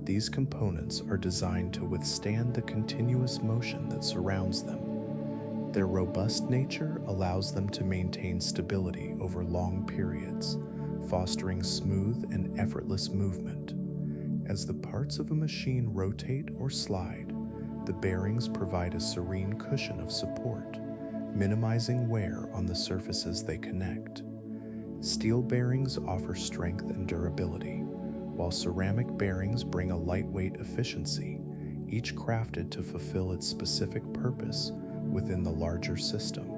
these components are designed to withstand the continuous motion that surrounds them. Their robust nature allows them to maintain stability over long periods, fostering smooth and effortless movement. As the parts of a machine rotate or slide, the bearings provide a serene cushion of support, minimizing wear on the surfaces they connect. Steel bearings offer strength and durability, while ceramic bearings bring a lightweight efficiency, each crafted to fulfill its specific purpose within the larger system.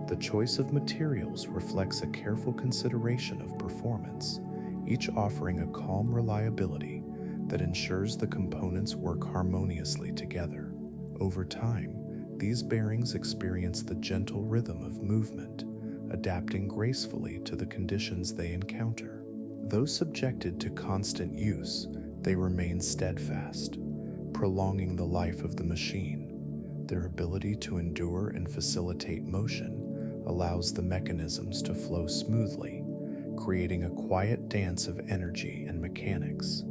The choice of materials reflects a careful consideration of performance, each offering a calm reliability that ensures the components work harmoniously together. Over time, these bearings experience the gentle rhythm of movement, adapting gracefully to the conditions they encounter. Though subjected to constant use, they remain steadfast, prolonging the life of the machine. Their ability to endure and facilitate motion allows the mechanisms to flow smoothly, creating a quiet dance of energy and mechanics.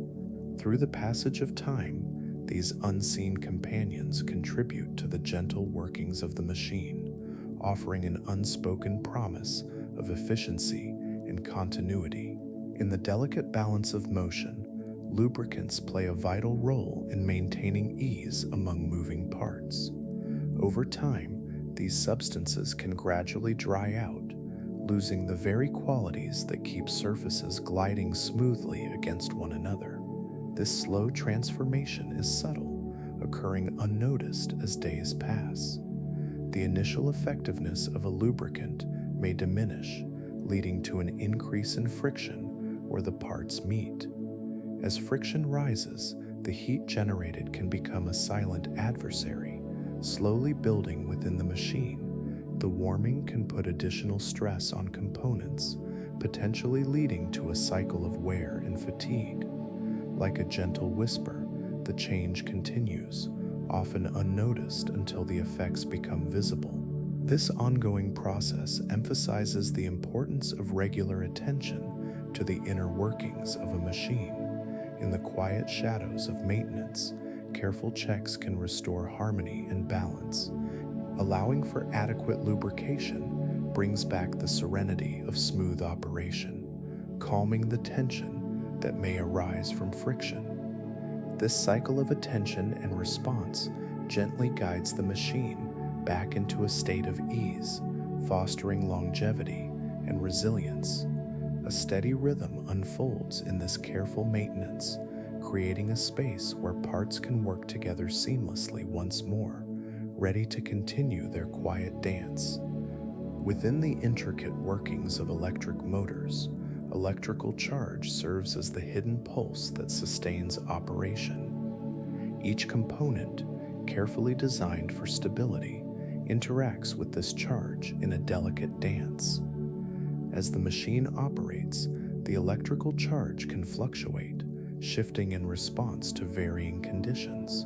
Through the passage of time, these unseen companions contribute to the gentle workings of the machine, offering an unspoken promise of efficiency and continuity. In the delicate balance of motion, lubricants play a vital role in maintaining ease among moving parts. Over time, these substances can gradually dry out, losing the very qualities that keep surfaces gliding smoothly against one another. This slow transformation is subtle, occurring unnoticed as days pass. The initial effectiveness of a lubricant may diminish, leading to an increase in friction where the parts meet. As friction rises, the heat generated can become a silent adversary, slowly building within the machine. The warming can put additional stress on components, potentially leading to a cycle of wear and fatigue. Like a gentle whisper, the change continues, often unnoticed until the effects become visible. This ongoing process emphasizes the importance of regular attention to the inner workings of a machine. In the quiet shadows of maintenance, careful checks can restore harmony and balance. Allowing for adequate lubrication brings back the serenity of smooth operation, calming the tension that may arise from friction. This cycle of attention and response gently guides the machine back into a state of ease, fostering longevity and resilience. A steady rhythm unfolds in this careful maintenance, creating a space where parts can work together seamlessly once more, ready to continue their quiet dance. Within the intricate workings of electric motors, electrical charge serves as the hidden pulse that sustains operation. Each component, carefully designed for stability, interacts with this charge in a delicate dance. As the machine operates, the electrical charge can fluctuate, shifting in response to varying conditions.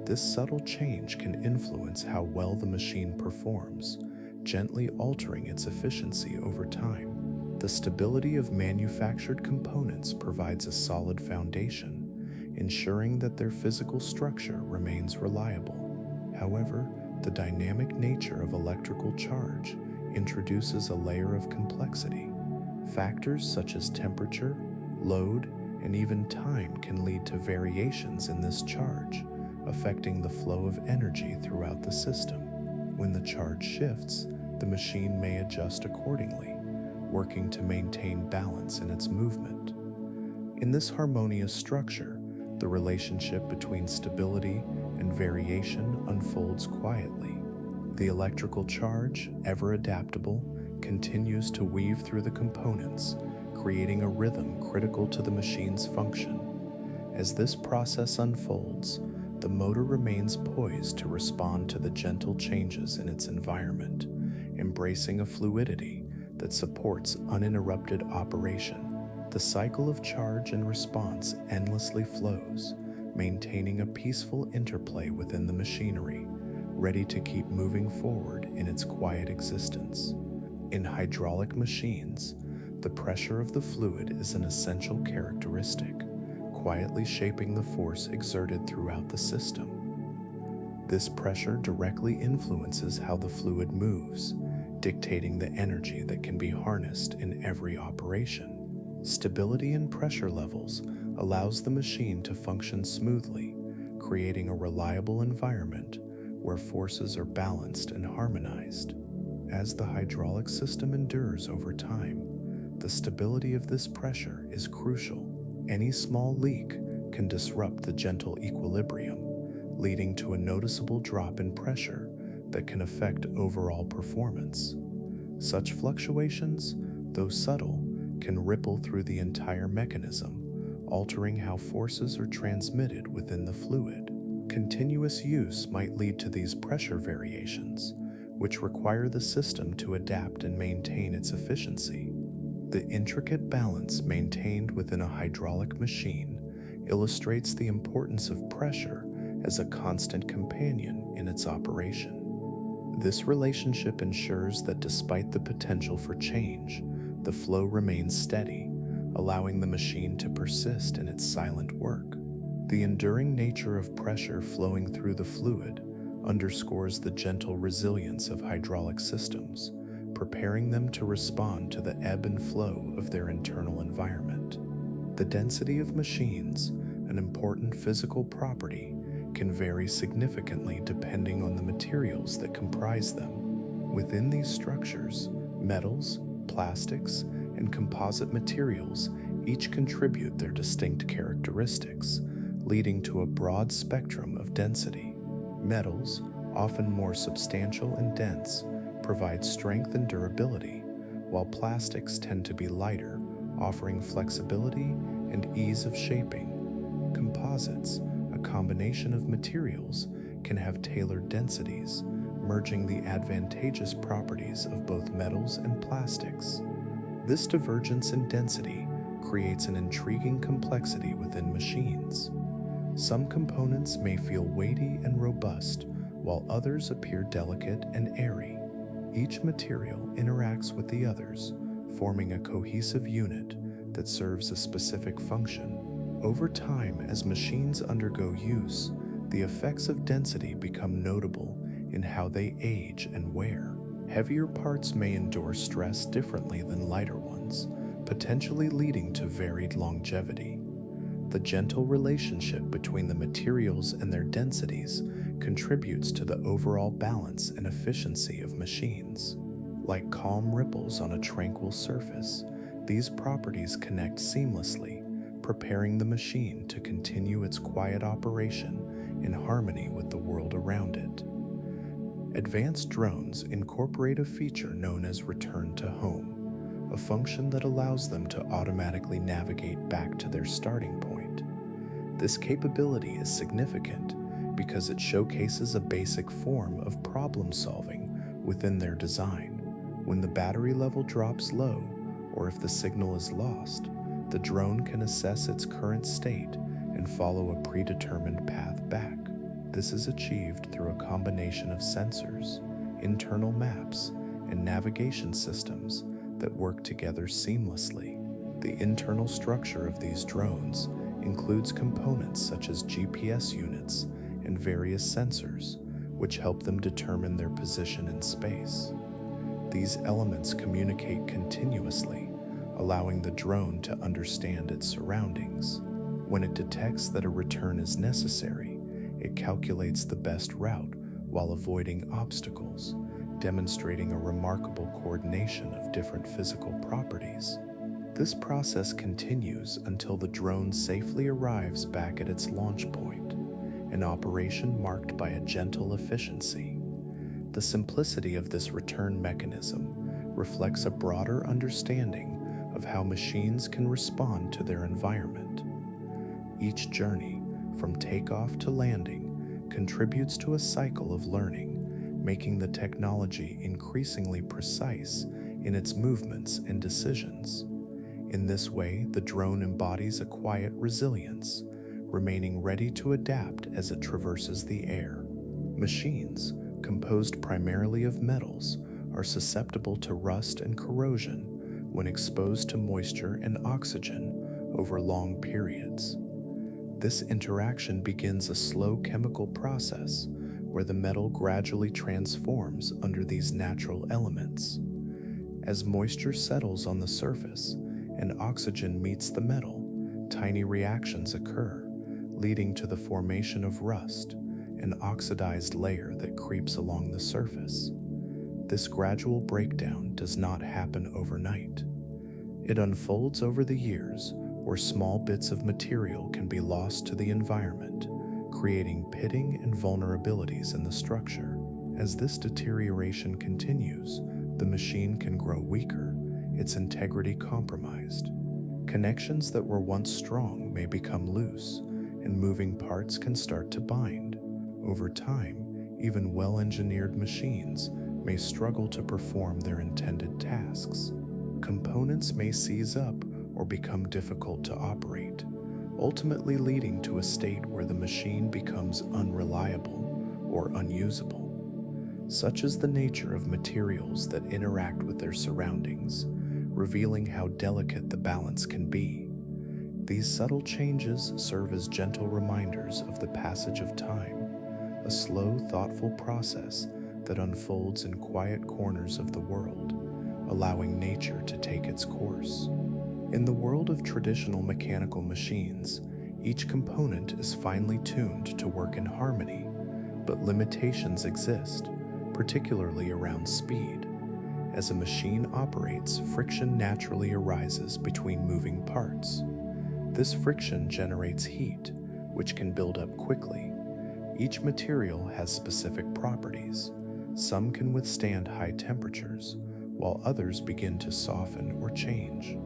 This subtle change can influence how well the machine performs, gently altering its efficiency over time. The stability of manufactured components provides a solid foundation, ensuring that their physical structure remains reliable. However, the dynamic nature of electrical charge introduces a layer of complexity. Factors such as temperature, load, and even time can lead to variations in this charge, affecting the flow of energy throughout the system. When the charge shifts, the machine may adjust accordingly, working to maintain balance in its movement. In this harmonious structure, the relationship between stability and variation unfolds quietly. The electrical charge, ever adaptable, continues to weave through the components, creating a rhythm critical to the machine's function. As this process unfolds, the motor remains poised to respond to the gentle changes in its environment, embracing a fluidity that supports uninterrupted operation. The cycle of charge and response endlessly flows, maintaining a peaceful interplay within the machinery, ready to keep moving forward in its quiet existence. In hydraulic machines, the pressure of the fluid is an essential characteristic, quietly shaping the force exerted throughout the system. This pressure directly influences how the fluid moves, dictating the energy that can be harnessed in every operation. Stability in pressure levels allows the machine to function smoothly, creating a reliable environment where forces are balanced and harmonized. As the hydraulic system endures over time, the stability of this pressure is crucial. Any small leak can disrupt the gentle equilibrium, leading to a noticeable drop in pressure that can affect overall performance. Such fluctuations, though subtle, can ripple through the entire mechanism, altering how forces are transmitted within the fluid. Continuous use might lead to these pressure variations, which require the system to adapt and maintain its efficiency. The intricate balance maintained within a hydraulic machine illustrates the importance of pressure as a constant companion in its operation. This relationship ensures that despite the potential for change, the flow remains steady, allowing the machine to persist in its silent work. The enduring nature of pressure flowing through the fluid underscores the gentle resilience of hydraulic systems, preparing them to respond to the ebb and flow of their internal environment. The density of machines, an important physical property, can vary significantly depending on the materials that comprise them. Within these structures, metals, plastics, and composite materials each contribute their distinct characteristics, leading to a broad spectrum of density. Metals, often more substantial and dense, provide strength and durability, while plastics tend to be lighter, offering flexibility and ease of shaping. Composites, a combination of materials, can have tailored densities, merging the advantageous properties of both metals and plastics. This divergence in density creates an intriguing complexity within machines. Some components may feel weighty and robust, while others appear delicate and airy. Each material interacts with the others, forming a cohesive unit that serves a specific function. Over time, as machines undergo use, the effects of density become notable in how they age and wear. Heavier parts may endure stress differently than lighter ones, potentially leading to varied longevity. The gentle relationship between the materials and their densities contributes to the overall balance and efficiency of machines. Like calm ripples on a tranquil surface, these properties connect seamlessly, preparing the machine to continue its quiet operation in harmony with the world around it. Advanced drones incorporate a feature known as return to home, a function that allows them to automatically navigate back to their starting point. This capability is significant because it showcases a basic form of problem solving within their design. When the battery level drops low, or if the signal is lost, the drone can assess its current state and follow a predetermined path back. This is achieved through a combination of sensors, internal maps, and navigation systems that work together seamlessly. The internal structure of these drones includes components such as GPS units and various sensors, which help them determine their position in space. These elements communicate continuously, allowing the drone to understand its surroundings. When it detects that a return is necessary, it calculates the best route while avoiding obstacles, demonstrating a remarkable coordination of different physical properties. This process continues until the drone safely arrives back at its launch point, an operation marked by a gentle efficiency. The simplicity of this return mechanism reflects a broader understanding of how machines can respond to their environment. Each journey, from takeoff to landing, contributes to a cycle of learning, making the technology increasingly precise in its movements and decisions. In this way, the drone embodies a quiet resilience, remaining ready to adapt as it traverses the air. Machines, composed primarily of metals, are susceptible to rust and corrosion when exposed to moisture and oxygen over long periods. This interaction begins a slow chemical process where the metal gradually transforms under these natural elements. As moisture settles on the surface and oxygen meets the metal, tiny reactions occur, leading to the formation of rust, an oxidized layer that creeps along the surface. This gradual breakdown does not happen overnight. It unfolds over the years, where small bits of material can be lost to the environment, creating pitting and vulnerabilities in the structure. As this deterioration continues, the machine can grow weaker, its integrity compromised. Connections that were once strong may become loose, and moving parts can start to bind. Over time, even well-engineered machines may struggle to perform their intended tasks. Components may seize up or become difficult to operate, ultimately leading to a state where the machine becomes unreliable or unusable. Such is the nature of materials that interact with their surroundings, revealing how delicate the balance can be. These subtle changes serve as gentle reminders of the passage of time, a slow, thoughtful process that unfolds in quiet corners of the world, allowing nature to take its course. In the world of traditional mechanical machines, each component is finely tuned to work in harmony, but limitations exist, particularly around speed. As a machine operates, friction naturally arises between moving parts. This friction generates heat, which can build up quickly. Each material has specific properties. Some can withstand high temperatures, while others begin to soften or change.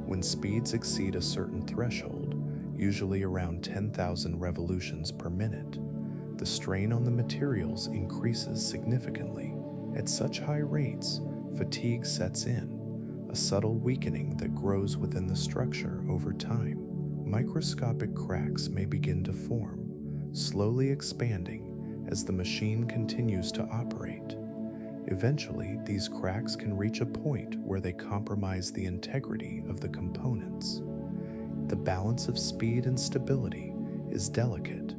When speeds exceed a certain threshold, usually around 10,000 revolutions per minute, the strain on the materials increases significantly. At such high rates, fatigue sets in, a subtle weakening that grows within the structure over time. Microscopic cracks may begin to form, slowly expanding as the machine continues to operate. Eventually, these cracks can reach a point where they compromise the integrity of the components. The balance of speed and stability is delicate.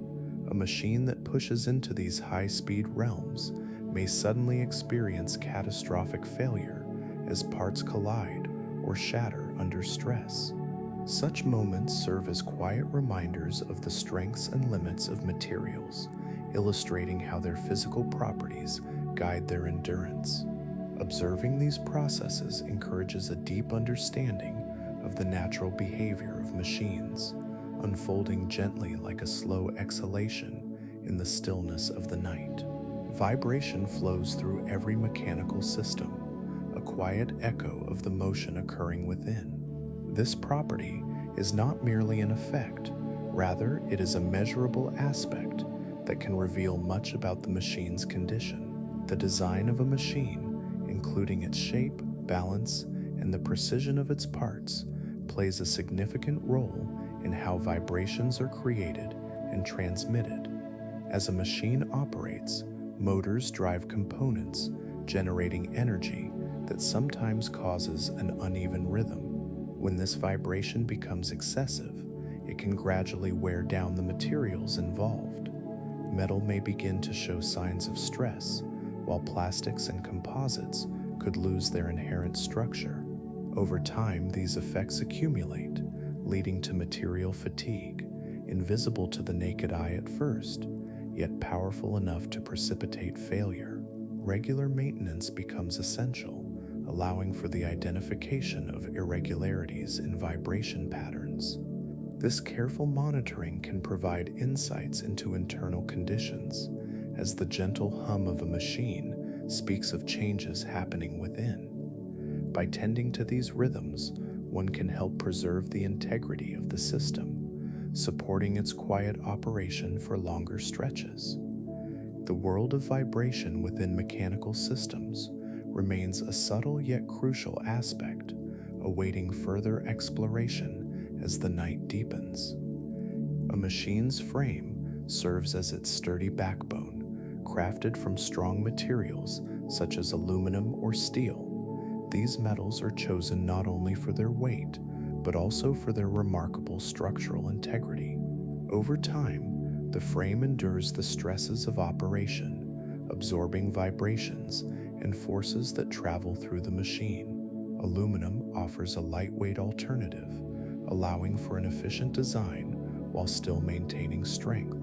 A machine that pushes into these high-speed realms may suddenly experience catastrophic failure as parts collide or shatter under stress. Such moments serve as quiet reminders of the strengths and limits of materials, illustrating how their physical properties guide their endurance. Observing these processes encourages a deep understanding of the natural behavior of machines, unfolding gently like a slow exhalation in the stillness of the night. Vibration flows through every mechanical system, a quiet echo of the motion occurring within. This property is not merely an effect, rather it is a measurable aspect that can reveal much about the machine's condition. The design of a machine, including its shape, balance, and the precision of its parts, plays a significant role in how vibrations are created and transmitted. As a machine operates, motors drive components, generating energy that sometimes causes an uneven rhythm. When this vibration becomes excessive, it can gradually wear down the materials involved. Metal may begin to show signs of stress, while plastics and composites could lose their inherent structure. Over time, these effects accumulate, leading to material fatigue, invisible to the naked eye at first, yet powerful enough to precipitate failure. Regular maintenance becomes essential, allowing for the identification of irregularities in vibration patterns. This careful monitoring can provide insights into internal conditions, as the gentle hum of a machine speaks of changes happening within. By tending to these rhythms, one can help preserve the integrity of the system, supporting its quiet operation for longer stretches. The world of vibration within mechanical systems remains a subtle yet crucial aspect, awaiting further exploration as the night deepens. A machine's frame serves as its sturdy backbone, crafted from strong materials such as aluminum or steel. These metals are chosen not only for their weight, but also for their remarkable structural integrity. Over time, the frame endures the stresses of operation, absorbing vibrations and forces that travel through the machine. Aluminum offers a lightweight alternative, allowing for an efficient design while still maintaining strength.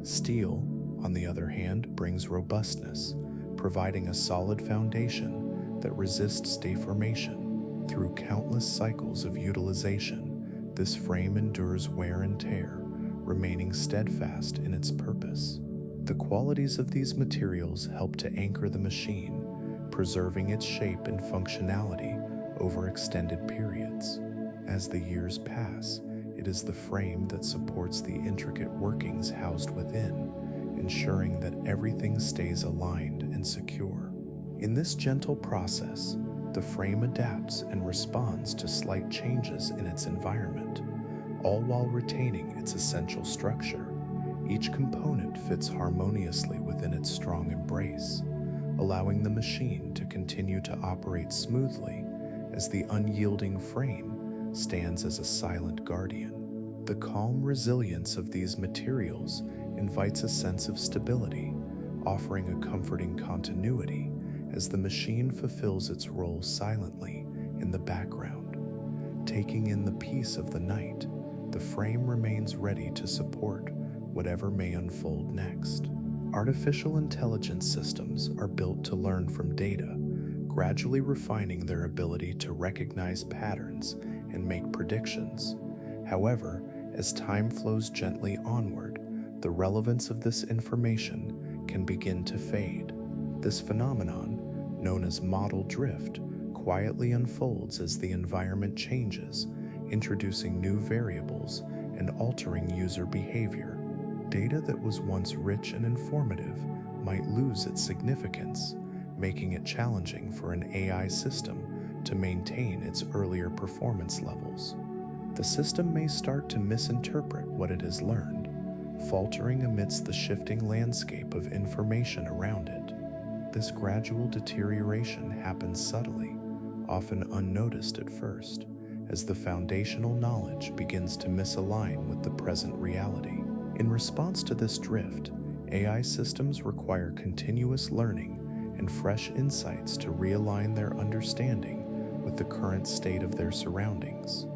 Steel, on the other hand, brings robustness, providing a solid foundation that resists deformation. Through countless cycles of utilization, this frame endures wear and tear, remaining steadfast in its purpose. The qualities of these materials help to anchor the machine, preserving its shape and functionality over extended periods. As the years pass, it is the frame that supports the intricate workings housed within, ensuring that everything stays aligned and secure. In this gentle process, the frame adapts and responds to slight changes in its environment, all while retaining its essential structure. Each component fits harmoniously within its strong embrace, allowing the machine to continue to operate smoothly as the unyielding frame stands as a silent guardian. The calm resilience of these materials invites a sense of stability, offering a comforting continuity as the machine fulfills its role silently in the background. Taking in the peace of the night, the frame remains ready to support whatever may unfold next. Artificial intelligence systems are built to learn from data, gradually refining their ability to recognize patterns and make predictions. However, as time flows gently onward, the relevance of this information can begin to fade. This phenomenon, known as model drift, quietly unfolds as the environment changes, introducing new variables and altering user behavior. Data that was once rich and informative might lose its significance, making it challenging for an AI system to maintain its earlier performance levels. The system may start to misinterpret what it has learned, faltering amidst the shifting landscape of information around it. This gradual deterioration happens subtly, often unnoticed at first, as the foundational knowledge begins to misalign with the present reality. In response to this drift, AI systems require continuous learning and fresh insights to realign their understanding with the current state of their surroundings.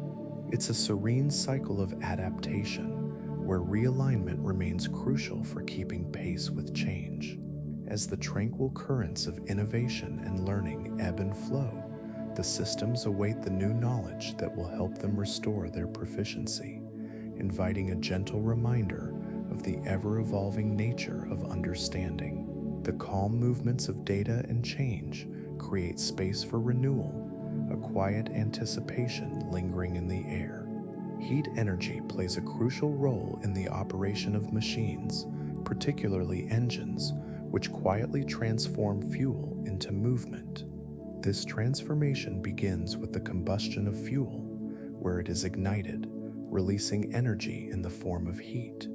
It's a serene cycle of adaptation, where realignment remains crucial for keeping pace with change. As the tranquil currents of innovation and learning ebb and flow, the systems await the new knowledge that will help them restore their proficiency, inviting a gentle reminder of the ever-evolving nature of understanding. The calm movements of data and change create space for renewal, a quiet anticipation lingering in the air. Heat energy plays a crucial role in the operation of machines, particularly engines, which quietly transform fuel into movement. This transformation begins with the combustion of fuel, where it is ignited, releasing energy in the form of heat.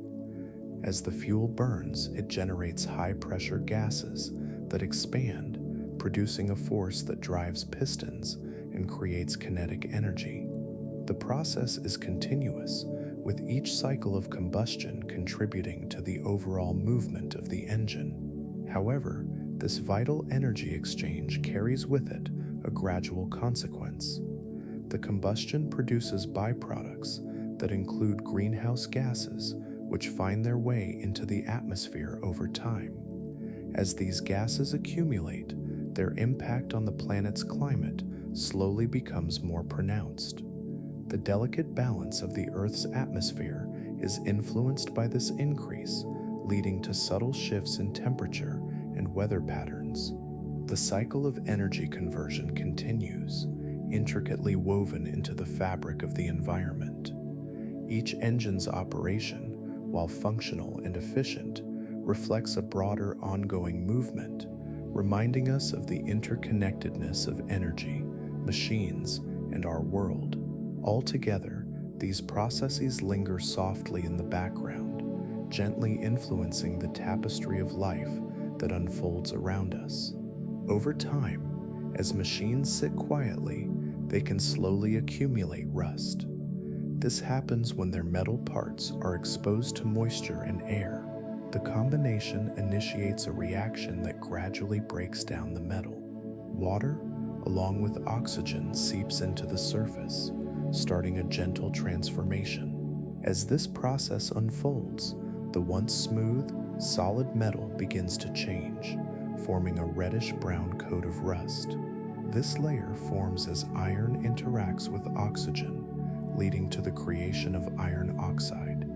As the fuel burns, it generates high-pressure gases that expand, producing a force that drives pistons and creates kinetic energy. The process is continuous, with each cycle of combustion contributing to the overall movement of the engine. However, this vital energy exchange carries with it a gradual consequence. The combustion produces byproducts that include greenhouse gases, which find their way into the atmosphere over time. As these gases accumulate, their impact on the planet's climate slowly becomes more pronounced. The delicate balance of the Earth's atmosphere is influenced by this increase, leading to subtle shifts in temperature and weather patterns. The cycle of energy conversion continues, intricately woven into the fabric of the environment. Each engine's operation, while functional and efficient, reflects a broader ongoing movement, reminding us of the interconnectedness of energy, machines, and our world. Altogether, these processes linger softly in the background, gently influencing the tapestry of life that unfolds around us. Over time, as machines sit quietly, they can slowly accumulate rust. This happens when their metal parts are exposed to moisture and air. The combination initiates a reaction that gradually breaks down the metal. Water, along with oxygen, seeps into the surface, starting a gentle transformation. As this process unfolds, the once smooth, solid metal begins to change, forming a reddish-brown coat of rust. This layer forms as iron interacts with oxygen, leading to the creation of iron oxide.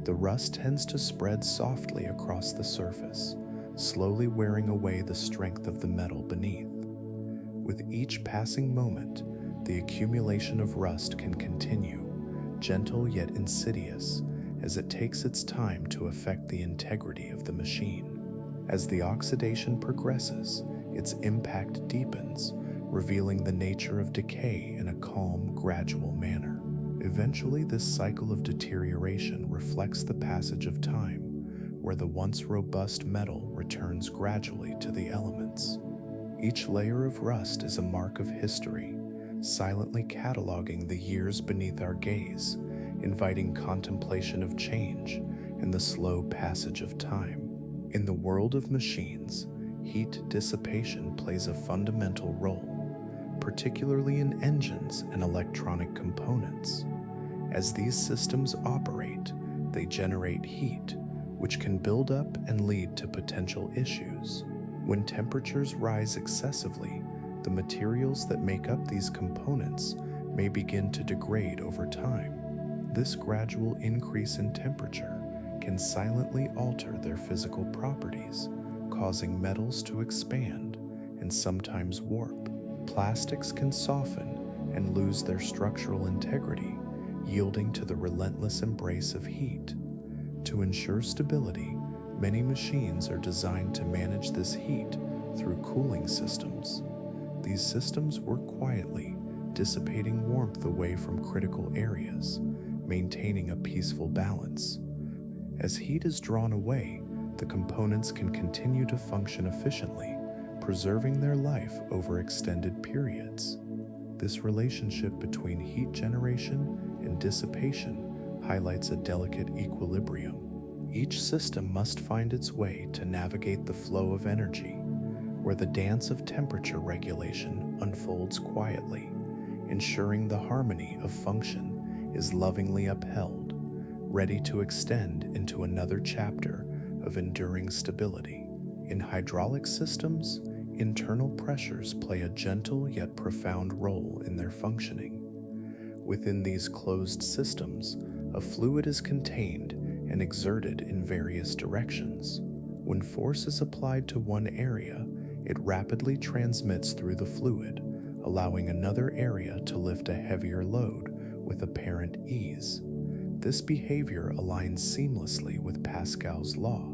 The rust tends to spread softly across the surface, slowly wearing away the strength of the metal beneath. With each passing moment, the accumulation of rust can continue, gentle yet insidious, as it takes its time to affect the integrity of the machine. As the oxidation progresses, its impact deepens, revealing the nature of decay in a calm, gradual manner. Eventually, this cycle of deterioration reflects the passage of time, where the once robust metal returns gradually to the elements. Each layer of rust is a mark of history, silently cataloging the years beneath our gaze, inviting contemplation of change and the slow passage of time. In the world of machines, heat dissipation plays a fundamental role, particularly in engines and electronic components. As these systems operate, they generate heat, which can build up and lead to potential issues. When temperatures rise excessively, the materials that make up these components may begin to degrade over time. This gradual increase in temperature can silently alter their physical properties, causing metals to expand and sometimes warp. Plastics can soften and lose their structural integrity, yielding to the relentless embrace of heat. To ensure stability, many machines are designed to manage this heat through cooling systems. These systems work quietly, dissipating warmth away from critical areas, maintaining a peaceful balance. As heat is drawn away, the components can continue to function efficiently, preserving their life over extended periods. This relationship between heat generation and dissipation highlights a delicate equilibrium. Each system must find its way to navigate the flow of energy, where the dance of temperature regulation unfolds quietly, ensuring the harmony of function is lovingly upheld, ready to extend into another chapter of enduring stability. In hydraulic systems, internal pressures play a gentle yet profound role in their functioning. Within these closed systems, a fluid is contained and exerted in various directions. When force is applied to one area, it rapidly transmits through the fluid, allowing another area to lift a heavier load with apparent ease. This behavior aligns seamlessly with Pascal's law,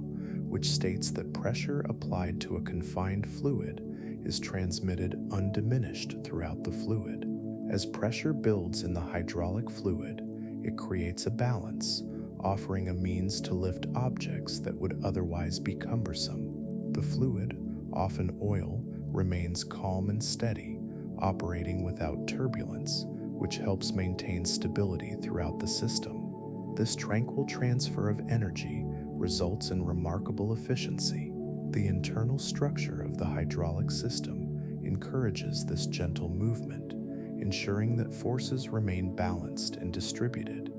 which states that pressure applied to a confined fluid is transmitted undiminished throughout the fluid. As pressure builds in the hydraulic fluid, it creates a balance, offering a means to lift objects that would otherwise be cumbersome. The fluid, often oil, remains calm and steady, operating without turbulence, which helps maintain stability throughout the system. This tranquil transfer of energy results in remarkable efficiency. The internal structure of the hydraulic system encourages this gentle movement, ensuring that forces remain balanced and distributed,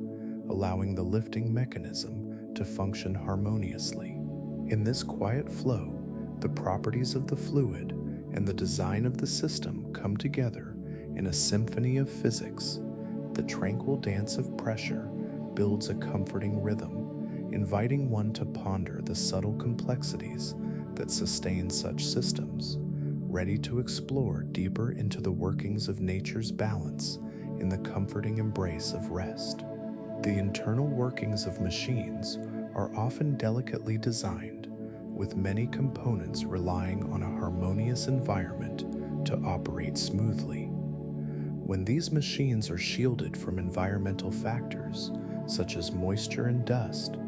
allowing the lifting mechanism to function harmoniously. In this quiet flow, the properties of the fluid and the design of the system come together in a symphony of physics. The tranquil dance of pressure builds a comforting rhythm, inviting one to ponder the subtle complexities that sustain such systems, ready to explore deeper into the workings of nature's balance in the comforting embrace of rest. The internal workings of machines are often delicately designed, with many components relying on a harmonious environment to operate smoothly. When these machines are shielded from environmental factors, such as moisture and dust,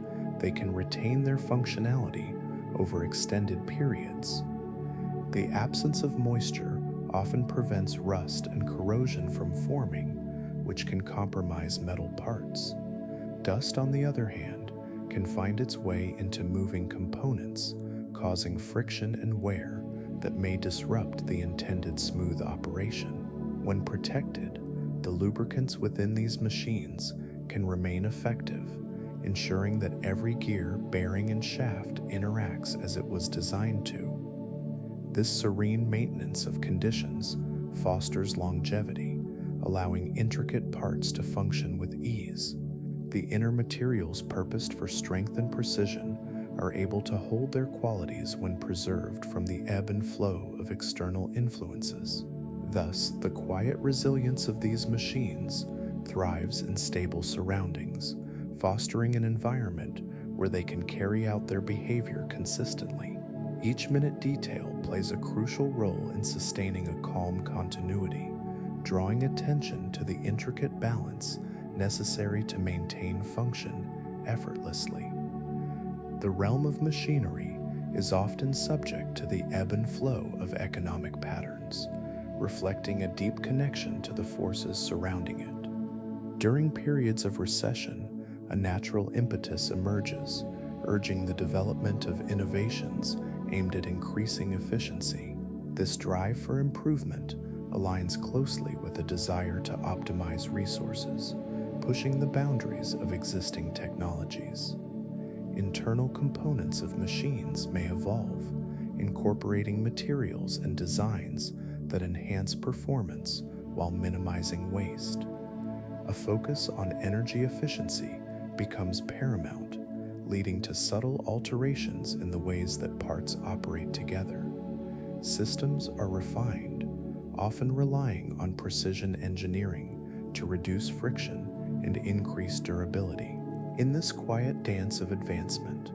they can retain their functionality over extended periods. The absence of moisture often prevents rust and corrosion from forming, which can compromise metal parts. Dust, on the other hand, can find its way into moving components, causing friction and wear that may disrupt the intended smooth operation. When protected, the lubricants within these machines can remain effective, ensuring that every gear, bearing, and shaft interacts as it was designed to. This serene maintenance of conditions fosters longevity, allowing intricate parts to function with ease. The inner materials purposed for strength and precision are able to hold their qualities when preserved from the ebb and flow of external influences. Thus, the quiet resilience of these machines thrives in stable surroundings, fostering an environment where they can carry out their behavior consistently. Each minute detail plays a crucial role in sustaining a calm continuity, drawing attention to the intricate balance necessary to maintain function effortlessly. The realm of machinery is often subject to the ebb and flow of economic patterns, reflecting a deep connection to the forces surrounding it. During periods of recession, a natural impetus emerges, urging the development of innovations aimed at increasing efficiency. This drive for improvement aligns closely with a desire to optimize resources, pushing the boundaries of existing technologies. Internal components of machines may evolve, incorporating materials and designs that enhance performance while minimizing waste. A focus on energy efficiency becomes paramount, leading to subtle alterations in the ways that parts operate together. Systems are refined, often relying on precision engineering to reduce friction and increase durability. In this quiet dance of advancement,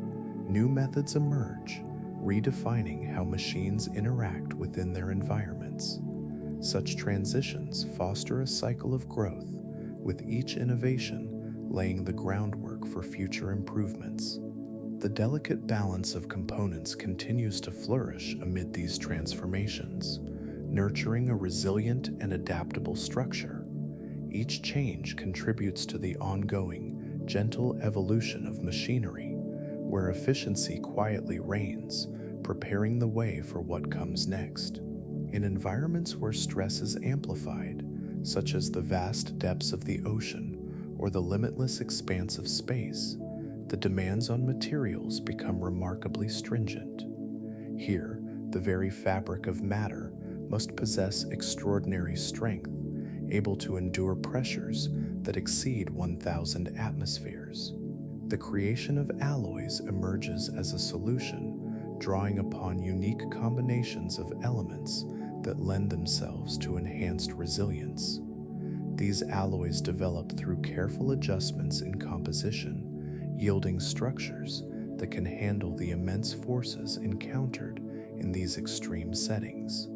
new methods emerge, redefining how machines interact within their environments. Such transitions foster a cycle of growth, with each innovation laying the groundwork for future improvements. The delicate balance of components continues to flourish amid these transformations, nurturing a resilient and adaptable structure. Each change contributes to the ongoing, gentle evolution of machinery, where efficiency quietly reigns, preparing the way for what comes next. In environments where stress is amplified, such as the vast depths of the ocean or the limitless expanse of space, the demands on materials become remarkably stringent. Here, the very fabric of matter must possess extraordinary strength, able to endure pressures that exceed 1,000 atmospheres. The creation of alloys emerges as a solution, drawing upon unique combinations of elements that lend themselves to enhanced resilience. These alloys develop through careful adjustments in composition, yielding structures that can handle the immense forces encountered in these extreme settings.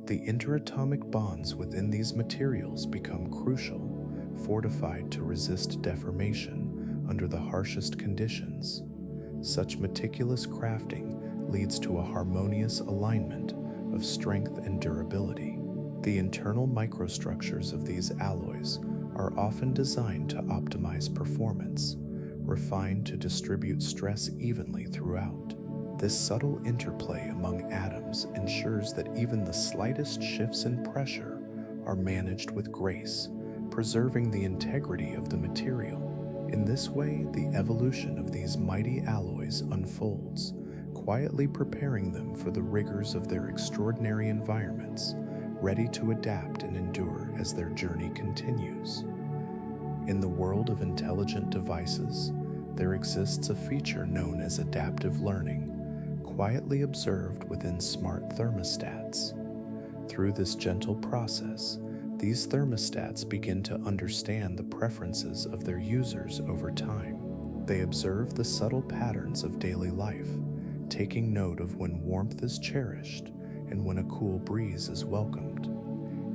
The interatomic bonds within these materials become crucial, fortified to resist deformation under the harshest conditions. Such meticulous crafting leads to a harmonious alignment of strength and durability. The internal microstructures of these alloys are often designed to optimize performance, refined to distribute stress evenly throughout. This subtle interplay among atoms ensures that even the slightest shifts in pressure are managed with grace, preserving the integrity of the material. In this way, the evolution of these mighty alloys unfolds, quietly preparing them for the rigors of their extraordinary environments, ready to adapt and endure as their journey continues. In the world of intelligent devices, there exists a feature known as adaptive learning, quietly observed within smart thermostats. Through this gentle process, these thermostats begin to understand the preferences of their users over time. They observe the subtle patterns of daily life, taking note of when warmth is cherished and when a cool breeze is welcomed.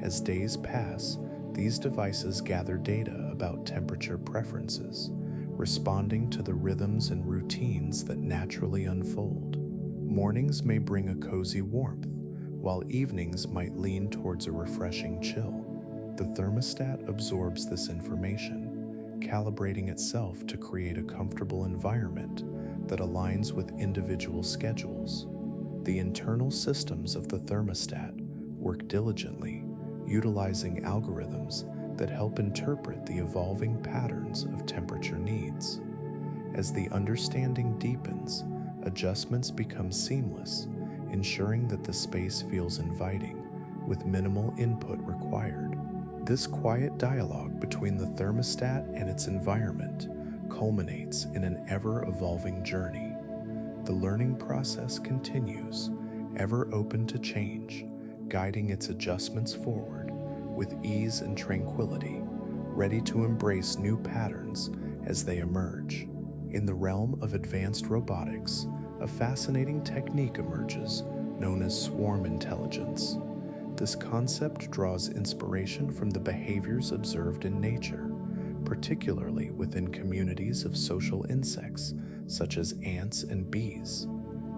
As days pass, these devices gather data about temperature preferences, responding to the rhythms and routines that naturally unfold. Mornings may bring a cozy warmth, while evenings might lean towards a refreshing chill. The thermostat absorbs this information, calibrating itself to create a comfortable environment that aligns with individual schedules. The internal systems of the thermostat work diligently, utilizing algorithms that help interpret the evolving patterns of temperature needs. As the understanding deepens, adjustments become seamless, ensuring that the space feels inviting with minimal input required. This quiet dialogue between the thermostat and its environment culminates in an ever-evolving journey. The learning process continues, ever open to change, guiding its adjustments forward with ease and tranquility, ready to embrace new patterns as they emerge. In the realm of advanced robotics, a fascinating technique emerges known as swarm intelligence. This concept draws inspiration from the behaviors observed in nature, particularly within communities of social insects such as ants and bees.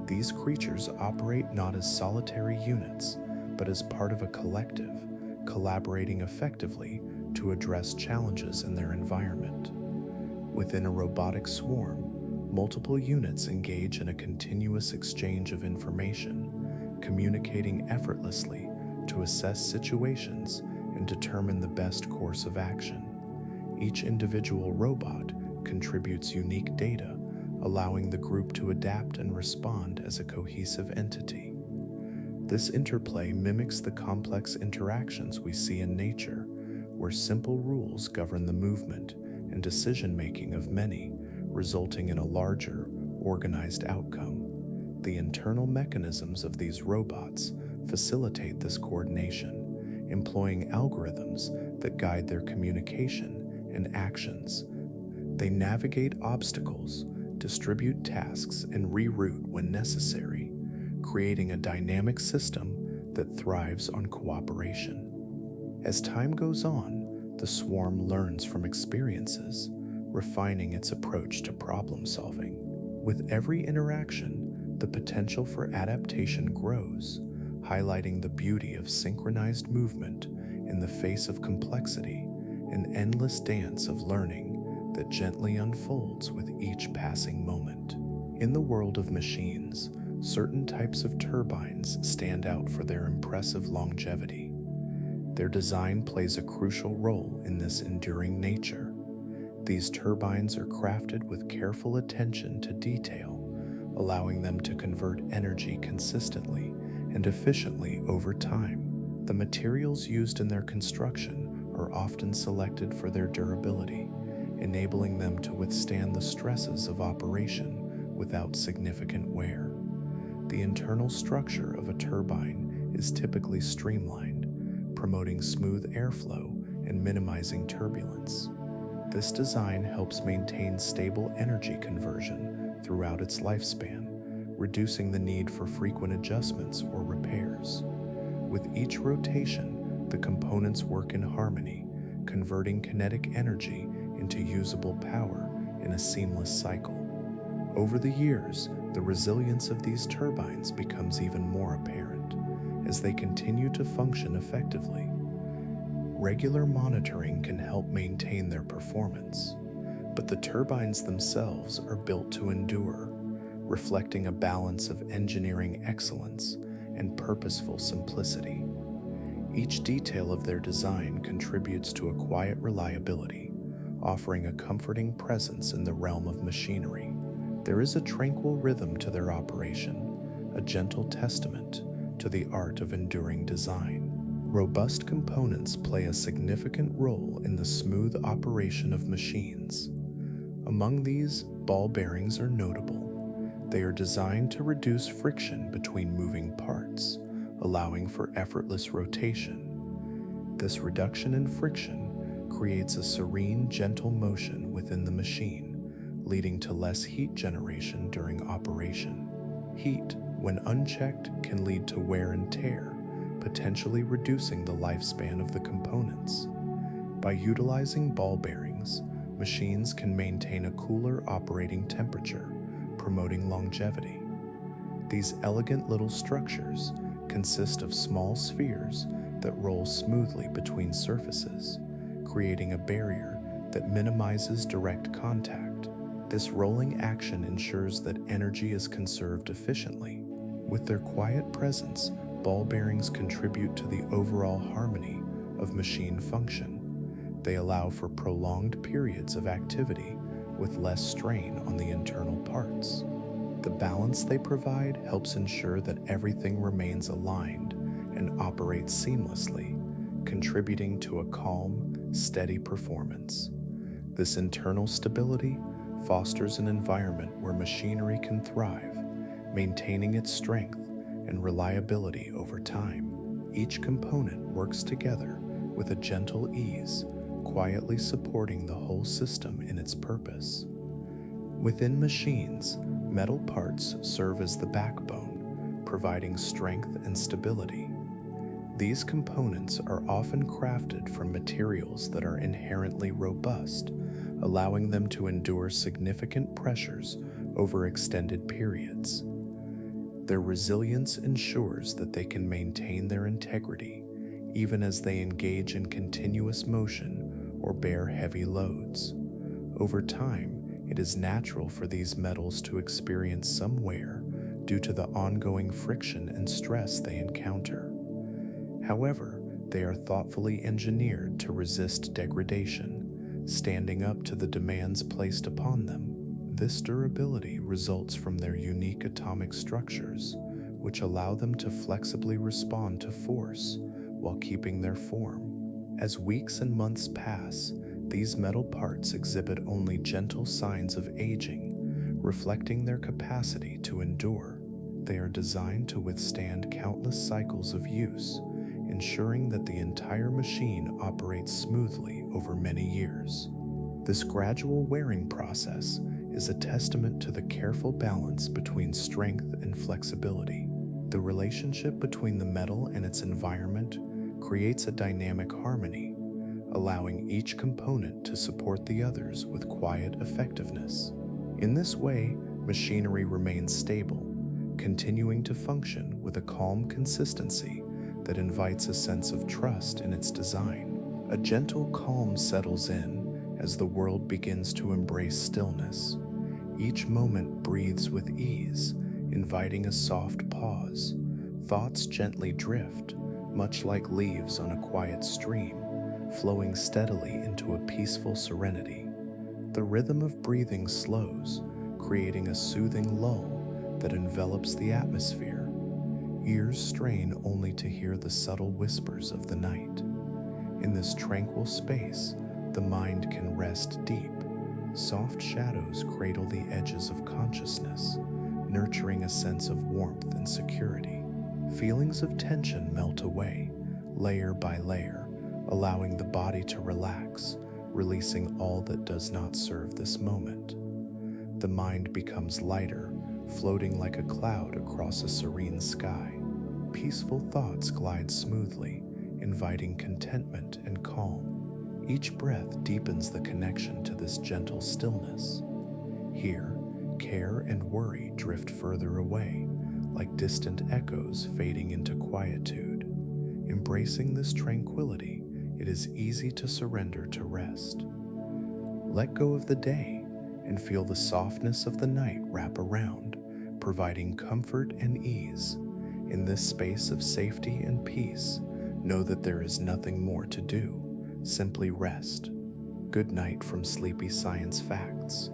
These creatures operate not as solitary units, but as part of a collective, collaborating effectively to address challenges in their environment. Within a robotic swarm, multiple units engage in a continuous exchange of information, communicating effortlessly to assess situations and determine the best course of action. Each individual robot contributes unique data, allowing the group to adapt and respond as a cohesive entity. This interplay mimics the complex interactions we see in nature, where simple rules govern the movement and decision-making of many, resulting in a larger, organized outcome. The internal mechanisms of these robots facilitate this coordination, employing algorithms that guide their communication and actions. They navigate obstacles, distribute tasks, and reroute when necessary, creating a dynamic system that thrives on cooperation. As time goes on, the swarm learns from experiences, refining its approach to problem solving. With every interaction, the potential for adaptation grows, highlighting the beauty of synchronized movement in the face of complexity, an endless dance of learning that gently unfolds with each passing moment. In the world of machines, certain types of turbines stand out for their impressive longevity. Their design plays a crucial role in this enduring nature. These turbines are crafted with careful attention to detail, allowing them to convert energy consistently and efficiently over time. The materials used in their construction are often selected for their durability, enabling them to withstand the stresses of operation without significant wear. The internal structure of a turbine is typically streamlined, promoting smooth airflow and minimizing turbulence. This design helps maintain stable energy conversion throughout its lifespan, reducing the need for frequent adjustments or repairs. With each rotation, the components work in harmony, converting kinetic energy into usable power in a seamless cycle. Over the years, the resilience of these turbines becomes even more apparent as they continue to function effectively. Regular monitoring can help maintain their performance, but the turbines themselves are built to endure, reflecting a balance of engineering excellence and purposeful simplicity. Each detail of their design contributes to a quiet reliability, offering a comforting presence in the realm of machinery. There is a tranquil rhythm to their operation, a gentle testament to the art of enduring design. Robust components play a significant role in the smooth operation of machines. Among these, ball bearings are notable. They are designed to reduce friction between moving parts, allowing for effortless rotation. This reduction in friction creates a serene, gentle motion within the machine, leading to less heat generation during operation. Heat, when unchecked, can lead to wear and tear, potentially reducing the lifespan of the components. By utilizing ball bearings, machines can maintain a cooler operating temperature, promoting longevity. These elegant little structures consist of small spheres that roll smoothly between surfaces, creating a barrier that minimizes direct contact. This rolling action ensures that energy is conserved efficiently. With their quiet presence, ball bearings contribute to the overall harmony of machine function. They allow for prolonged periods of activity with less strain on the internal parts. The balance they provide helps ensure that everything remains aligned and operates seamlessly, contributing to a calm, steady performance. This internal stability fosters an environment where machinery can thrive, maintaining its strength and reliability over time. Each component works together with a gentle ease, quietly supporting the whole system in its purpose. Within machines, metal parts serve as the backbone, providing strength and stability. These components are often crafted from materials that are inherently robust, allowing them to endure significant pressures over extended periods. Their resilience ensures that they can maintain their integrity even as they engage in continuous motion or bear heavy loads. Over time, it is natural for these metals to experience some wear due to the ongoing friction and stress they encounter. However, they are thoughtfully engineered to resist degradation, standing up to the demands placed upon them. This durability results from their unique atomic structures, which allow them to flexibly respond to force while keeping their form. As weeks and months pass, these metal parts exhibit only gentle signs of aging, reflecting their capacity to endure. They are designed to withstand countless cycles of use, ensuring that the entire machine operates smoothly over many years. This gradual wearing process is a testament to the careful balance between strength and flexibility. The relationship between the metal and its environment creates a dynamic harmony, allowing each component to support the others with quiet effectiveness. In this way, machinery remains stable, continuing to function with a calm consistency that invites a sense of trust in its design. A gentle calm settles in as the world begins to embrace stillness. Each moment breathes with ease, inviting a soft pause. Thoughts gently drift, much like leaves on a quiet stream, flowing steadily into a peaceful serenity. The rhythm of breathing slows, creating a soothing lull that envelops the atmosphere. Ears strain only to hear the subtle whispers of the night. In this tranquil space, the mind can rest deep. Soft shadows cradle the edges of consciousness, nurturing a sense of warmth and security. Feelings of tension melt away, layer by layer, allowing the body to relax, releasing all that does not serve this moment. The mind becomes lighter, floating like a cloud across a serene sky. Peaceful thoughts glide smoothly, inviting contentment and calm. Each breath deepens the connection to this gentle stillness. Here, care and worry drift further away, like distant echoes fading into quietude. Embracing this tranquility, it is easy to surrender to rest. Let go of the day and feel the softness of the night wrap around, providing comfort and ease. In this space of safety and peace, know that there is nothing more to do. Simply rest. Good night from Sleepy Science Facts.